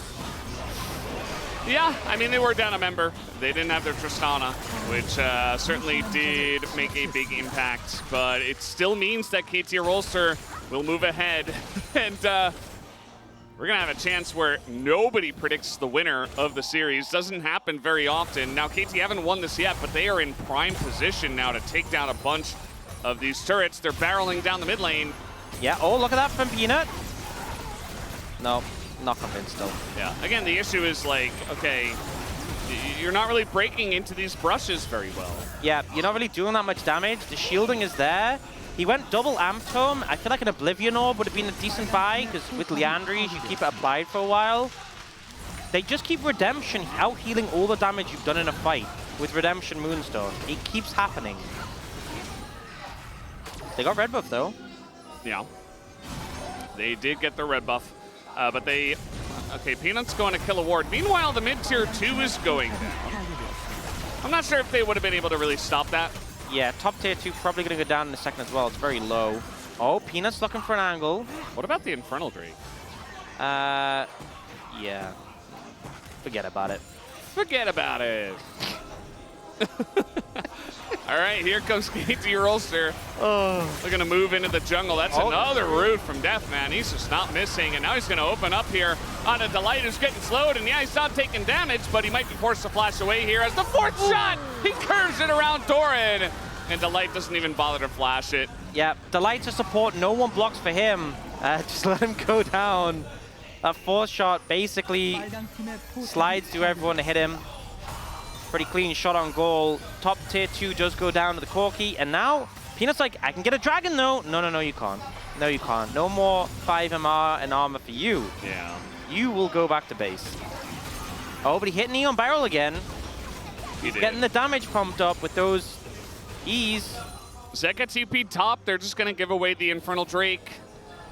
Yeah, I mean, they were down a member. They didn't have their Tristana, which certainly did make a big impact. But it still means that KT Rolster will move ahead. And we're going to have a chance where nobody predicts the winner of the series. Doesn't happen very often. Now, KT haven't won this yet, but they are in prime position now to take down a bunch of these turrets. They're barreling down the mid lane. Yeah, oh, look at that from Peanut. No, not convinced though. Yeah, again, the issue is like, okay, you're not really breaking into these brushes very well. Yeah, you're not really doing that much damage. The shielding is there. He went double Amped home. I feel like an Oblivion Orb would have been a decent buy, because with Liandry's, you keep it applied for a while. They just keep Redemption out-healing all the damage you've done in a fight with Redemption Moonstone. It keeps happening. They got red buff, though. Yeah. They did get the red buff, but they... Okay, Peanut's going to kill a ward. Meanwhile, the mid-tier 2 is going down. I'm not sure if they would have been able to really stop that. Yeah, top tier 2 probably going to go down in a second as well. It's very low. Oh, Peanut's looking for an angle. What about the Infernal Drake? Yeah. Forget about it. Forget about it. All right, here comes KT Rolster. Oh. They're going to move into the jungle. That's another root from Deathman. He's just not missing, and now he's going to open up here on a Delight who's getting slowed, and yeah, he's not taking damage, but he might be forced to flash away here as the 4th shot, he curves it around Doran, and Delight doesn't even bother to flash it. Yeah, Delight's a support. No one blocks for him. Just let him go down. That 4th shot basically slides through everyone to hit him. Pretty clean shot on goal. Top tier 2 does go down to the Corki, and now Peanut's like, I can get a dragon though. No, you can't. No, you can't. No more 5 MR and armor for you. Yeah. You will go back to base. Oh, but he hit Neon Barrel again. He did. Getting the damage pumped up with those E's. Zeka TP top. They're just going to give away the Infernal Drake.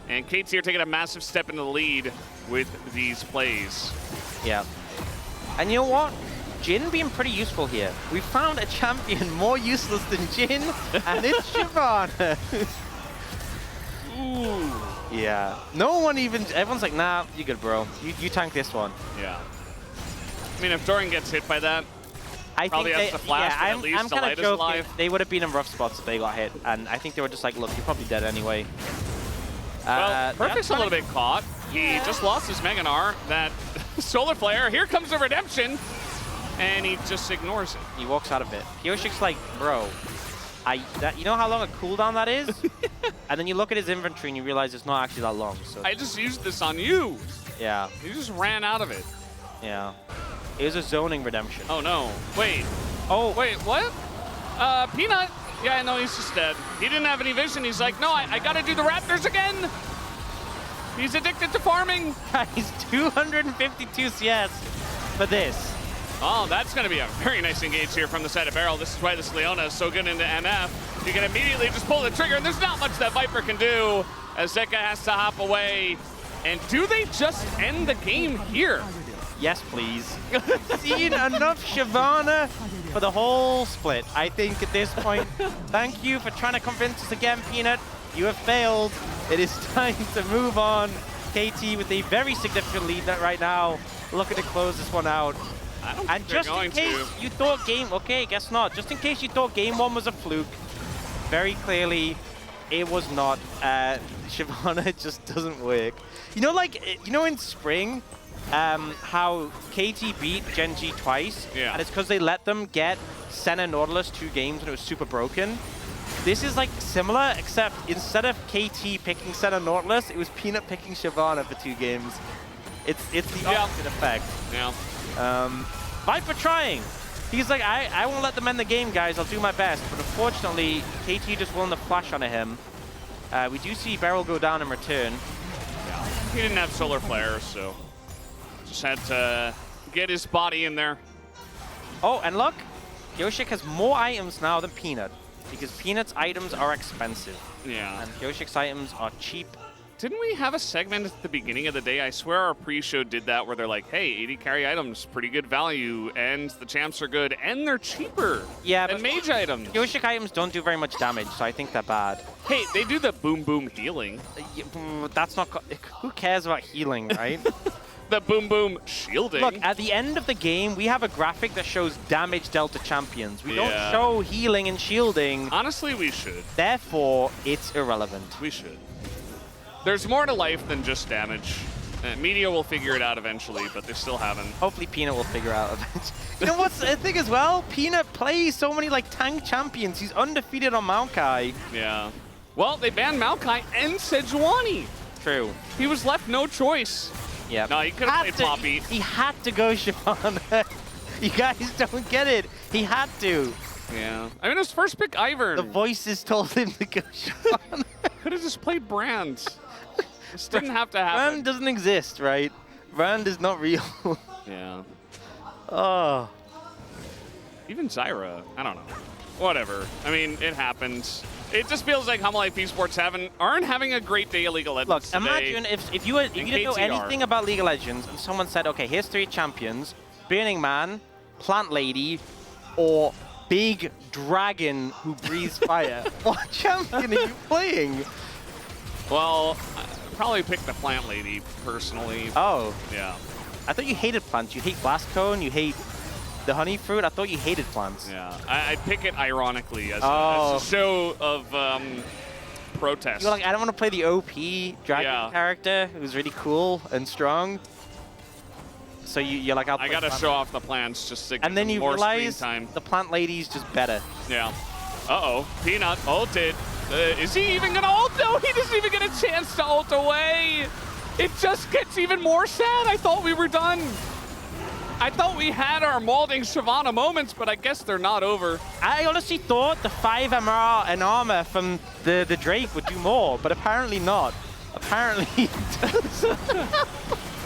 And KT are taking a massive step into the lead with these plays. Yeah. And you know what? Jhin being pretty useful here. We found a champion more useless than Jhin, and it's Shyvana. Ooh. Yeah. No one even... Everyone's like, nah, you good, bro. You tank this one. Yeah. I mean, if Doran gets hit by that, I probably think has to flash, but at least I'm the kind light of is joking. alive. They would have been in rough spots if they got hit, and I think they were just like, look, you're probably dead anyway. Well, Perfect's a little bit caught. He just lost his Mega Gnar. That Solar Flare, here comes the redemption, and he just ignores it. He walks out of it. Kyoshik's like, bro, you know how long a cooldown that is? And then you look at his inventory and you realize it's not actually that long. So I just used this on you. yeah, He just ran out of it. yeah. It was a zoning redemption. Oh no. Wait. Oh, Wait, what? Peanut? Yeah, no, he's just dead. He didn't have any vision. He's like, no, I gotta do the Raptors again. He's addicted to farming. he's 252 CS for this. Oh, that's gonna be a very nice engage here from the side of Barrel. This is why this Leona is so good into MF. You can immediately just pull the trigger, and there's not much that Viper can do, as Zeka has to hop away. And do they just end the game here? Yes, please. Seen enough Shyvana for the whole split. I think at this point, thank you for trying to convince us again, Peanut. You have failed. It is time to move on. KT with a very significant lead right now, looking to close this one out. I don't And think they're just in going case to. you thought okay, guess not. Just in case you thought game one was a fluke, very clearly it was not. Shyvana just doesn't work. You know, like, you know in spring, how KT beat Gen G twice? Yeah. And it's because they let them get Senna Nautilus 2 games when it was super broken. This is like similar, except instead of KT picking Senna Nautilus, it was Peanut picking Shyvana for 2 games. It's the opposite effect. Yeah. Viper trying. He's like, I won't let them end the game, guys. I'll do my best. But unfortunately, KT just willing to flash onto him. We do see Beryl go down in return. He didn't have Solar Flare, so just had to get his body in there. Oh, and look, Kyoshik has more items now than Peanut, because Peanut's items are expensive, Yeah. and Kyoshik's items are cheap. Didn't we have a segment at the beginning of the day? I swear our pre-show did that, where they're like, hey, 80 carry items, pretty good value, and the champs are good, and they're cheaper Yeah, than but mage items. Kyoshik items don't do very much damage, so I think they're bad. Hey, they do the boom boom healing. That's not... Who cares about healing, right? The boom boom shielding. Look, at the end of the game, we have a graphic that shows damage dealt to champions. We don't Yeah. show healing and shielding. Honestly, we should. Therefore, it's irrelevant. We should. There's more to life than just damage. Media will figure it out eventually, but they still haven't. Hopefully Peanut will figure out eventually. You know what's the thing as well? Peanut plays so many like tank champions. He's undefeated on Maokai. Yeah. Well, they banned Maokai and Sejuani. True. He was left no choice. Yeah. No, he could have played Poppy. He had to go Shyvana. You guys don't get it. He had to. Yeah. I mean, his first pick, Ivern. The voices told him to go Shyvana. Could have just played Brand. This didn't have to happen. Brand doesn't exist, right? Brand is not real. Yeah. Oh. Even Zyra. I don't know. Whatever. I mean, it happens. It just feels like Humble Life Esports aren't having a great day of League of Legends Look, today. imagine if you didn't know KTR. anything about League of Legends and someone said, okay, here's 3 champions, Burning Man, Plant Lady, or Big Dragon who breathes fire. What champion are you playing? Well, I'd probably pick the Plant Lady, personally. Oh, Yeah. I thought you hated plants. You hate Blast Cone, you hate the honey fruit. I thought you hated plants. Yeah. I'd pick it ironically as Oh. a show of protest. You're like, I don't want to play the OP dragon Yeah. character who's really cool and strong. So you're like, I'll play I gotta plant. show off the plants just to get And then them you more realize screen time. the plant lady's just better. Yeah. Uh-oh. Peanut ulted. Is he even gonna ult? No, he doesn't even get a chance to ult away. It just gets even more sad. I thought we were done. I thought we had our molding Shyvana moments, but I guess they're not over. I honestly thought the 5 MR and armor from the Drake would do more, but apparently not. Apparently it does.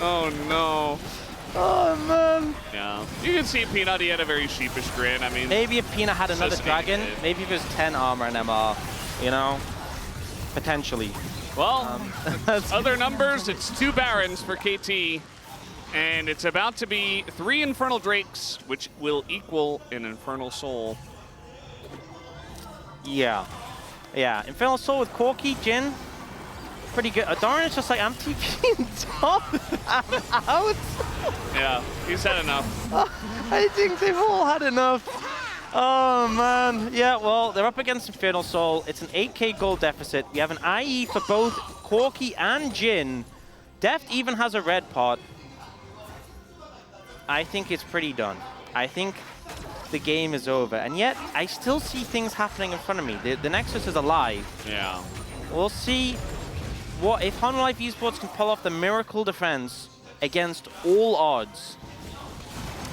Oh, no. Oh, man. Yeah. You can see Peanut, he had a very sheepish grin. I mean, Maybe if Peanut had another Assassinated dragon, it. maybe if it was 10 armor and MR, you know? Potentially. well, That's other numbers, it's 2 Barons for KT. And it's about to be 3 Infernal Drakes, which will equal an Infernal Soul. Yeah. Yeah. Infernal Soul with Corki, Jin. Pretty good. Doran is just like, I'm TPing top. I'm out. Yeah, he's had enough. I think they've all had enough. Oh, man. Yeah, well, they're up against Infernal Soul. It's an 8k gold deficit. We have an IE for both Corki and Jin. Deft even has a red pot. I think it's pretty done. I think the game is over. And yet, I still see things happening in front of me. The Nexus is alive. Yeah. We'll see what if Life Esports can pull off the miracle defense against all odds.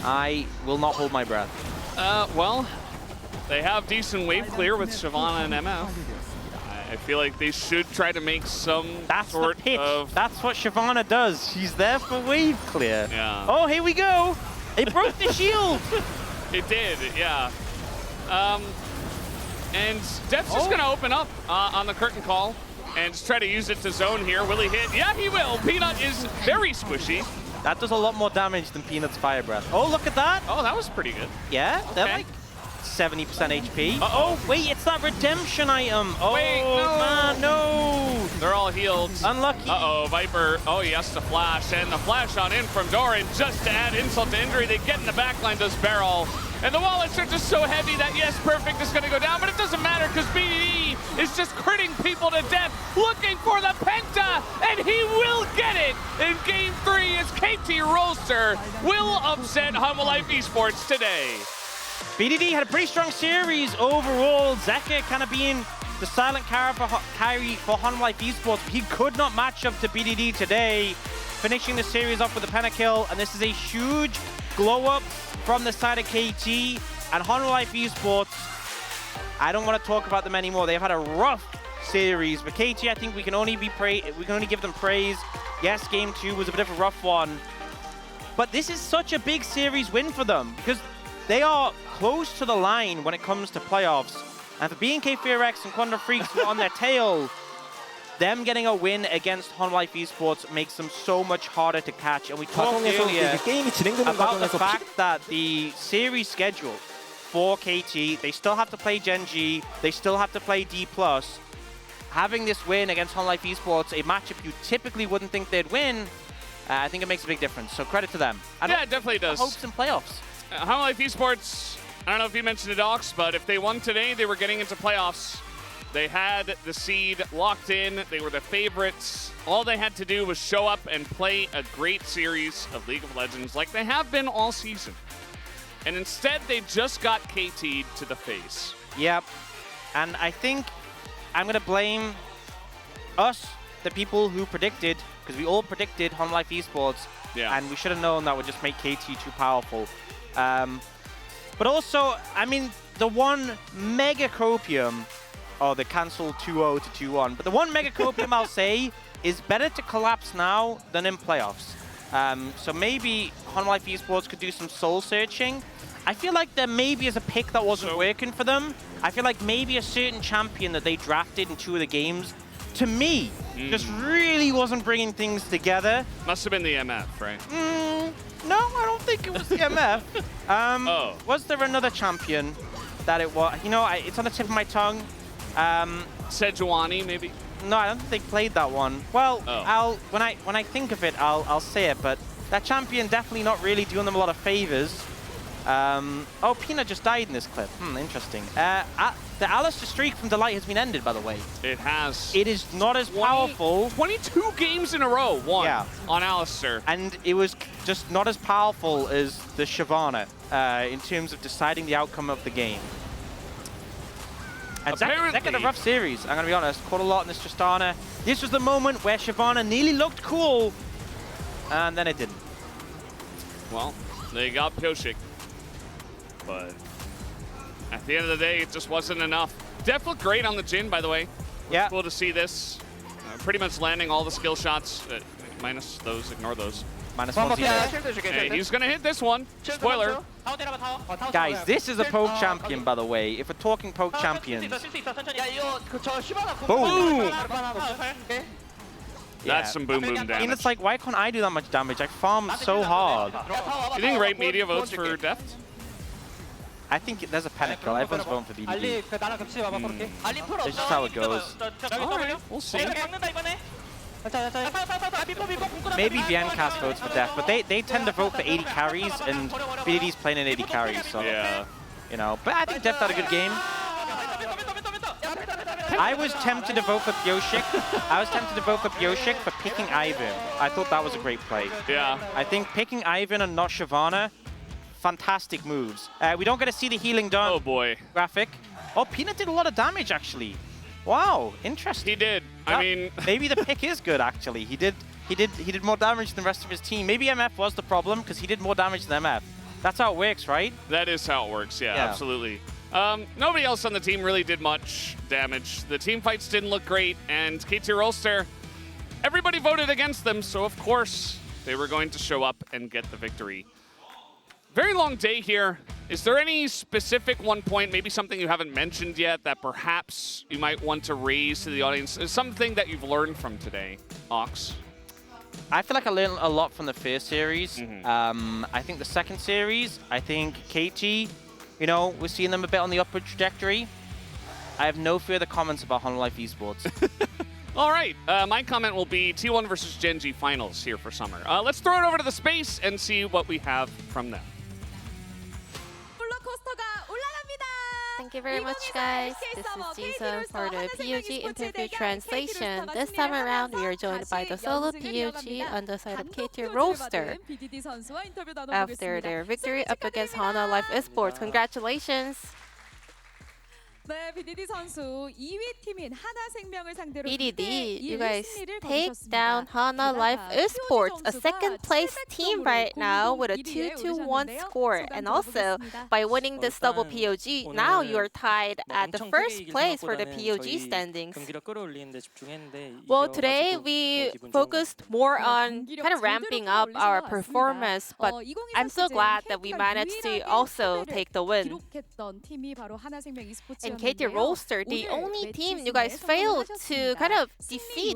I will not hold my breath. Well, they have decent wave clear with Shyvana and MF. I feel like they should try to make some That's sort the pitch. of... That's what Shyvana does. She's there for wave clear. Yeah. Oh, here we go. It broke the shield. It did, yeah. And Deft's just going to open up on the curtain call and just try to use it to zone here. Will he hit? Yeah, he will. Peanut is very squishy. That does a lot more damage than Peanut's Fire Breath. Oh, look at that. Oh, that was pretty good. Yeah, they're Okay. like 70% HP. Uh-oh. Wait, it's that redemption item. Oh, Wait, no. man, no. They're all healed. Unlucky. Uh-oh, Viper. Oh, he has to flash. And the flash on in from Doran just to add insult to injury. They get in the backline, does Barrel. And the wallets are just so heavy that, yes, Perfect is going to go down, but it doesn't matter because BDD is just critting people to death, looking for the Penta, and he will get it in Game 3 as KT Rolster will upset Humble Life Esports today. BDD had a pretty strong series overall. Zeka kind of being the silent carry for Humble Life Esports, but he could not match up to BDD today, finishing the series off with a pentakill, and this is a huge glow-up from the side of KT and Humble Life Esports. I don't want to talk about them anymore. They've had a rough series, but KT, I think we can only give them praise. Yes, Game 2 was a bit of a rough one, but this is such a big series win for them because they are close to the line when it comes to playoffs. And for BNK Fearx and Quandra Freaks who are on their tail, them getting a win against Humble Life Esports makes them so much harder to catch. And we talked earlier about the fact that the series schedule for KT, they still have to play Gen G, they still have to play D+. Having this win against Humble Life Esports, a matchup you typically wouldn't think they'd win, I think it makes a big difference. So credit to them. Yeah, it definitely does. Hopes in playoffs. Humble Life Esports, I don't know if you mentioned it, Ox, but if they won today, they were getting into playoffs. They had the seed locked in. They were the favorites. All they had to do was show up and play a great series of League of Legends like they have been all season. And instead, they just got KT'd to the face. Yep. And I think I'm going to blame us, the people who predicted, because we all predicted Humble Life Esports, and we should have known that would just make KT too powerful. But also, I mean, the one mega copium, they cancelled 2-0 to 2-1, but the one mega copium I'll say is better to collapse now than in playoffs. So maybe Humble Life Esports could do some soul searching. I feel like there maybe is a pick that wasn't working for them. I feel like maybe a certain champion that they drafted in 2 of the games, to me, just really wasn't bringing things together. Must have been the MF, right? No, I don't think it was the MF. Was there another champion that it was? You know, it's on the tip of my tongue. Sejuani, maybe? No, I don't think they played that one. Well, when I think of it, I'll say it. But that champion definitely not really doing them a lot of favors. Peanut just died in this clip. Interesting. The Alistair streak from Delight has been ended, by the way. It has. It is not as powerful. 22 games in a row won on Alistair. And it was just not as powerful as the Shyvana in terms of deciding the outcome of the game. And Zeka had a rough series, I'm going to be honest. Caught a lot in this Tristana. This was the moment where Shyvana nearly looked cool, and then it didn't. Well, they got Pioshik, but at the end of the day, it just wasn't enough. Def looked great on the Jhin, by the way. Yeah. Cool to see this. Pretty much landing all the skill shots, minus those, ignore those. Minus 1 Hey, he's going to hit this one. Spoiler. Guys, this is a poke champion, by the way. If we're talking poke champions. Boom! That's some boom boom I mean, damage. it's like, why can't I do that much damage? I farm so hard. You think right media votes for Deft? I think there's a panic goal. Everyone's voting for BDD. 알리 그 나랑 겹치지 마봐 그렇게. 알리 풀 This is how it goes. Alright, we'll see. 박는다 이번에. Maybe Viencast votes for Death, but they tend to vote for 80 carries, and BDD's playing in 80 carries, so Yeah. you know. But I think Deft had a good game. I was tempted to vote for Pioshik. For picking Ivan. I thought that was a great play. Yeah. I think picking Ivan and not Shyvana, fantastic moves. We don't get to see the healing done Oh boy. graphic. Oh, Peanut did a lot of damage actually. Wow, interesting. He did. I mean, maybe the pick is good actually. He did more damage than the rest of his team. Maybe MF was the problem because he did more damage than MF. That's how it works, right? that is how it works. Yeah, Yeah. absolutely. Nobody else on the team really did much damage. The team fights didn't look great, and KT Rolster, everybody voted against them, so of course they were going to show up and get the victory. Very long day here. Is there any specific one point, maybe something you haven't mentioned yet, that perhaps you might want to raise to the audience? Is something that you've learned from today, Ox? I feel like I learned a lot from the first series. I think the second series, I think KT, you know, we're seeing them a bit on the upward trajectory. I have no further comments about Hololive Esports. All right, my comment will be T1 versus Gen.G finals here for summer. Let's throw it over to the space and see what we have from them. Thank you very much, guys. This is Jisung for the POG interview translation. This time around, we are joined by the solo POG on the side of KT Rolster after their victory up against Hololive Esports. Congratulations! BDD, you guys take down Hololive Esports, a second place team right now with a 2-1 score. And also, by winning this double POG, now you are tied at the first place for the POG standings. Well, today we focused more on kind of ramping up our performance, but I'm so glad that we managed to also take the win. And KT Rolster, the only team you guys failed to kind of defeat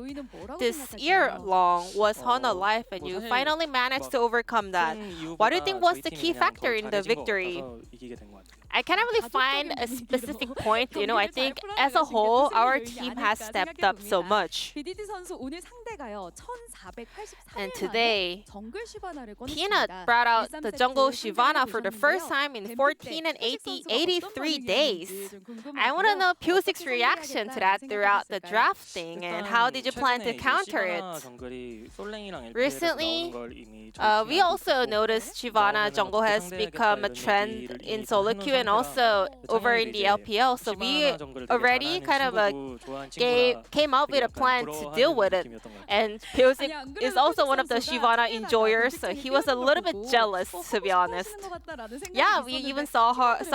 this year long was Hololive, and you finally managed to overcome that. What do you think was the key factor in the victory? I can't really find a specific point. You know, I think as a whole, our team has stepped up so much. And today, Peanut brought out the jungle Shyvana for the first time in 14 and 83 days. I want to know Piosik's reaction to that throughout the drafting, and how did you plan to counter it? Recently, we also noticed Shyvana jungle has become a trend in solo queue and also over in the LPL, so we already kind of came up with a plan to deal with it. And Piosik is also one of the Shyvana enjoyers, so he was a little bit jealous, to be honest. Yeah, we even saw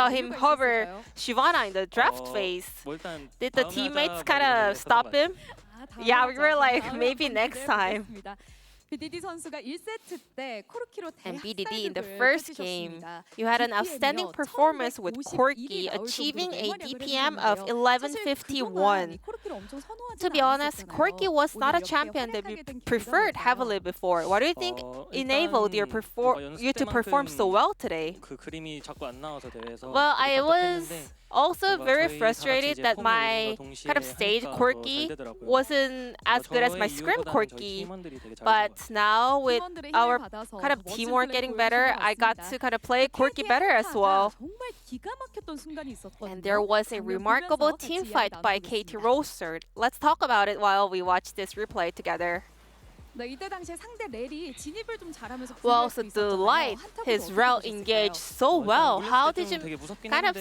him hover Shyvana in the draft phase. Did the teammates kind of stop him? Yeah, we were like, maybe next time. And BDD in the first game, you had an outstanding performance with Corki, achieving a DPM of 1151. To be honest, Corki was not a champion that we preferred heavily before. What do you think enabled you to perform so well today? Well, I was also very frustrated that my kind of stage Corki wasn't as good as my scrim Corki. But now with our kind of teamwork getting better, I got to kind of play Corki better as well. And there was a remarkable team fight by KT Rolster. Let's talk about it while we watch this replay together. Well, so the Light, his route engaged so well. How did you kind of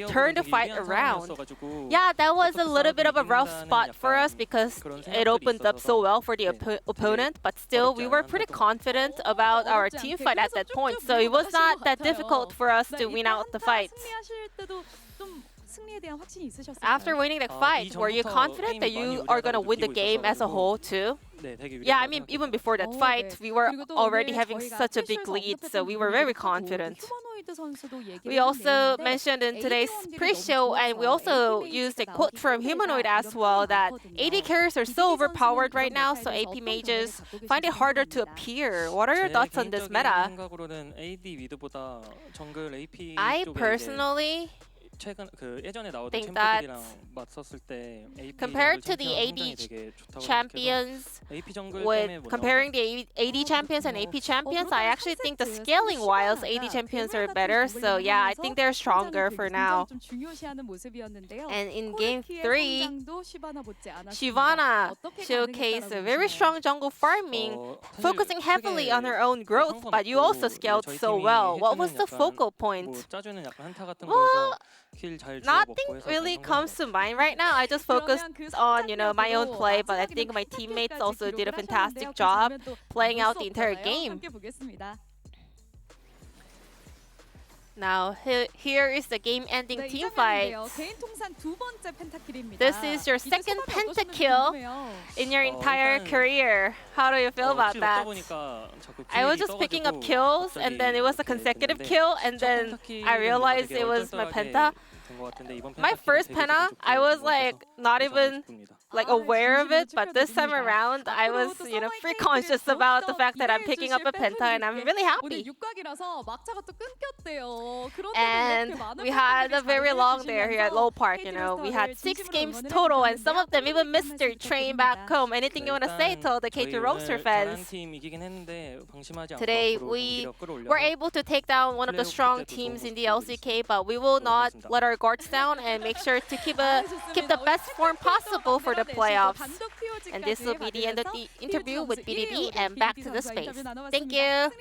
turn the fight around? Yeah, that was a little bit of a rough spot for us because it opened up so well for the opponent, but still we were pretty confident about our team fight at that point, so it was not that difficult for us to win out the fight. After winning the fight, were you confident that you are going to win the game as a whole too? Yeah, I mean, even before that fight, we were already having such a big lead, so we were very confident. We also mentioned in today's pre-show, and we also used a quote from Humanoid as well, that AD carries are so overpowered right now, so AP mages find it harder to appear. What are your thoughts on this meta? I personally think that compared to the AD champions, with comparing the AD champions and AP champions, I actually think the scaling wise AD champions are better. So yeah, I think they're stronger for now. And in game 3, Shyvana showcased a very strong jungle farming, focusing heavily on her own growth, but you also scaled so well. What was the focal point? Well, nothing really comes to mind right now. I just focused on, my own play, but I think my teammates also did a fantastic job playing out the entire game. Now, here is the game-ending team fight. This is your second pentakill in your entire career. How do you feel about that? I was just picking up kills, and then it was a consecutive kill, and then I realized it was my penta. My first penta, I was not even aware of it, but this time around I was pretty conscious about the fact that I'm picking up a penta, and I'm really happy. And we had a very long day here at Low Park. We had 6 games total, and some of them even missed their train back home. Anything you want to say to the K2 Roaster fans? Today we were able to take down one of the strong teams in the LCK, but we will not let our guards down and make sure to keep the best form possible for the playoffs. And this will be the end of the interview with BDD, and back to the space. Thank you.